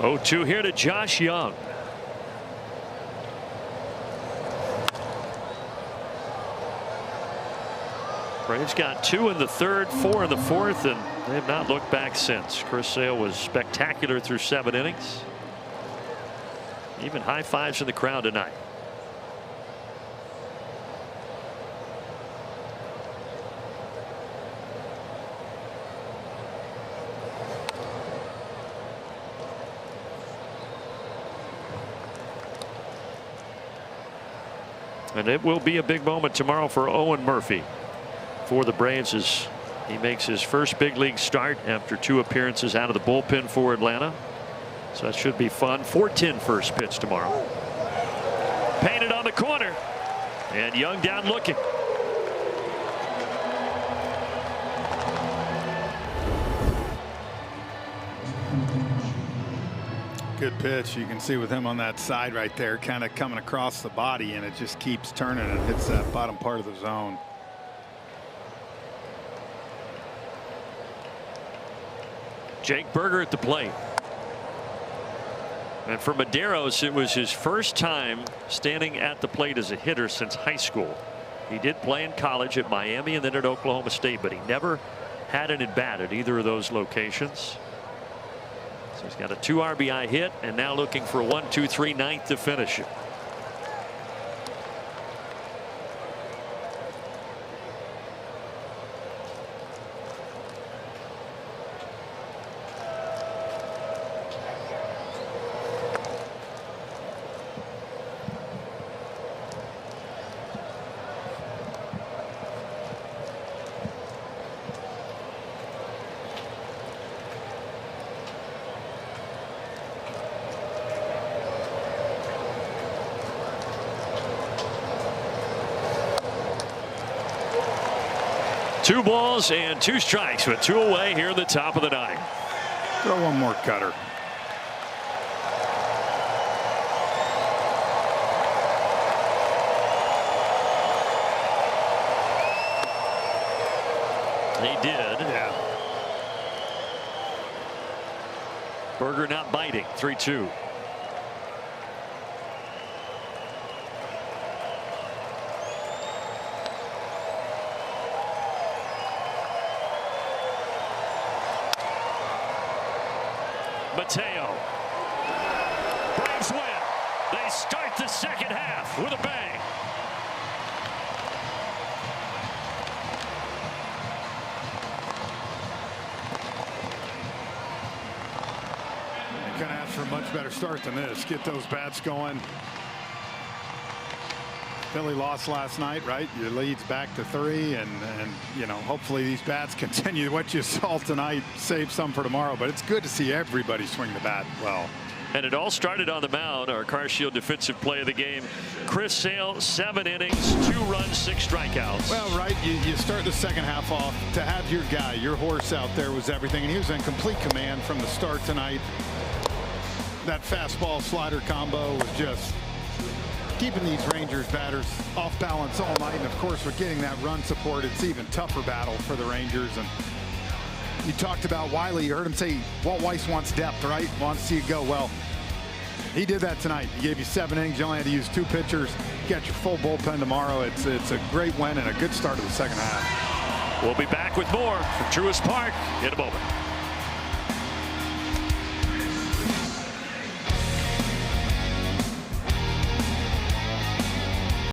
Oh, 2 here to Josh Young. Braves got 2 in the third, 4 in the fourth, and they have not looked back since. Chris Sale was spectacular through 7 innings. Even high fives in the crowd tonight. And it will be a big moment tomorrow for Owen Murphy for the Braves as he makes his first big league start after 2 appearances out of the bullpen for Atlanta. So that should be fun. 4:10 first pitch tomorrow. Painted on the corner, and Young down looking. Good pitch. You can see with him on that side right there, kind of coming across the body, and it just keeps turning and hits that bottom part of the zone. Jake Berger at the plate. And for Medeiros, it was his first time standing at the plate as a hitter since high school. He did play in college at Miami and then at Oklahoma State, but he never had an at-bat at either of those locations. So he's got a 2 RBI hit and now looking for a 1-2-3 ninth to finish it. Two balls and 2 strikes with 2 away here in the top of the 9th. Throw one more cutter. They did. Yeah. Berger not biting. 3-2. Mateo. Braves win. They start the second half with a bang. You couldn't ask for a much better start than this. Get those bats going. Philly lost last night, right? Your lead's back to 3, and you know, hopefully these bats continue what you saw tonight, save some for tomorrow. But it's good to see everybody swing the bat well. And it all started on the mound. Our Car Shield defensive play of the game. Chris Sale, 7 innings, 2 runs, 6 strikeouts. Well, right, you start the second half off. To have your guy, your horse out there was everything, and he was in complete command from the start tonight. That fastball slider combo was just keeping these Rangers batters off balance all night. And of course, with getting that run support, it's even tougher battle for the Rangers. And you talked about Wiley. You heard him say Walt Weiss wants depth, right? Wants to see you go. Well, he did that tonight. He gave you 7 innings. You only had to use 2 pitchers. You got your full bullpen tomorrow. It's a great win and a good start to the second half. We'll be back with more from Truist Park in a moment.